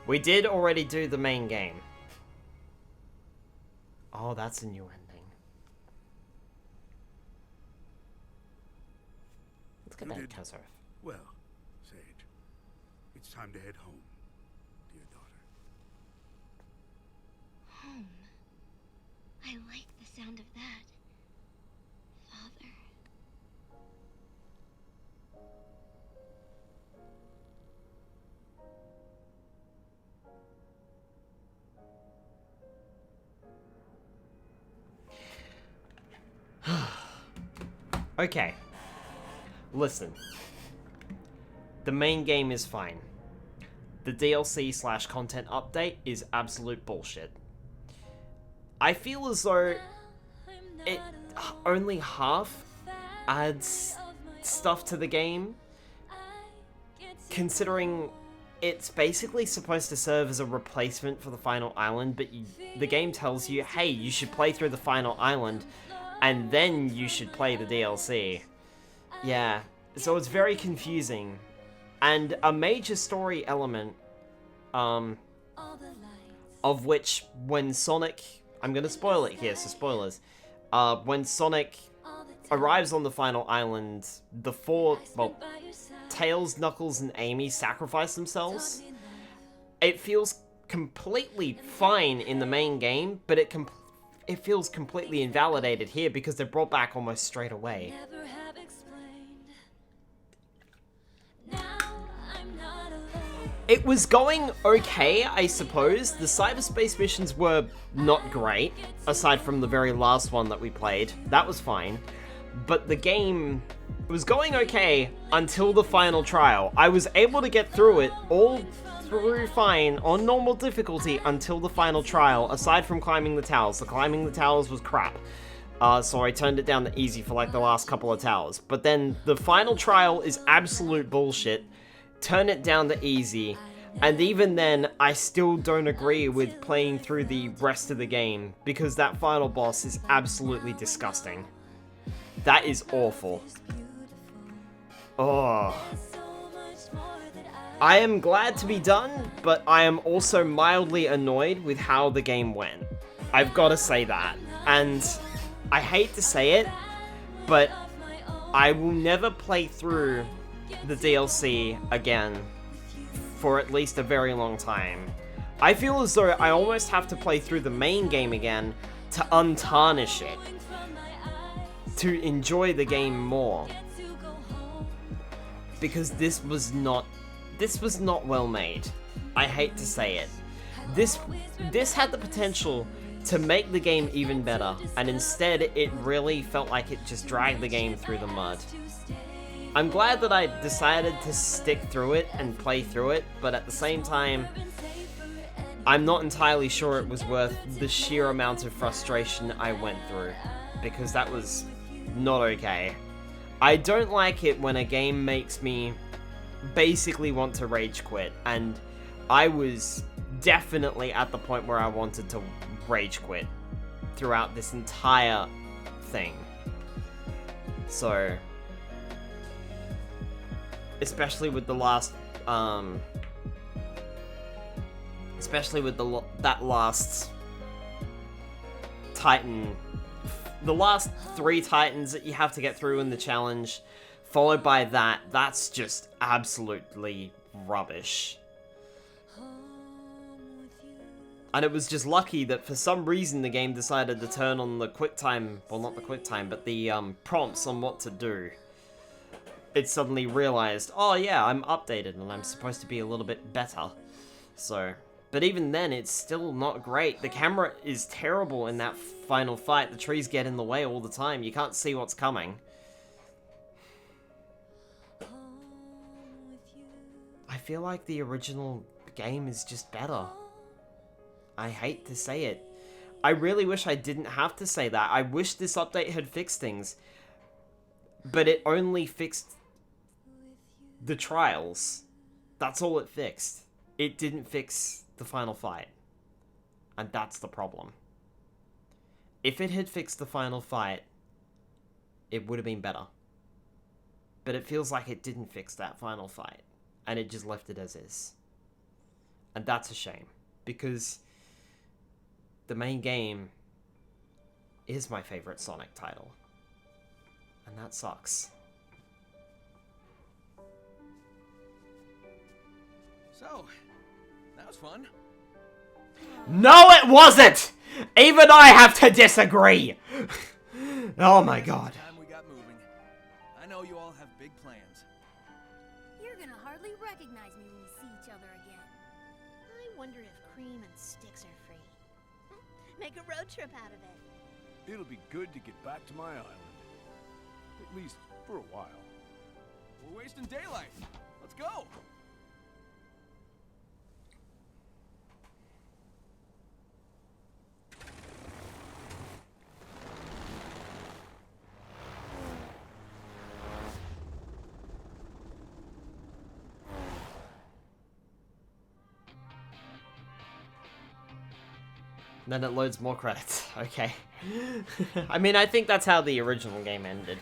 We did already do the main game. Oh, that's a new ending. Let's get that Kazarth. Well, Sage, it's time to head home, dear daughter. Home. I like the sound of that. Father. Okay. Listen. The main game is fine. The DLC / content update is absolute bullshit. I feel as though it only half adds stuff to the game, considering it's basically supposed to serve as a replacement for the final island, but the game tells you, hey, you should play through the final island, and then you should play the DLC. Yeah, so it's very confusing. And a major story element, of which when Sonic... I'm gonna spoil it here, so spoilers. When Sonic arrives on the final island, the four... well, Tails, Knuckles, and Amy sacrifice themselves. It feels completely fine in the main game, but it feels completely invalidated here because they're brought back almost straight away. It was going okay, I suppose. The cyberspace missions were not great, aside from the very last one that we played. That was fine. But the game was going okay until the final trial. I was able to get through it all through fine on normal difficulty until the final trial, aside from climbing the towers. The climbing the towers was crap. So I turned it down to easy for like the last couple of towers. But then the final trial is absolute bullshit. Turn it down to easy, and even then, I still don't agree with playing through the rest of the game, because that final boss is absolutely disgusting. That is awful. Oh. I am glad to be done, but I am also mildly annoyed with how the game went. I've got to say that. And I hate to say it, but I will never play through the DLC again for at least a very long time. I feel as though I almost have to play through the main game again to untarnish it, to enjoy the game more, because this was not well made. I hate to say it. This had the potential to make the game even better, and instead it really felt like it just dragged the game through the mud. I'm glad that I decided to stick through it and play through it, but at the same time, I'm not entirely sure it was worth the sheer amount of frustration I went through, because that was not okay. I don't like it when a game makes me basically want to rage quit, and I was definitely at the point where I wanted to rage quit throughout this entire thing. So, especially with the last, that last Titan, the last 3 Titans that you have to get through in the challenge, followed by that's just absolutely rubbish. And it was just lucky that for some reason the game decided to turn on the QuickTime, well, not the QuickTime, but the prompts on what to do. It suddenly realized, oh yeah, I'm updated and I'm supposed to be a little bit better. So, but even then, it's still not great. The camera is terrible in that final fight. The trees get in the way all the time. You can't see what's coming. I feel like the original game is just better. I hate to say it. I really wish I didn't have to say that. I wish this update had fixed things. But it only fixed the trials. That's all it fixed. It didn't fix the final fight. And that's the problem. If it had fixed the final fight, it would have been better. But it feels like it didn't fix that final fight, and it just left it as is. And that's a shame, because the main game is my favorite Sonic title. And that sucks. So, that was fun. No, it wasn't! Even I have to disagree! Oh my god. Time we got moving. I know you all have big plans. You're gonna hardly recognize me when we see each other again. I wonder if cream and sticks are free. Make a road trip out of it. It'll be good to get back to my island. At least for a while. We're wasting daylight. Let's go. Then it loads more credits. Okay. I mean, I think that's how the original game ended.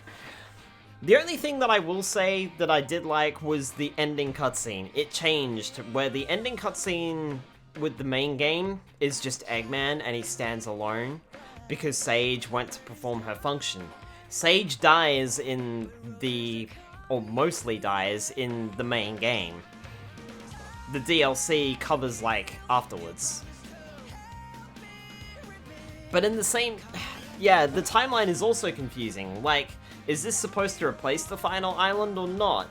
The only thing that I will say that I did like was the ending cutscene. It changed, where the ending cutscene with the main game is just Eggman and he stands alone because Sage went to perform her function. Sage dies in the... or mostly dies in the main game. The DLC covers, like, afterwards. But in the same... yeah, the timeline is also confusing. Like, is this supposed to replace the final island or not?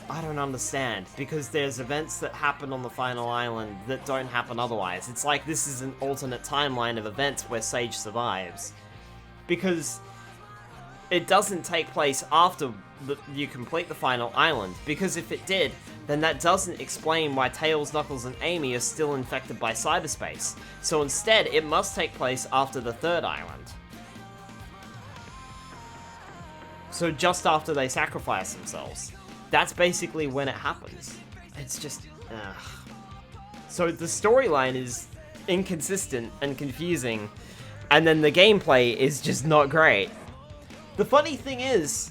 I don't understand, because there's events that happen on the final island that don't happen otherwise. It's like this is an alternate timeline of events where Sage survives. Because it doesn't take place after you complete the final island, because if it did, then that doesn't explain why Tails, Knuckles, and Amy are still infected by cyberspace. So instead, it must take place after the third island. So just after they sacrifice themselves. That's basically when it happens. It's just... So the storyline is inconsistent and confusing, and then the gameplay is just not great. The funny thing is,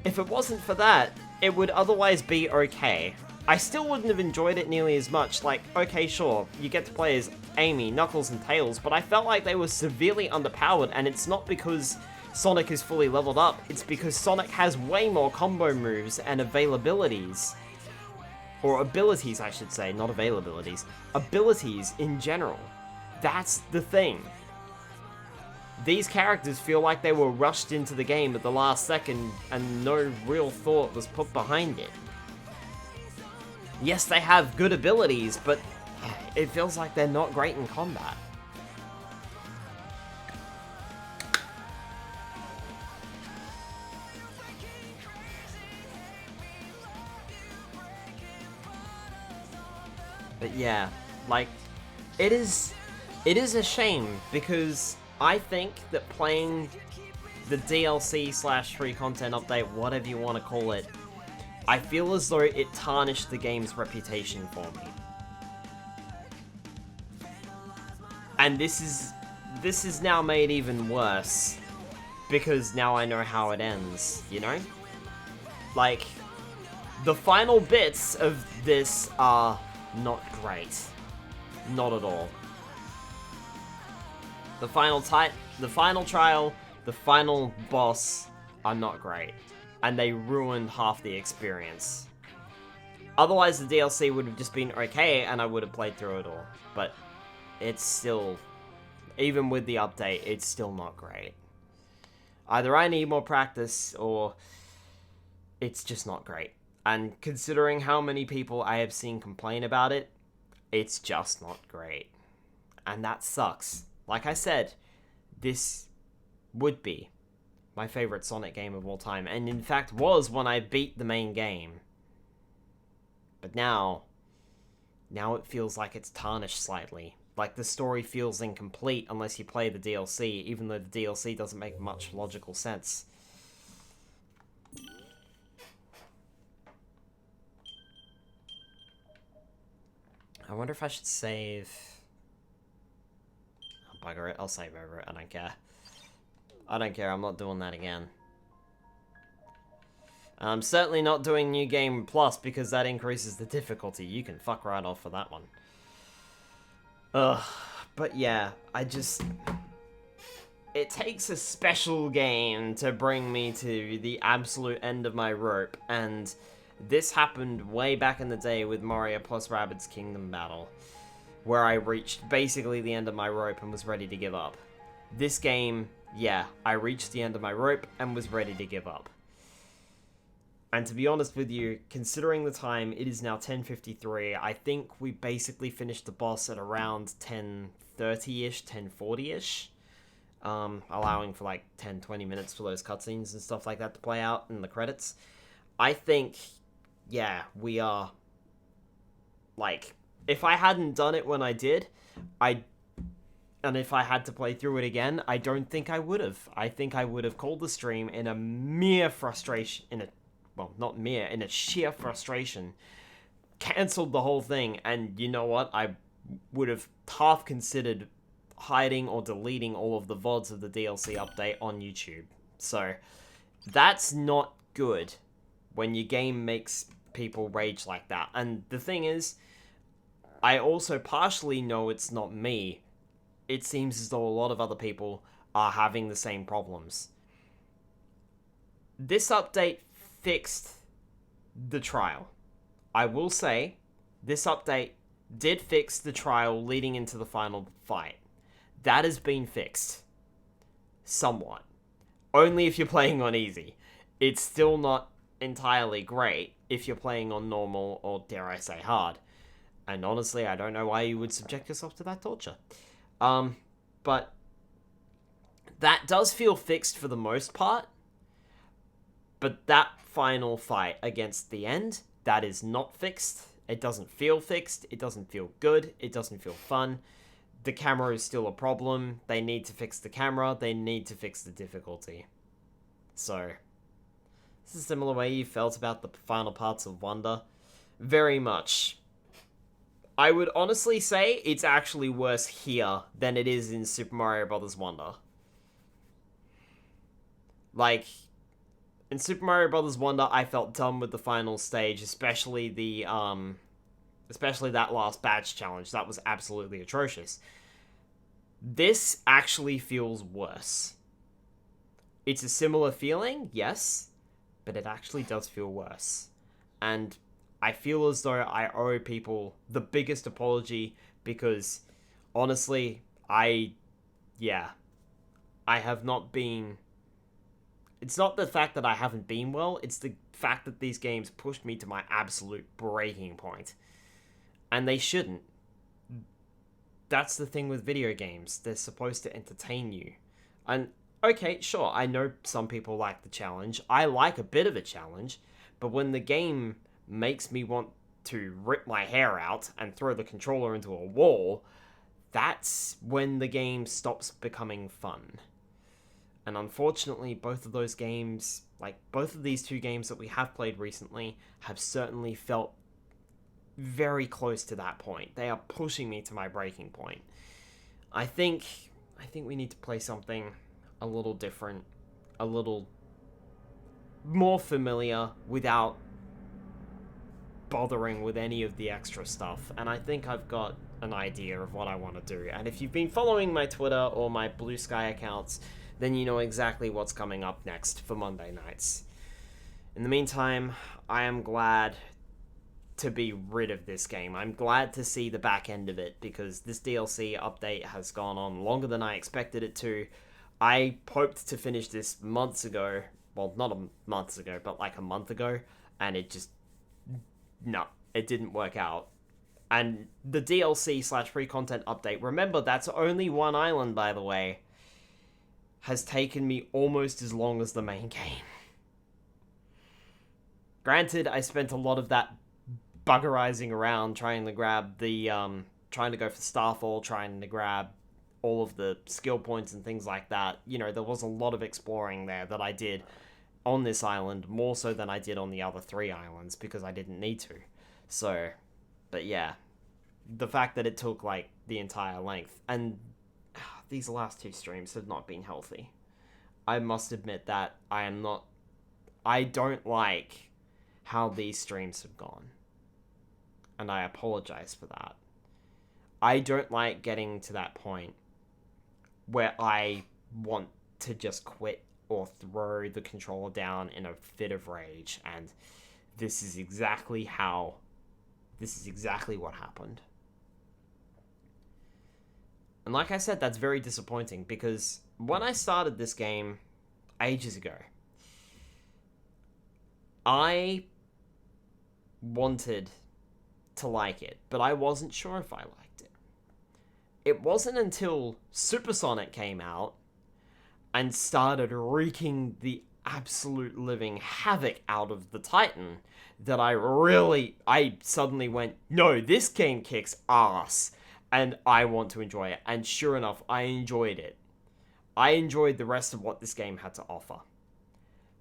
if it wasn't for that, it would otherwise be okay. I still wouldn't have enjoyed it nearly as much. Like, okay, sure, you get to play as Amy, Knuckles, and Tails, but I felt like they were severely underpowered, and it's not because Sonic is fully leveled up, it's because Sonic has way more combo moves and availabilities. Or abilities, I should say, not availabilities. Abilities in general. That's the thing. These characters feel like they were rushed into the game at the last second and no real thought was put behind it. Yes, they have good abilities, but it feels like they're not great in combat. But yeah, like, it is a shame, because I think that playing the DLC / free content update, whatever you want to call it, I feel as though it tarnished the game's reputation for me. And this is now made even worse, because now I know how it ends, you know? Like, the final bits of this are not great. Not at all. The final trial, the final boss are not great. And they ruined half the experience. Otherwise, the DLC would have just been okay, and I would have played through it all. But it's still, even with the update, it's still not great. Either I need more practice, or it's just not great. And considering how many people I have seen complain about it, it's just not great. And that sucks. Like I said, this would be my favorite Sonic game of all time, and in fact was when I beat the main game. But now it feels like it's tarnished slightly. Like, the story feels incomplete unless you play the DLC, even though the DLC doesn't make much logical sense. I wonder if I should save... Oh, bugger it, I'll save over it, I don't care. I don't care, I'm not doing that again. I'm certainly not doing New Game Plus because that increases the difficulty. You can fuck right off for that one. Ugh. But yeah, it takes a special game to bring me to the absolute end of my rope, and this happened way back in the day with Mario plus Rabbids Kingdom Battle, where I reached basically the end of my rope and was ready to give up. This game, yeah, I reached the end of my rope and was ready to give up. And to be honest with you, considering the time, it is now 10:53. I think we basically finished the boss at around 10:30-ish, 10:40-ish. Allowing for like 10-20 minutes for those cutscenes and stuff like that to play out in the credits. I think, yeah, we are, like, if I hadn't done it when I did, and if I had to play through it again, I don't think I would have. I think I would have called the stream in a mere frustration, in a sheer frustration, cancelled the whole thing, and you know what? I would have half considered hiding or deleting all of the VODs of the DLC update on YouTube. So, that's not good when your game makes people rage like that. And the thing is, I also partially know it's not me. It seems as though a lot of other people are having the same problems. This update fixed the trial. I will say, this update did fix the trial leading into the final fight. That has been fixed. Somewhat. Only if you're playing on easy. It's still not entirely great if you're playing on normal or, dare I say, hard. And honestly, I don't know why you would subject yourself to that torture. But that does feel fixed for the most part. But that final fight against the end, that is not fixed. It doesn't feel fixed. It doesn't feel good. It doesn't feel fun. The camera is still a problem. They need to fix the camera. They need to fix the difficulty. So, this is a similar way you felt about the final parts of Wonder. Very much. I would honestly say it's actually worse here than it is in Super Mario Bros. Wonder. Like, in Super Mario Bros. Wonder, I felt done with the final stage, especially that last badge challenge. That was absolutely atrocious. This actually feels worse. It's a similar feeling, yes, but it actually does feel worse. And I feel as though I owe people the biggest apology because, honestly, I have not been... It's not the fact that I haven't been well, it's the fact that these games pushed me to my absolute breaking point. And they shouldn't. That's the thing with video games. They're supposed to entertain you. And, okay, sure, I know some people like the challenge. I like a bit of a challenge. But when the game makes me want to rip my hair out and throw the controller into a wall, that's when the game stops becoming fun. And unfortunately, both of those games, like both of these two games that we have played recently, have certainly felt very close to that point. They are pushing me to my breaking point. I think we need to play something a little different, a little more familiar without bothering with any of the extra stuff. And I think I've got an idea of what I want to do. And if you've been following my Twitter or my Blue Sky accounts, then you know exactly what's coming up next for Monday nights. In the meantime, I am glad to be rid of this game. I'm glad to see the back end of it, because this DLC update has gone on longer than I expected it to. I hoped to finish this months ago. Well, not months ago, but like a month ago, and it just... No, it didn't work out. And the DLC/free content update, remember, that's only one island, by the way, has taken me almost as long as the main game. Granted, I spent a lot of that buggerizing around trying to grab the, trying to go for Starfall, trying to grab all of the skill points and things like that. You know, there was a lot of exploring there that I did on this island, more so than I did on the other 3 islands, because I didn't need to. So, but yeah, the fact that it took, like, the entire length, and these last 2 streams have not been healthy. I must admit that I don't like how these streams have gone. And I apologize for that. I don't like getting to that point where I want to just quit or throw the controller down in a fit of rage, and this is exactly what happened. And like I said, that's very disappointing, because when I started this game ages ago, I wanted to like it, but I wasn't sure if I liked it. It wasn't until Supersonic came out and started wreaking the absolute living havoc out of the Titan that I suddenly went, no, this game kicks ass, and I want to enjoy it. And sure enough, I enjoyed it. I enjoyed the rest of what this game had to offer.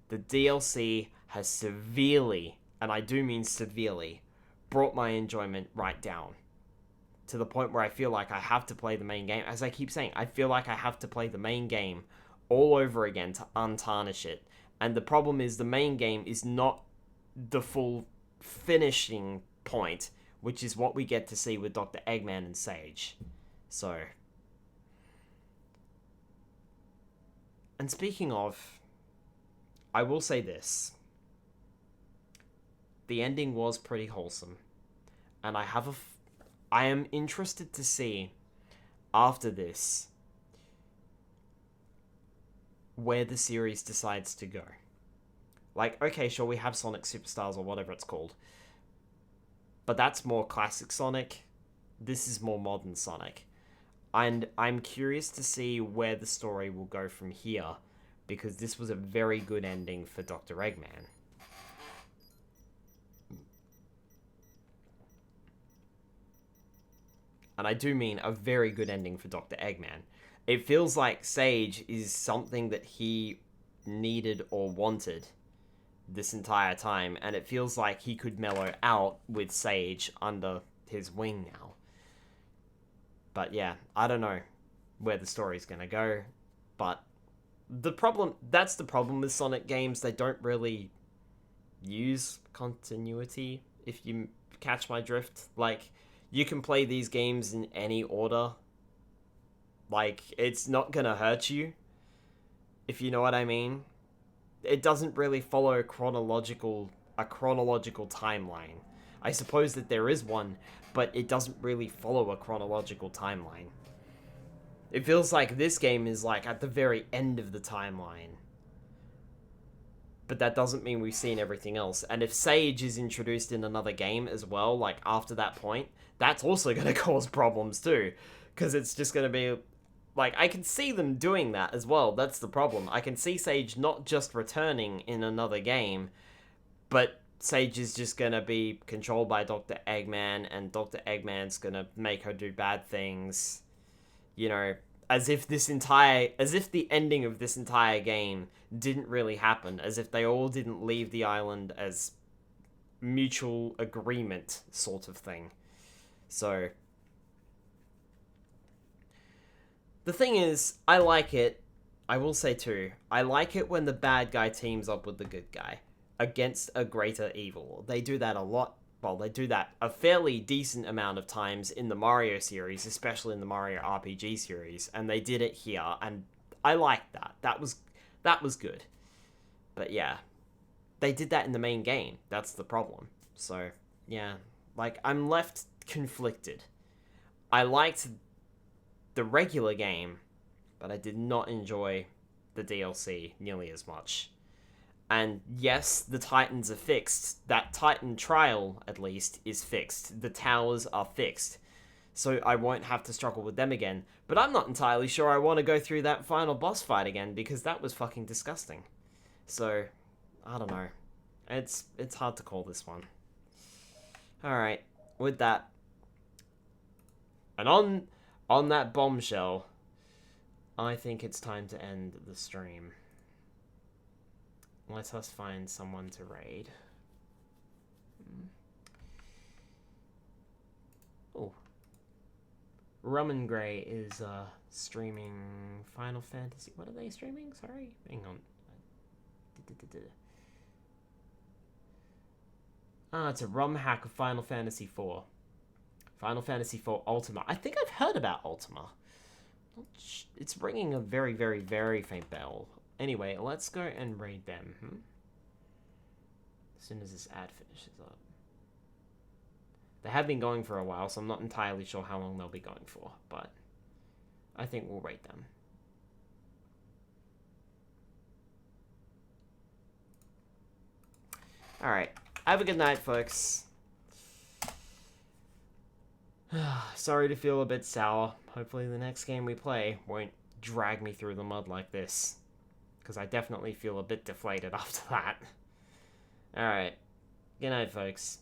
The DLC has severely, and I do mean severely, brought my enjoyment right down. To the point where I feel like I have to play the main game. As I keep saying, I feel like I have to play the main game all over again to untarnish it. And the problem is the main game is not the full finishing point, which is what we get to see with Dr. Eggman and Sage. So. And speaking of, I will say this. The ending was pretty wholesome. And I am interested to see, after this, where the series decides to go. Like, okay, sure, we have Sonic Superstars or whatever it's called. But that's more classic Sonic. This is more modern Sonic. And I'm curious to see where the story will go from here, because this was a very good ending for Dr. Eggman. And I do mean a very good ending for Dr. Eggman. It feels like Sage is something that he needed or wanted this entire time, and it feels like he could mellow out with Sage under his wing now. But yeah, I don't know where the story's gonna go, but that's the problem with Sonic games. They don't really use continuity, if you catch my drift. Like, you can play these games in any order. Like, it's not gonna hurt you, if you know what I mean. It doesn't really follow a chronological timeline. I suppose that there is one, but it doesn't really follow a chronological timeline. It feels like this game is like at the very end of the timeline. But that doesn't mean we've seen everything else. And if Sage is introduced in another game as well, like after that point, that's also going to cause problems too. Because it's just going to be... Like, I can see them doing that as well. That's the problem. I can see Sage not just returning in another game, but Sage is just going to be controlled by Dr. Eggman, and Dr. Eggman's going to make her do bad things. You know, as if the ending of this entire game didn't really happen. As if they all didn't leave the island as mutual agreement sort of thing. So... The thing is, I like it. I will say too, I like it when the bad guy teams up with the good guy against a greater evil. They do that a lot. Well, they do that a fairly decent amount of times in the Mario series, especially in the Mario RPG series, and they did it here, and I liked that. That was good. But yeah, they did that in the main game. That's the problem. So, yeah, like, I'm left conflicted. I liked the regular game, but I did not enjoy the DLC nearly as much. And yes, the Titans are fixed. That Titan trial, at least, is fixed. The towers are fixed. So I won't have to struggle with them again. But I'm not entirely sure I want to go through that final boss fight again, because that was fucking disgusting. So, I don't know. It's hard to call this one. Alright, with that. And on that bombshell, I think it's time to end the stream. Let us find someone to raid. Oh. Rum and Grey is streaming Final Fantasy. What are they streaming? Sorry, hang on. It's a ROM hack of Final Fantasy IV. Final Fantasy IV Ultima. I think I've heard about Ultima. It's ringing a very, very, very faint bell. Anyway, let's go and raid them. As soon as this ad finishes up. They have been going for a while, so I'm not entirely sure how long they'll be going for, but I think we'll raid them. Alright. Have a good night, folks. Sorry to feel a bit sour. Hopefully the next game we play won't drag me through the mud like this. Because I definitely feel a bit deflated after that. Alright. Good night, folks.